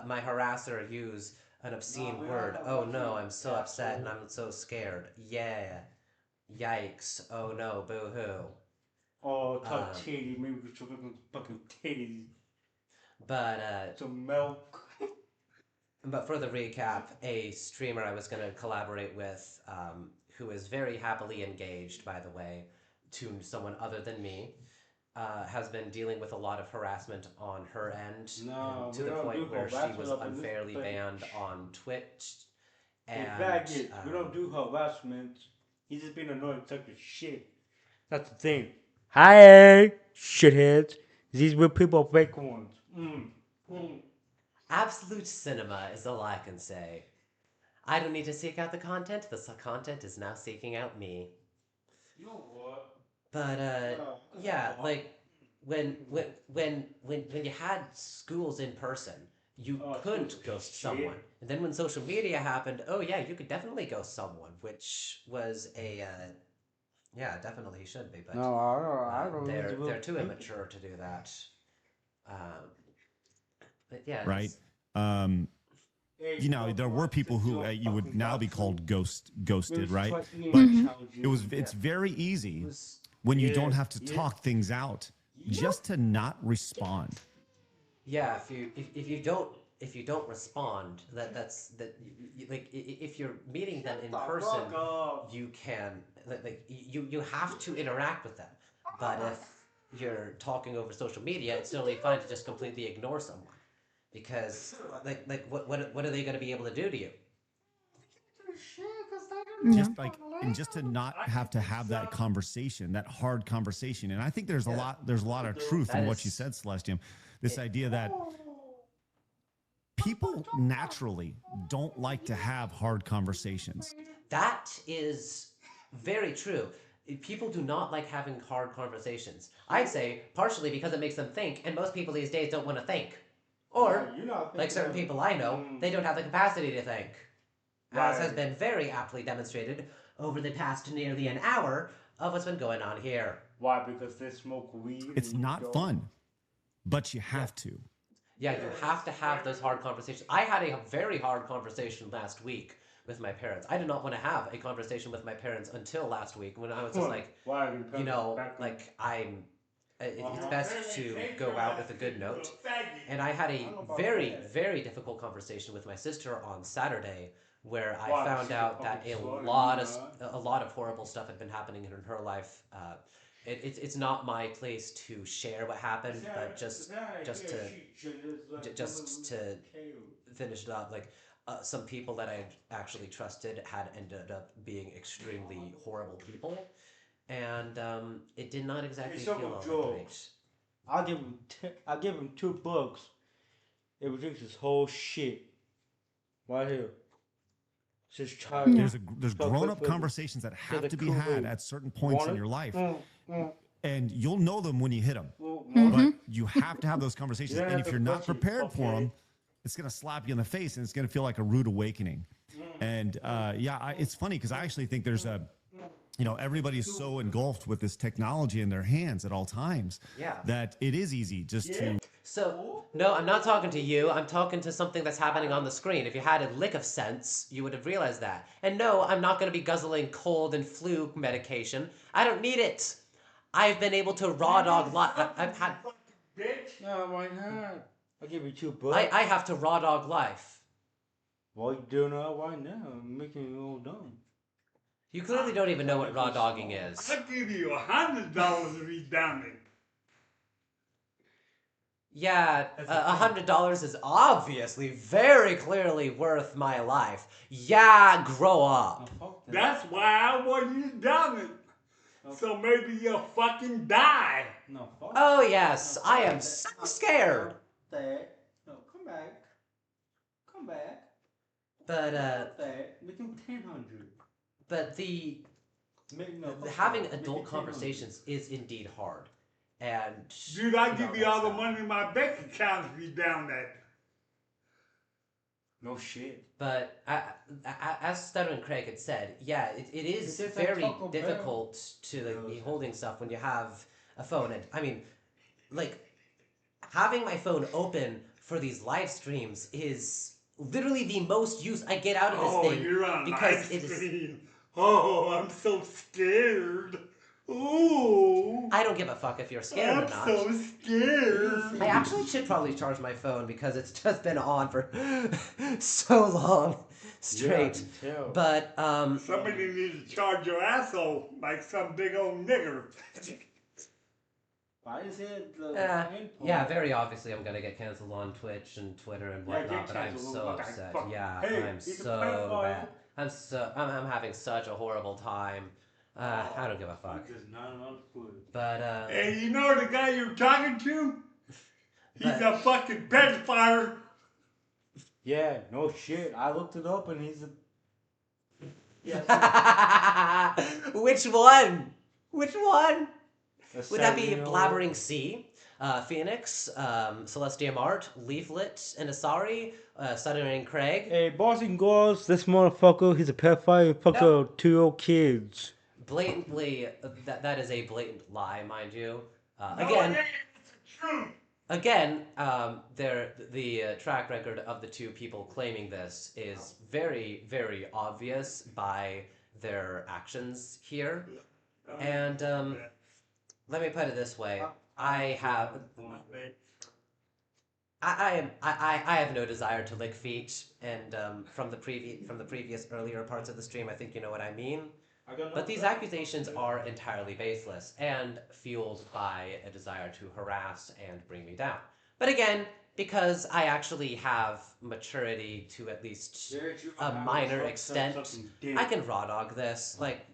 Speaker 1: my harasser use an obscene word. Oh no, I'm so upset and I'm so scared. Yeah. Yikes. Oh no, boo hoo.
Speaker 6: Oh, talk titties. Maybe we should look at fucking titties.
Speaker 1: But,
Speaker 6: Some milk.
Speaker 1: But for the recap, a streamer I was going to collaborate with, who is very happily engaged, by the way, to someone other than me, has been dealing with a lot of harassment on her end, and to the point where she was unfairly banned on Twitch. And
Speaker 6: we don't do harassment. He's just being annoying, talking shit. That's the thing. Hi, shitheads. These real people, fake ones.
Speaker 1: absolute cinema is all I can say. I don't need to seek out the content. The content is now seeking out me.
Speaker 6: You know what?
Speaker 1: But yeah, like when you had schools in person, you
Speaker 6: Oh,
Speaker 1: couldn't
Speaker 6: shit.
Speaker 1: ghost someone. And then when social media happened, oh yeah, you could definitely ghost someone, which was a yeah, definitely should be, but
Speaker 6: No, I don't
Speaker 1: they're too immature to do that. Um, but yeah,
Speaker 2: right? Um, you know, there were people who you would now be called ghosted, right? But it's very easy when you don't have to talk things out just to not respond.
Speaker 1: yeah. If you don't respond, like if you're meeting them in person, you can you have to interact with them. But if you're talking over social media, it's totally fine to just completely ignore someone because what are they going to be able to do to you?
Speaker 3: Yeah.
Speaker 2: Just like and just to not have to have that conversation, that hard conversation. And I think there's a lot of truth in what you said, Celestium. This idea that people naturally don't like to have hard conversations.
Speaker 1: That is very true. People do not like having hard conversations. I'd say partially because it makes them think, and most people these days don't want to think. Or, like certain people I know, they don't have the capacity to think. As has been very aptly demonstrated over the past nearly an hour of what's been going on here.
Speaker 6: Why? Because they smoke weed.
Speaker 2: It's not fun, but you have to.
Speaker 1: Yeah, you have to have those hard conversations. I had a very hard conversation last week with my parents. I did not want to have a conversation with my parents until last week when I was just like, you know, like it's best to go out with a good note. And I had a very, very difficult conversation with my sister on Saturday where I found out that a lot of horrible stuff had been happening in her life. It's not my place to share what happened, but just to finish it up, like some people that I actually trusted had ended up being extremely horrible people, and it did not exactly feel all that great.
Speaker 6: I'll give him $2. It rejects his whole shit. Right here. Just try.
Speaker 2: There's grown up conversations that have to be had at certain points in your life. And you'll know them when you hit them. But you have to have those conversations. And if you're not prepared for them, it's going to slap you in the face and it's going to feel like a rude awakening. And it's funny because I actually think there's everybody's so engulfed with this technology in their hands at all times that it is easy just to.
Speaker 1: So, no, I'm not talking to you. I'm talking to something that's happening on the screen. If you had a lick of sense, you would have realized that. And no, I'm not going to be guzzling cold and flu medication. I don't need it. I've been able to raw dog life. I've had.
Speaker 6: Bitch. No, why not? I'll give you $2.
Speaker 1: I have to raw dog life.
Speaker 6: Why you doing that? Why now? I'm making you all dumb.
Speaker 1: You clearly don't even know what raw dogging is.
Speaker 5: I'll give you $100 to be done it.
Speaker 1: Yeah, $100 is obviously very clearly worth my life. Yeah, grow up.
Speaker 5: That's why I want you done it. So maybe you'll fucking die.
Speaker 6: No, fuck.
Speaker 1: Oh yes, I am so scared.
Speaker 6: No, come back. Come back.
Speaker 1: But
Speaker 6: Make him 1,000.
Speaker 1: but having adult conversations is indeed hard. And
Speaker 5: dude, I give you all the money in my bank account if you down that.
Speaker 6: No shit.
Speaker 1: But as Stutter and Craig had said, yeah, it is very difficult to be holding stuff when you have a phone. And I mean, like, having my phone open for these live streams is literally the most use I get out of this thing.
Speaker 5: You're on
Speaker 1: because
Speaker 5: live stream. Oh, I'm so scared. Ooh.
Speaker 1: I don't give a fuck if you're scared or not.
Speaker 5: I'm so scared.
Speaker 1: I actually should probably charge my phone because it's just been on for so long straight.
Speaker 6: Yeah,
Speaker 1: but
Speaker 5: somebody needs to charge your asshole like some big old nigger.
Speaker 6: Why is it
Speaker 1: yeah, very obviously I'm gonna get canceled on Twitch and Twitter and whatnot, but I'm so upset. Yeah, I'm so bad. I'm having such a horrible time. I don't give a fuck. But
Speaker 5: hey, you know the guy you're talking to? He's a fucking pedophile.
Speaker 6: Yeah, no shit. I looked it up and he's a.
Speaker 1: Which one? Which one? Would that be Blabbering C? Phoenix, Celestia Mart, Leaflet, and Asari, Stuttering Craig.
Speaker 6: Hey, boys and girls, this motherfucker, he's a pedophile. He fucked
Speaker 1: Nope.
Speaker 6: 2-year-old kids.
Speaker 1: Blatantly, that is a blatant lie, mind you.
Speaker 5: No,
Speaker 1: Again,
Speaker 5: it ain't. It's the truth.
Speaker 1: Again, the track record of the two people claiming this is very, very obvious by their actions here. And let me put it this way: I have no desire to lick feet, and from the previous earlier parts of the stream, I think you know what I mean. But these accusations are entirely baseless and fueled by a desire to harass and bring me down. But again, because I actually have maturity to at least a minor extent, I can raw dog this. Like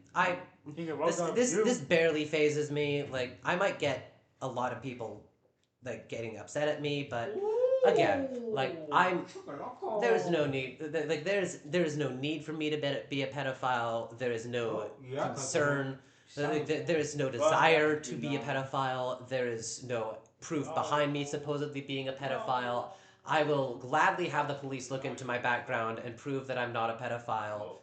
Speaker 1: this barely phases me. Like I might get a lot of people like getting upset at me, but again, like there's no need. Like there's no need for me to be a pedophile. There is no concern. There is no desire to be a pedophile. There is no proof behind me supposedly being a pedophile. I will gladly have the police look into my background and prove that I'm not a pedophile.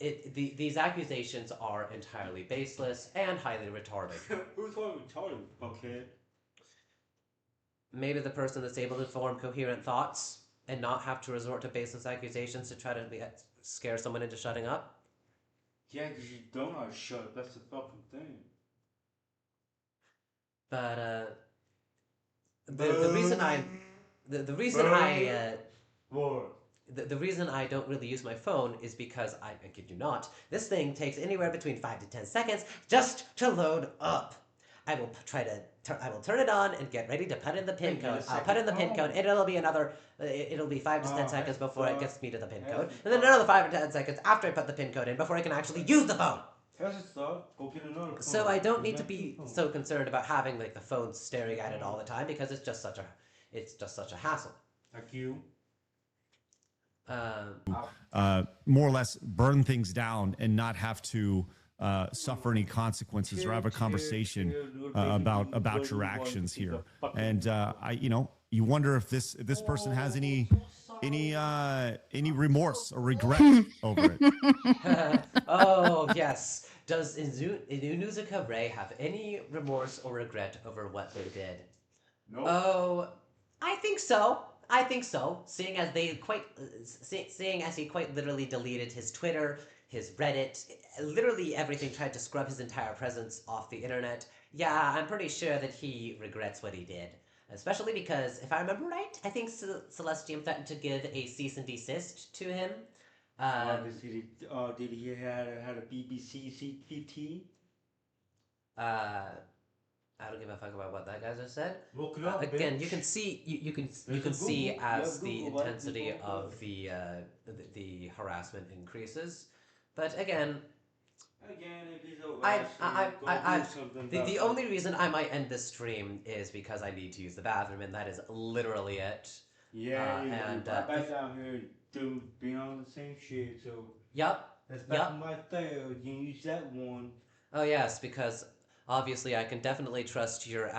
Speaker 1: These accusations are entirely baseless and highly retarded.
Speaker 6: Who's all retarded, fuckhead?
Speaker 1: Maybe the person that's able to form coherent thoughts and not have to resort to baseless accusations to try to scare someone into shutting up.
Speaker 6: Yeah, because you don't know how to shut up. That's the fucking thing.
Speaker 1: But the reason I don't really use my phone is because I kid you not, this thing takes anywhere between 5 to 10 seconds just to load up. I will turn it on and get ready to put in the pin code. I'll put in the pin code, and it'll be 5 to 10 seconds before it gets me to the pin code, and then another 5 to 10 seconds after I put the pin code in before I can actually use the phone. So I don't need to be so concerned about having like the phone staring at it all the time because it's just such a hassle.
Speaker 6: Like you.
Speaker 2: More or less burn things down and not have to suffer any consequences or have a conversation about your actions here. And you wonder if this person has any remorse or regret over it.
Speaker 1: Oh yes. Does Inuzuka Ray have any remorse or regret over what they did?
Speaker 6: No.
Speaker 1: Oh, I think so. Seeing as he quite literally deleted his Twitter, his Reddit, literally everything, tried to scrub his entire presence off the internet. Yeah, I'm pretty sure that he regrets what he did. Especially because, if I remember right, I think Celestium threatened to give a cease and desist to him.
Speaker 6: Did he had a BBC CPT?
Speaker 1: I don't give a fuck about what that guy just said.
Speaker 6: Look it up,
Speaker 1: again,
Speaker 6: bitch.
Speaker 1: you can see as the intensity of the harassment increases, but again,
Speaker 6: if he's
Speaker 1: the only reason I might end this stream is because I need to use the bathroom, and that is literally it.
Speaker 6: Yeah, and back down here, dude, being on the same shit. So
Speaker 1: Yup.
Speaker 6: that's back my third. You use that one.
Speaker 1: Oh yes, because obviously I can definitely trust your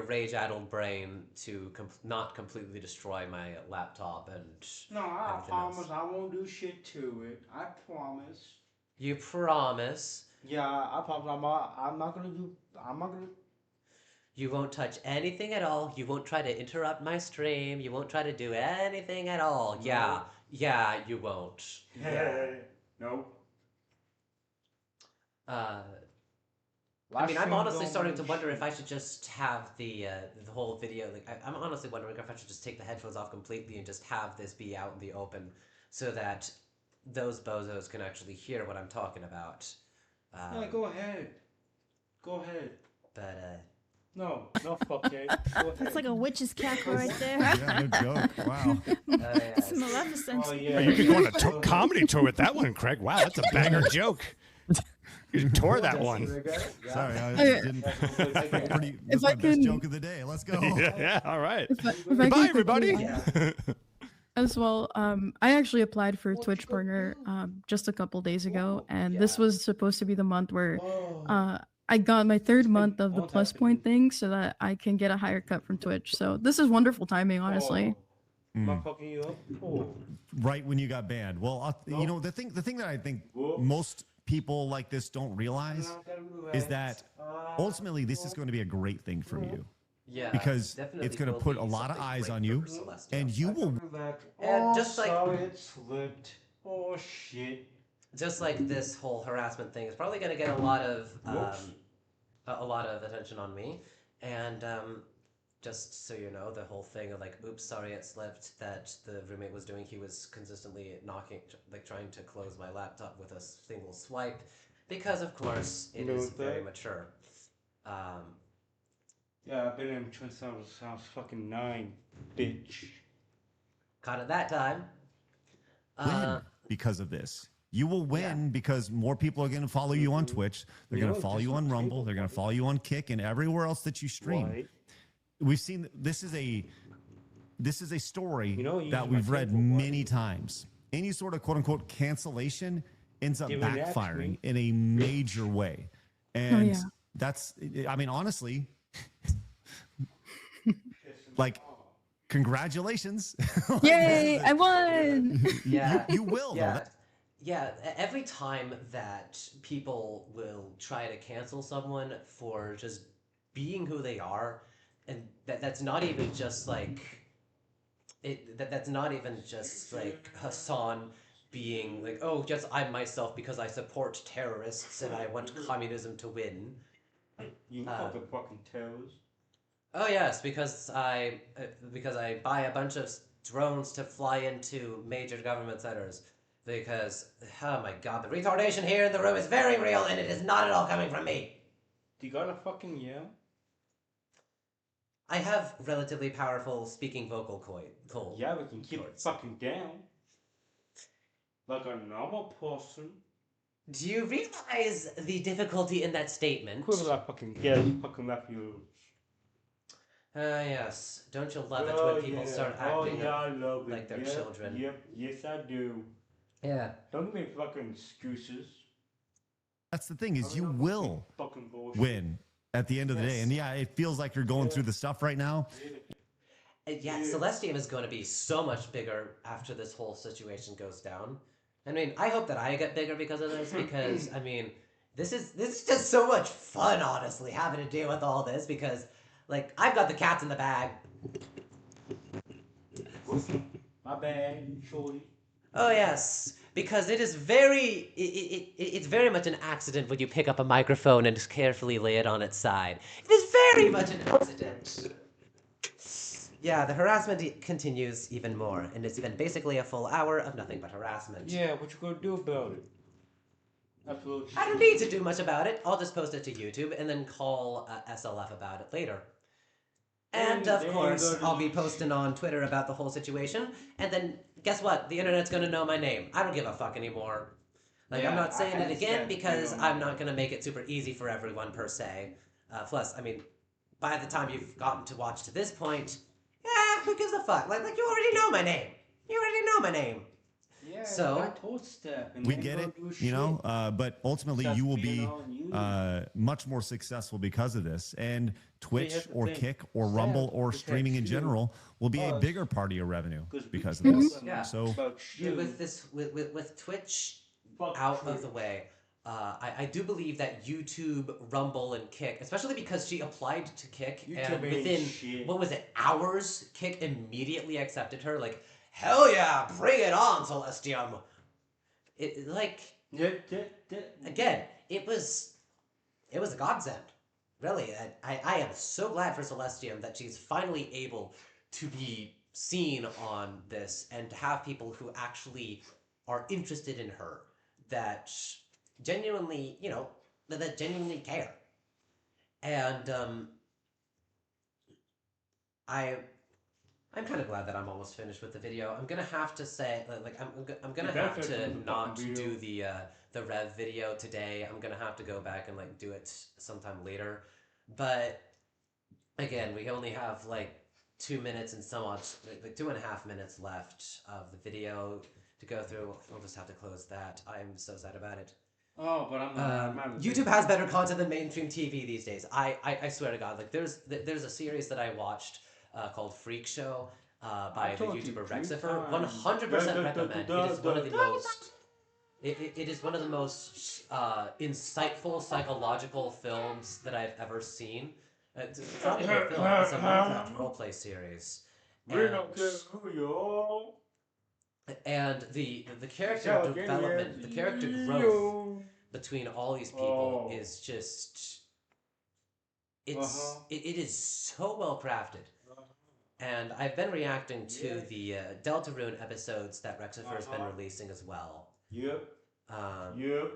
Speaker 1: rage-addled brain to not completely destroy my laptop and
Speaker 6: No, I promise
Speaker 1: else.
Speaker 6: I won't do shit to it. I promise.
Speaker 1: You promise?
Speaker 6: Yeah, I promise. I'm not gonna.
Speaker 1: You won't touch anything at all. You won't try to interrupt my stream. You won't try to do anything at all.
Speaker 6: No.
Speaker 1: Yeah, you won't. Yeah.
Speaker 6: Nope.
Speaker 1: I mean, I'm honestly starting to wonder if I should just have the whole video. Like, I'm honestly wondering if I should just take the headphones off completely and just have this be out in the open, so that those bozos can actually hear what I'm talking about.
Speaker 6: Yeah, go ahead. Go ahead.
Speaker 1: But
Speaker 6: No, fuck it. Go ahead.
Speaker 3: That's like a witch's cackle right there.
Speaker 2: Yeah, no joke. Wow.
Speaker 3: It's Maleficent.
Speaker 6: Oh yeah.
Speaker 7: You could go on a comedy tour with that one, Craig. Wow, that's a banger joke. You tore that one.
Speaker 2: Sorry, I
Speaker 3: Okay.
Speaker 2: didn't. That's
Speaker 3: If
Speaker 2: my
Speaker 3: I
Speaker 2: best
Speaker 3: can-
Speaker 2: joke of the day. Let's go.
Speaker 7: Yeah, all right.
Speaker 3: If I
Speaker 7: Goodbye,
Speaker 3: can
Speaker 7: everybody.
Speaker 3: quickly, as well, I actually applied for Twitch Partner just a couple days ago, and this was supposed to be the month where I got my third month of the
Speaker 6: all
Speaker 3: plus
Speaker 6: that
Speaker 3: point thing so that I can get a higher cut from Twitch. So this is wonderful timing, honestly.
Speaker 6: Am I fucking you up? Oh.
Speaker 2: Right when you got banned. Well, you know, the thing that I think most people like this don't realize is that ultimately this is going to be a great thing for you.
Speaker 1: Yeah,
Speaker 2: Because
Speaker 1: definitely
Speaker 2: it's going to
Speaker 1: will
Speaker 2: put
Speaker 1: be
Speaker 2: a lot of
Speaker 1: something
Speaker 2: eyes
Speaker 1: great
Speaker 2: on
Speaker 1: for
Speaker 2: you,
Speaker 1: Celestia.
Speaker 2: and you will.
Speaker 1: And just like-
Speaker 6: sorry, it slipped. Oh shit.
Speaker 1: Just like this whole harassment thing is probably going to get a lot of attention on me, and just so you know, the whole thing of like, oops, sorry, it slipped, that the roommate was doing, he was consistently trying to close my laptop with a single swipe, because of course it is very mature.
Speaker 6: Yeah, I've been in since I was fucking 9, bitch.
Speaker 1: Caught it that time.
Speaker 2: Win because of this. You will win because more people are going to follow you on Twitch. They're going to follow you on Rumble. They're going to follow you on Kick and everywhere else that you stream.
Speaker 6: Right.
Speaker 2: We've seen this is a story that we've read
Speaker 6: table,
Speaker 2: many times. Any sort of quote unquote cancellation ends up
Speaker 6: Give it that to
Speaker 2: backfiring
Speaker 6: me.
Speaker 2: in a major way. And
Speaker 3: yeah.
Speaker 2: that's, I mean, honestly, like, congratulations.
Speaker 3: Yay! I won.
Speaker 1: Yeah,
Speaker 2: You will,
Speaker 1: yeah.
Speaker 2: though.
Speaker 1: Yeah, every time that people will try to cancel someone for just being who they are, and that's not even just like that's not even just like Hassan being like, oh, just I'm myself because I support terrorists and I want communism to win.
Speaker 6: You fucking terrorists.
Speaker 1: Oh yes, because I buy a bunch of drones to fly into major government centers. Because oh my god, the retardation here in the room is very real, and it is not at all coming from me.
Speaker 6: Do you got a fucking yell?
Speaker 1: I have relatively powerful speaking vocal cord.
Speaker 6: Yeah, we can keep it fucking down. Like a normal person.
Speaker 1: Do you realize the difficulty in that statement?
Speaker 6: Quit with that fucking yell, you fucking left you.
Speaker 1: Yes. Don't you love it when people start acting
Speaker 6: I love
Speaker 1: like they're
Speaker 6: Yep,
Speaker 1: children?
Speaker 6: Yep, yes I do.
Speaker 1: Yeah.
Speaker 6: Don't give me fucking excuses.
Speaker 2: That's the thing is you will
Speaker 6: Fucking bullshit.
Speaker 2: win at the end of the day. And yeah, it feels like you're going through the stuff right now.
Speaker 1: Yeah, Celestium is going to be so much bigger after this whole situation goes down. I mean, I hope that I get bigger because of this, because I mean, this is just so much fun, honestly, having to deal with all this, because like I've got the cats in the bag.
Speaker 6: My bad, shorty.
Speaker 1: Oh yes, because it is it's very much an accident when you pick up a microphone and carefully lay it on its side. It is very much an accident. Yeah, the harassment continues even more, and it's been basically a full hour of nothing but harassment.
Speaker 6: Yeah, what you gonna do about it?
Speaker 1: I don't need to do much about it. I'll just post it to YouTube and then call SLF about it later. And of course, I'll be posting on Twitter about the whole situation. And then, guess what? The internet's gonna know my name. I don't give a fuck anymore. Like, I'm not saying it again because I'm not gonna make it super easy for everyone per se. Plus, I mean, by the time you've gotten to watch to this point, yeah, who gives a fuck? Like you already know my name. You already know my name.
Speaker 6: Yeah,
Speaker 1: So
Speaker 6: I told Steph.
Speaker 2: We get it, you know, but ultimately you will be much more successful because of this. And Twitch or Kick or Rumble or streaming in general will be a bigger part of your revenue because of this.
Speaker 1: Yeah.
Speaker 2: So
Speaker 1: with Twitch out of the way, I do believe that YouTube, Rumble, and Kick, especially because she applied to Kick, and within, what was it, hours, Kick immediately accepted her, like, hell yeah, bring it on, Celestium! It, like, again, it was a godsend. Really, I am so glad for Celestium that she's finally able to be seen on this and to have people who actually are interested in her, that genuinely, you know, that genuinely care. And I'm kind of glad that I'm almost finished with the video. I'm gonna have to say, like, I'm gonna have to not do the Rev video today. I'm gonna have to go back and like do it sometime later. But again, we only have like 2 minutes and so much, like 2.5 minutes left of the video to go through. We'll just have to close that. I'm so sad about it.
Speaker 6: Oh, but I'm not.
Speaker 1: YouTube has better content than mainstream TV these days. I swear to God. Like there's a series that I watched called Freak Show by the
Speaker 6: told you
Speaker 1: YouTuber
Speaker 6: 3
Speaker 1: Rexifer.
Speaker 6: times.
Speaker 1: 100% recommend. It is one of the most. It is one of the most insightful psychological films that I've ever seen. It's not even a film. It's a Minecraft roleplay series.
Speaker 5: We don't care who you are.
Speaker 1: And the character
Speaker 5: So,
Speaker 1: development, the character growth between all these people is just it is so well crafted. And I've been reacting to the Deltarune episodes that Rexifer's been releasing as well.
Speaker 5: Yep.
Speaker 1: Um,
Speaker 5: Yep.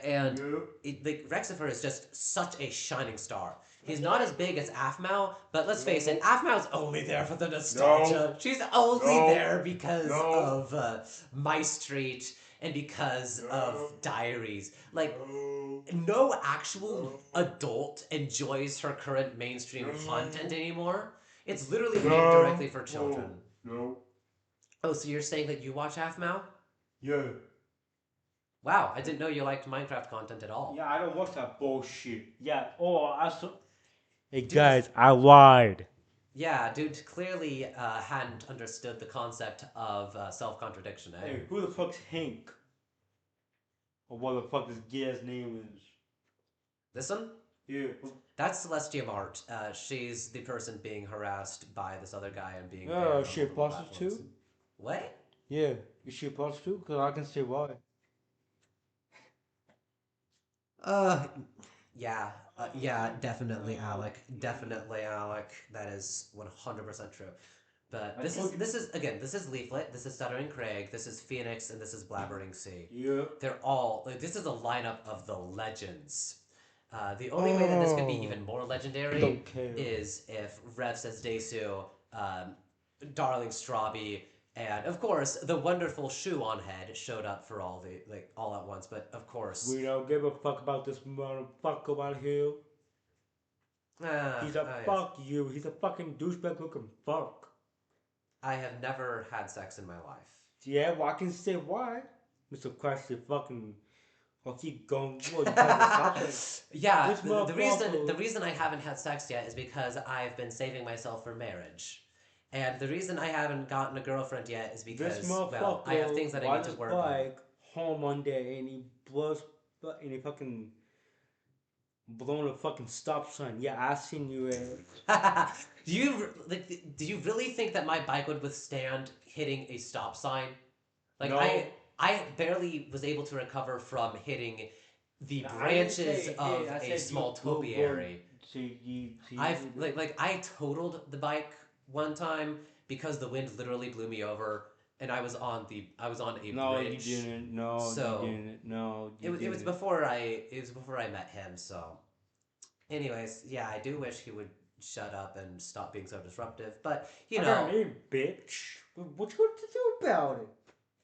Speaker 1: and
Speaker 5: Yep.
Speaker 1: like Rexifer is just such a shining star. He's not as big as Afmao, but let's face it, Afmao's only there for the nostalgia. She's only there because of My Street and because of Diaries. Like, no actual adult enjoys her current mainstream content anymore. It's literally made directly for children.
Speaker 5: No.
Speaker 1: Oh, so you're saying that you watch Afmao?
Speaker 5: Yeah.
Speaker 1: Wow, I didn't know you liked Minecraft content at all.
Speaker 6: Yeah, I don't watch that bullshit. Yeah. Oh, I saw. Hey guys, I lied.
Speaker 1: Yeah, dude clearly hadn't understood the concept of self-contradiction, eh?
Speaker 6: Hey, who the fuck's Hank? Or what the fuck this guy's name is?
Speaker 1: This one?
Speaker 6: Yeah.
Speaker 1: That's Celestia Mart. She's the person being harassed by this other guy and being
Speaker 6: Oh,
Speaker 1: banned on
Speaker 6: is she a
Speaker 1: multiple
Speaker 6: prostitute?
Speaker 1: platforms. What?
Speaker 6: Yeah. Is she a prostitute? Because I can say why.
Speaker 1: Uh, yeah. Yeah, definitely, Alec. Definitely, Alec. That is 100% true. But this is Leaflet, this is Stuttering Craig, this is Phoenix, and this is Blabbering Sea.
Speaker 6: Yeah.
Speaker 1: They're all, like, this is a lineup of the legends. The only way that this could be even more legendary is if Rev says Desu, Darling Strawby, and of course the wonderful Shoe on Head showed up for all the all at once. But of course,
Speaker 6: We don't give a fuck about this motherfucker out here. He's a fuck you. He's a fucking douchebag looking fuck.
Speaker 1: I have never had sex in my life.
Speaker 6: Yeah, well, I can say why. Mr. Christ, you fucking. I'll keep going. Well,
Speaker 1: yeah, the reason I haven't had sex yet is because I've been saving myself for marriage. And the reason I haven't gotten a girlfriend yet is because, well, I have things that I need to work on.
Speaker 6: Home one day and he blows, and he fucking blown a fucking stop sign. Yeah, I seen you.
Speaker 1: Do you really think that my bike would withstand hitting a stop sign? Like, no. I barely was able to recover from hitting the branches of a small topiary. I totaled the bike one time because the wind literally blew me over, and I was on a bridge.
Speaker 6: No, you didn't. No,
Speaker 1: so
Speaker 6: you didn't. No, you
Speaker 1: it was before I met him. So, anyways, yeah, I do wish he would shut up and stop being so disruptive. But you know,
Speaker 6: I mean, bitch, what you going to do about it?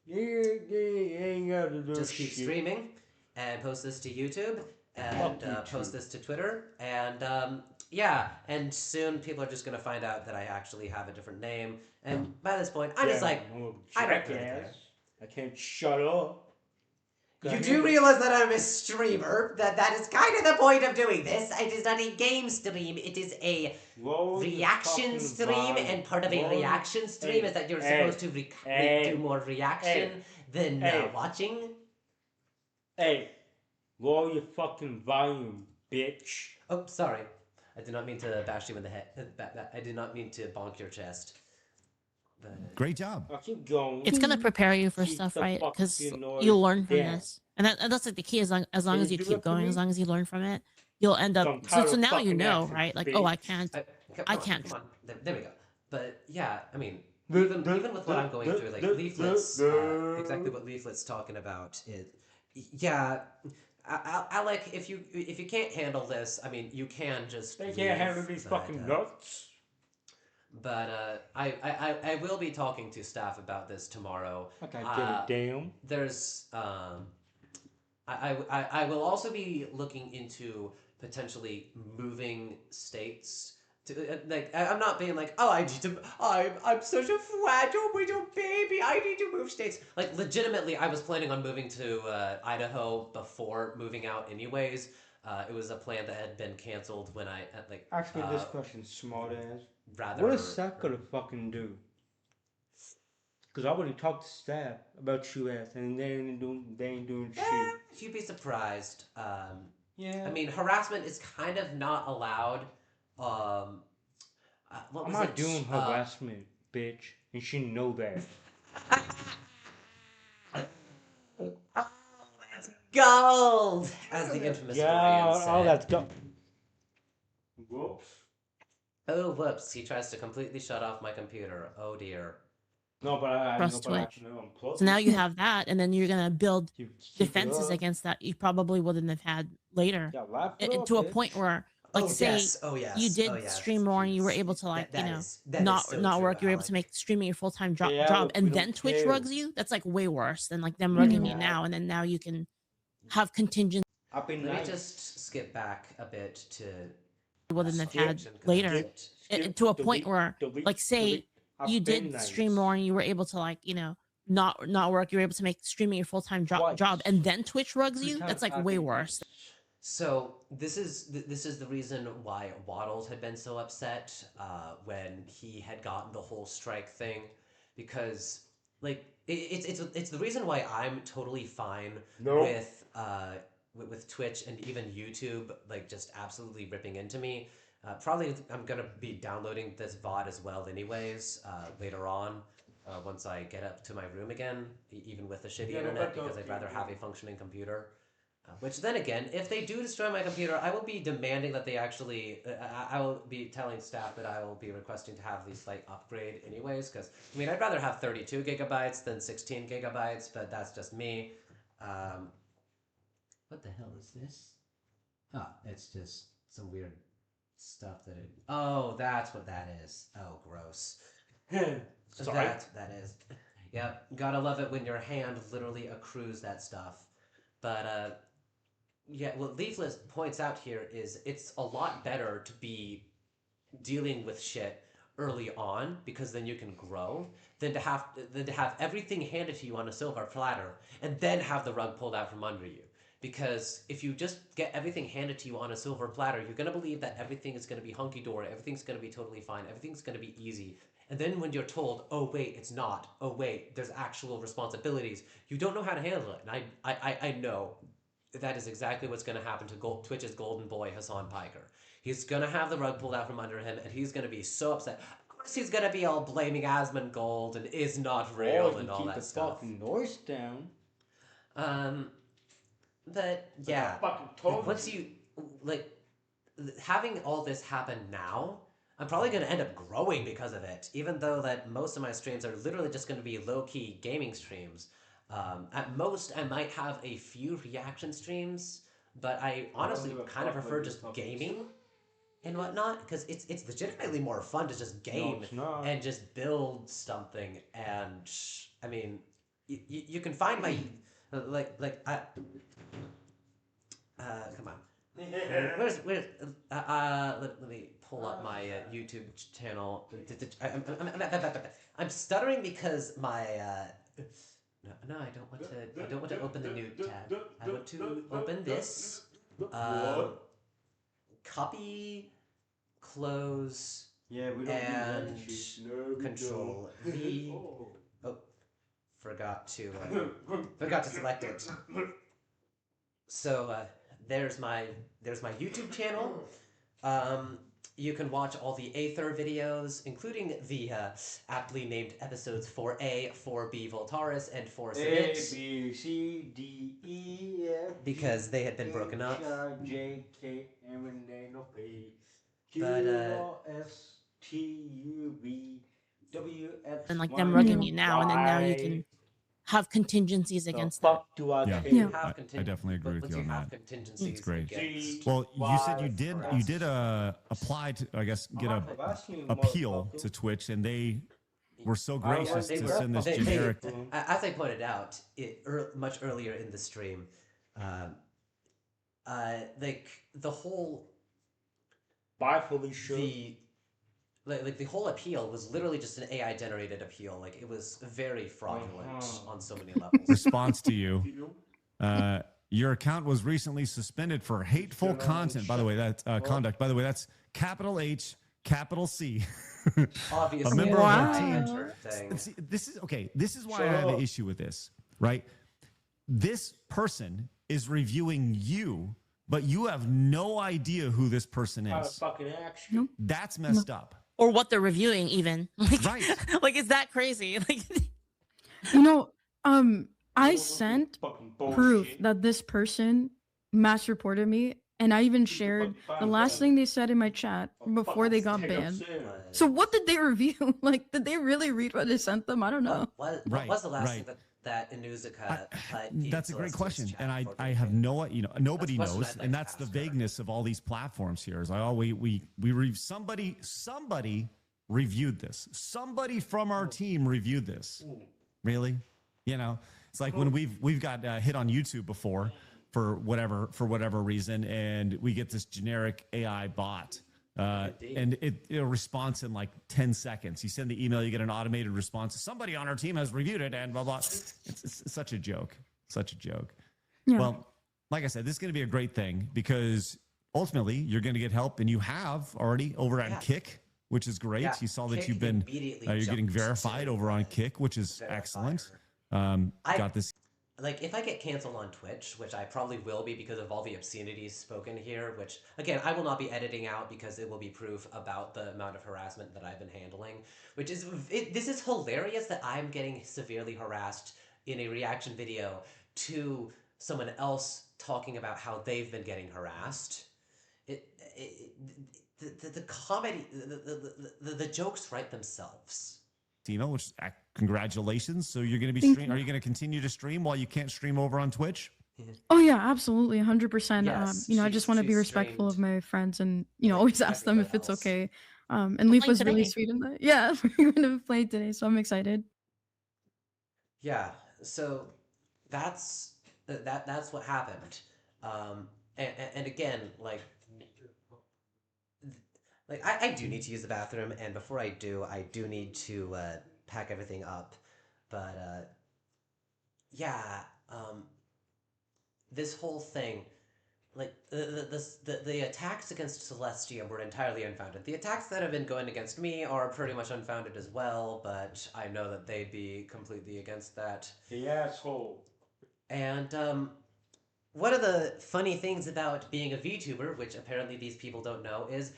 Speaker 6: You ain't got to do
Speaker 1: just keep
Speaker 6: shit.
Speaker 1: streaming and post this to YouTube and post this to Twitter and yeah, and soon people are just gonna find out that I actually have a different name, and by this point I'm just like, I don't really care.
Speaker 6: I can't shut up.
Speaker 1: You do realize that I'm a streamer? That is kind of the point of doing this. It is not a game stream. It is a reaction stream, and part of a reaction stream is that you're supposed to do more reaction than watching.
Speaker 6: Hey, lower your fucking volume, bitch.
Speaker 1: Oh, sorry. I did not mean to bash you in the head. I did not mean to bonk your chest.
Speaker 2: Great job.
Speaker 6: I'll keep going.
Speaker 4: It's gonna prepare you for stuff, right? Because you'll learn from this, and that's like the key. As long as you keep going, as long as you learn from it, you'll end up. So now you know, right? Like, oh, I can't.
Speaker 1: Come on. There we go. But yeah, I mean, even with what I'm going through, like Leaflet's, exactly what Leaflet's talking about. Yeah. Alec, if you can't handle this, I mean, you can just.
Speaker 6: They can't handle these fucking nuts.
Speaker 1: But I will be talking to staff about this tomorrow.
Speaker 6: Okay, get it, damn.
Speaker 1: There's I will also be looking into potentially moving states I'm not being like, oh, I'm such a fragile little baby. I need to move states. Like, legitimately, I was planning on moving to Idaho before moving out, anyways. It was a plan that had been canceled when I
Speaker 6: Ask me this question, smart ass.
Speaker 1: rather.
Speaker 6: What is Seth gonna fucking do? Because I already talked to staff about you ass, and they ain't doing shit.
Speaker 1: You'd be surprised.
Speaker 6: Yeah.
Speaker 1: I mean, harassment is kind of not allowed. What
Speaker 6: I'm
Speaker 1: was
Speaker 6: not
Speaker 1: it?
Speaker 6: doing harassment, bitch, and she know that.
Speaker 1: Gold, as the infamous Dorian said.
Speaker 6: Oh, that's go. Whoops.
Speaker 1: Oh, whoops! He tries to completely shut off my computer. Oh dear.
Speaker 6: No, but I
Speaker 4: Trust
Speaker 6: know, but I
Speaker 4: Twitch.
Speaker 6: know I'm close.
Speaker 4: So now you have that, and then you're gonna build
Speaker 6: Keep it
Speaker 4: defenses
Speaker 6: up.
Speaker 4: against that you probably wouldn't have had later.
Speaker 6: Yeah, laugh it
Speaker 4: And
Speaker 6: up,
Speaker 4: to a
Speaker 6: bitch.
Speaker 4: point where, like,
Speaker 1: Oh
Speaker 4: say
Speaker 1: yes. Oh yes.
Speaker 4: you did
Speaker 1: Oh yes.
Speaker 4: stream more and you were
Speaker 1: Jeez.
Speaker 4: able to, like,
Speaker 1: That is so
Speaker 4: not
Speaker 1: true,
Speaker 4: work, you were able to
Speaker 1: Alec.
Speaker 4: make streaming your full-time job,
Speaker 6: Yeah, look, we
Speaker 4: and
Speaker 6: don't
Speaker 4: then Twitch
Speaker 6: care.
Speaker 4: rugs you. That's like way worse than like them rugging you
Speaker 6: Yeah.
Speaker 4: now, and then now you can have contingent
Speaker 6: I've been
Speaker 1: Let
Speaker 6: nice.
Speaker 1: me just skip back a bit to
Speaker 4: wouldn't have
Speaker 1: skip,
Speaker 4: had
Speaker 1: 'cause
Speaker 4: later.
Speaker 1: that's it.
Speaker 4: And to a point where, like, say
Speaker 6: I've
Speaker 4: you
Speaker 6: been
Speaker 4: did
Speaker 6: nice.
Speaker 4: stream more and you were able to, like, not work, you were able to make streaming your full-time
Speaker 6: Twice.
Speaker 4: job, and then Twitch rugs
Speaker 6: Three
Speaker 4: you.
Speaker 6: times
Speaker 4: That's like
Speaker 6: I've
Speaker 4: way
Speaker 6: been
Speaker 4: worse.
Speaker 6: nice.
Speaker 1: So this is the reason why Waddles had been so upset when he had gotten the whole strike thing, because like it's the reason why I'm totally fine
Speaker 6: Nope.
Speaker 1: with Twitch and even YouTube like just absolutely ripping into me. Probably I'm gonna be downloading this VOD as well, anyways, later on. Once I get up to my room again, even with the shitty
Speaker 6: Yeah, no,
Speaker 1: internet,
Speaker 6: back up,
Speaker 1: because I'd rather
Speaker 6: dude.
Speaker 1: have a functioning computer. Which then again, if they do destroy my computer, I will be demanding that they actually. I will be telling staff that I will be requesting to have the slight upgrade, anyways. Because I mean, I'd rather have 32 gigabytes than 16 gigabytes, but that's just me. What the hell is this? Oh, it's just some weird stuff that it. Oh, that's what that is. Oh, gross.
Speaker 6: Sorry.
Speaker 1: That's what that is. Yep, gotta love it when your hand literally accrues that stuff. But yeah, what Leafless points out here is it's a lot better to be dealing with shit early on, because then you can grow, than to have everything handed to you on a silver platter and then have the rug pulled out from under you. Because if you just get everything handed to you on a silver platter, you're gonna believe that everything is gonna be hunky dory, everything's gonna be totally fine, everything's gonna be easy. And then when you're told, oh wait, it's not. Oh wait, there's actual responsibilities. You don't know how to handle it. And I know that is exactly what's going to happen to Twitch's golden boy, Hassan Piker. He's going to have the rug pulled out from under him, and he's going to be so upset. Of course, he's going to be all blaming Asmongold and is not real and all
Speaker 6: keep
Speaker 1: that
Speaker 6: the
Speaker 1: stuff.
Speaker 6: fucking noise down.
Speaker 1: But yeah, once you like having all this happen now, I'm probably going to end up growing because of it, even though that most of my streams are literally just going to be low-key gaming streams. At most, I might have a few reaction streams, but I honestly kind of prefer just gaming and whatnot, because it's legitimately more fun to just game and just build something. And I mean, you can find my come on. Where's let me pull up my YouTube channel. I'm stuttering because my no, I don't want to open the new tab. I want to open this. Copy, close,
Speaker 6: Yeah, we don't
Speaker 1: and
Speaker 6: do that shit. No, we
Speaker 1: Control
Speaker 6: don't.
Speaker 1: V. Oh, forgot to select it. So there's my YouTube channel. You can watch all the Aether videos, including the aptly named episodes 4A, 4B Voltaris, and 4
Speaker 6: A,
Speaker 1: Submit,
Speaker 6: B, C, D, E, F,
Speaker 1: because they had been broken up.
Speaker 6: H, I, J, K, M, N, N, O, P, Q,
Speaker 1: But,
Speaker 6: R, S, T, U, V, W, X,
Speaker 4: And like
Speaker 6: Y,
Speaker 4: them rugging
Speaker 3: Yeah.
Speaker 4: you now, and then now you can have contingencies
Speaker 6: The
Speaker 4: against that.
Speaker 6: fuck do I
Speaker 2: Yeah.
Speaker 6: care?
Speaker 3: Yeah.
Speaker 2: I definitely agree with
Speaker 1: once
Speaker 2: you on
Speaker 1: have
Speaker 2: that.
Speaker 1: contingencies
Speaker 2: It's great.
Speaker 1: against-
Speaker 2: Well, you said you
Speaker 6: Why?
Speaker 2: did apply to, I guess, get
Speaker 6: I'm
Speaker 2: a
Speaker 6: not harassing you,
Speaker 2: appeal
Speaker 6: motherfucker.
Speaker 2: to Twitch, and they were so
Speaker 6: I don't
Speaker 2: gracious
Speaker 6: want
Speaker 2: to
Speaker 6: to
Speaker 2: send this
Speaker 1: They-
Speaker 2: generic.
Speaker 1: as I pointed out much earlier in the stream, like the whole
Speaker 6: Bye, Felicia.
Speaker 1: the like the whole appeal was literally just an AI generated appeal. Like it was very fraudulent on so many levels.
Speaker 2: Response to you. Your account was recently suspended for hateful content. By the way, that's conduct. By the way, that's capital H, capital C.
Speaker 1: Obviously,
Speaker 2: A member of our
Speaker 3: Wow.
Speaker 2: team.
Speaker 1: thing.
Speaker 2: See, this is okay. This is why I have an issue with this, right? This person is reviewing you, but you have no idea who this person
Speaker 6: Out of
Speaker 2: is.
Speaker 6: fucking action.
Speaker 2: That's messed up.
Speaker 4: Or what they're reviewing, even. Like,
Speaker 2: Right.
Speaker 4: like, is that crazy? Like,
Speaker 3: You know, I sent
Speaker 6: Fucking
Speaker 3: proof
Speaker 6: bullshit.
Speaker 3: that this person mass reported me, and I even shared the last thing they said in my chat before they got banned. So what did they review? Like, did they really read what I sent them? I don't know.
Speaker 1: What
Speaker 2: Right,
Speaker 1: was the last
Speaker 2: right.
Speaker 1: thing that Inuzuka
Speaker 2: That's a great question, and I have no, nobody
Speaker 1: That's a question
Speaker 2: knows,
Speaker 1: I'd like
Speaker 2: and
Speaker 1: to
Speaker 2: that's the
Speaker 1: ask her.
Speaker 2: vagueness of all these platforms here. Is somebody reviewed this. Somebody from our team reviewed this. Really, it's like when we've got hit on YouTube before for whatever reason, and we get this generic AI bot. And it'll response in like 10 seconds. You send the email, you get an automated response. Somebody on our team has reviewed it, and blah, blah. It's such a joke. Such a joke.
Speaker 3: Yeah.
Speaker 2: Well, like I said, this is going to be a great thing because ultimately you're going to get help, and you have already over at
Speaker 1: Yeah.
Speaker 2: Kick, which is great.
Speaker 1: Yeah,
Speaker 2: you saw that
Speaker 1: Kick
Speaker 2: you've been,
Speaker 1: immediately
Speaker 2: you're getting
Speaker 1: jumped to
Speaker 2: verified over on Kick, which is
Speaker 1: verify
Speaker 2: excellent.
Speaker 1: her.
Speaker 2: Got this.
Speaker 1: Like, if I get canceled on Twitch, which I probably will be because of all the obscenities spoken here, which, again, I will not be editing out because it will be proof about the amount of harassment that I've been handling, which is, this is hilarious that I'm getting severely harassed in a reaction video to someone else talking about how they've been getting harassed. The comedy, the jokes write themselves.
Speaker 2: Email, which congratulations. So you're going to be
Speaker 3: Thank
Speaker 2: stream.
Speaker 3: you.
Speaker 2: Are you going to continue to stream while you can't stream over on Twitch?
Speaker 3: Oh yeah, absolutely, 100%.
Speaker 1: Yes,
Speaker 3: I just want to be
Speaker 1: she's
Speaker 3: respectful of
Speaker 1: streamed
Speaker 3: my friends, and
Speaker 1: like
Speaker 3: always ask them if
Speaker 1: everybody
Speaker 3: it's
Speaker 1: else.
Speaker 3: okay. And Leaf
Speaker 4: playing
Speaker 3: was really
Speaker 4: today.
Speaker 3: sweet in that. Yeah, we're gonna play today, so I'm excited.
Speaker 1: Yeah, so that's that's what happened. And again, I do need to use the bathroom, and before I do need to pack everything up. But yeah, this whole thing, like the attacks against Celestia were entirely unfounded. The attacks that have been going against me are pretty much unfounded as well, but I know that they'd be completely against that.
Speaker 6: The asshole.
Speaker 1: And one of the funny things about being a VTuber, which apparently these people don't know, is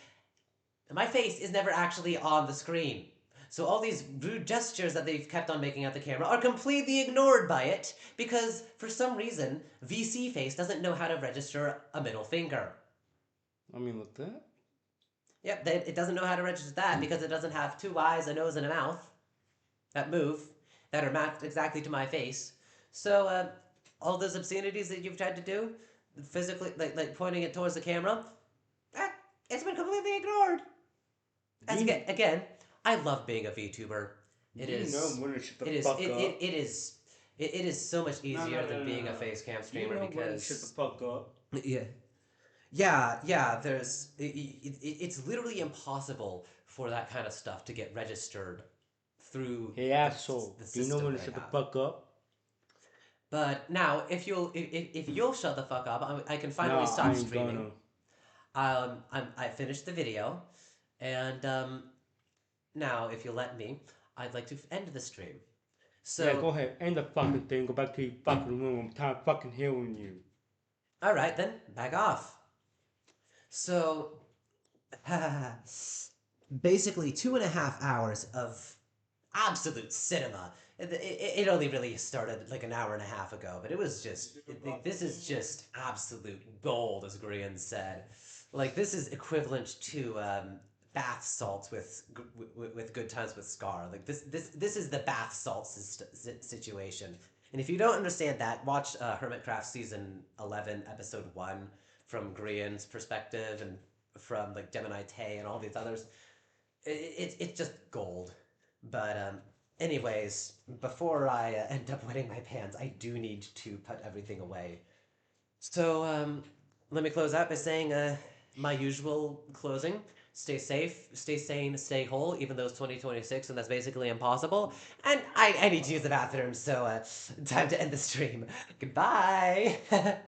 Speaker 1: my face is never actually on the screen. So all these rude gestures that they've kept on making at the camera are completely ignored by it, because for some reason, VC Face doesn't know how to register a middle finger.
Speaker 6: I mean, with that?
Speaker 1: Yep, it doesn't know how to register that because it doesn't have two eyes, a nose, and a mouth that move, that are matched exactly to my face. So, all those obscenities that you've tried to do, physically, like pointing it towards the camera, it's been completely ignored. As again, I love being a VTuber. It is.
Speaker 6: You know when to shut the
Speaker 1: It is.
Speaker 6: fuck up.
Speaker 1: It is so much easier than being a
Speaker 6: no.
Speaker 1: face cam
Speaker 6: You
Speaker 1: streamer
Speaker 6: know when to
Speaker 1: because
Speaker 6: shut the fuck up.
Speaker 1: yeah. There's it's literally impossible for that kind of stuff to get registered through.
Speaker 6: Hey asshole,
Speaker 1: the
Speaker 6: do you know
Speaker 1: system
Speaker 6: when to
Speaker 1: that I
Speaker 6: shut the
Speaker 1: have.
Speaker 6: fuck up?
Speaker 1: But now, if you'll shut the fuck up, I can finally
Speaker 6: Nah,
Speaker 1: stop
Speaker 6: I ain't
Speaker 1: streaming.
Speaker 6: gonna.
Speaker 1: I finished the video, and now if you let me, I'd like to end the stream. So
Speaker 6: Yeah, go ahead, end the fucking thing, go back to your fucking room. I'm tired of fucking hearing you.
Speaker 1: all right then, back off. So basically 2.5 hours of absolute cinema. It only really started like an hour and a half ago, but it was just this is just absolute gold, as Grian said. Like, this is equivalent to bath salts with Good Times with Scar. Like, this is the bath salts situation. And if you don't understand that, watch Hermitcraft season 11 episode 1 from Grian's perspective, and from like Gemini Tay and all these others. It's just gold. But anyways, before I end up wetting my pants, I do need to put everything away. So let me close out by saying my usual closing. stay safe, stay sane, stay whole, even though it's 2026 and that's basically impossible. And I need to use the bathroom, so time to end the stream. Goodbye.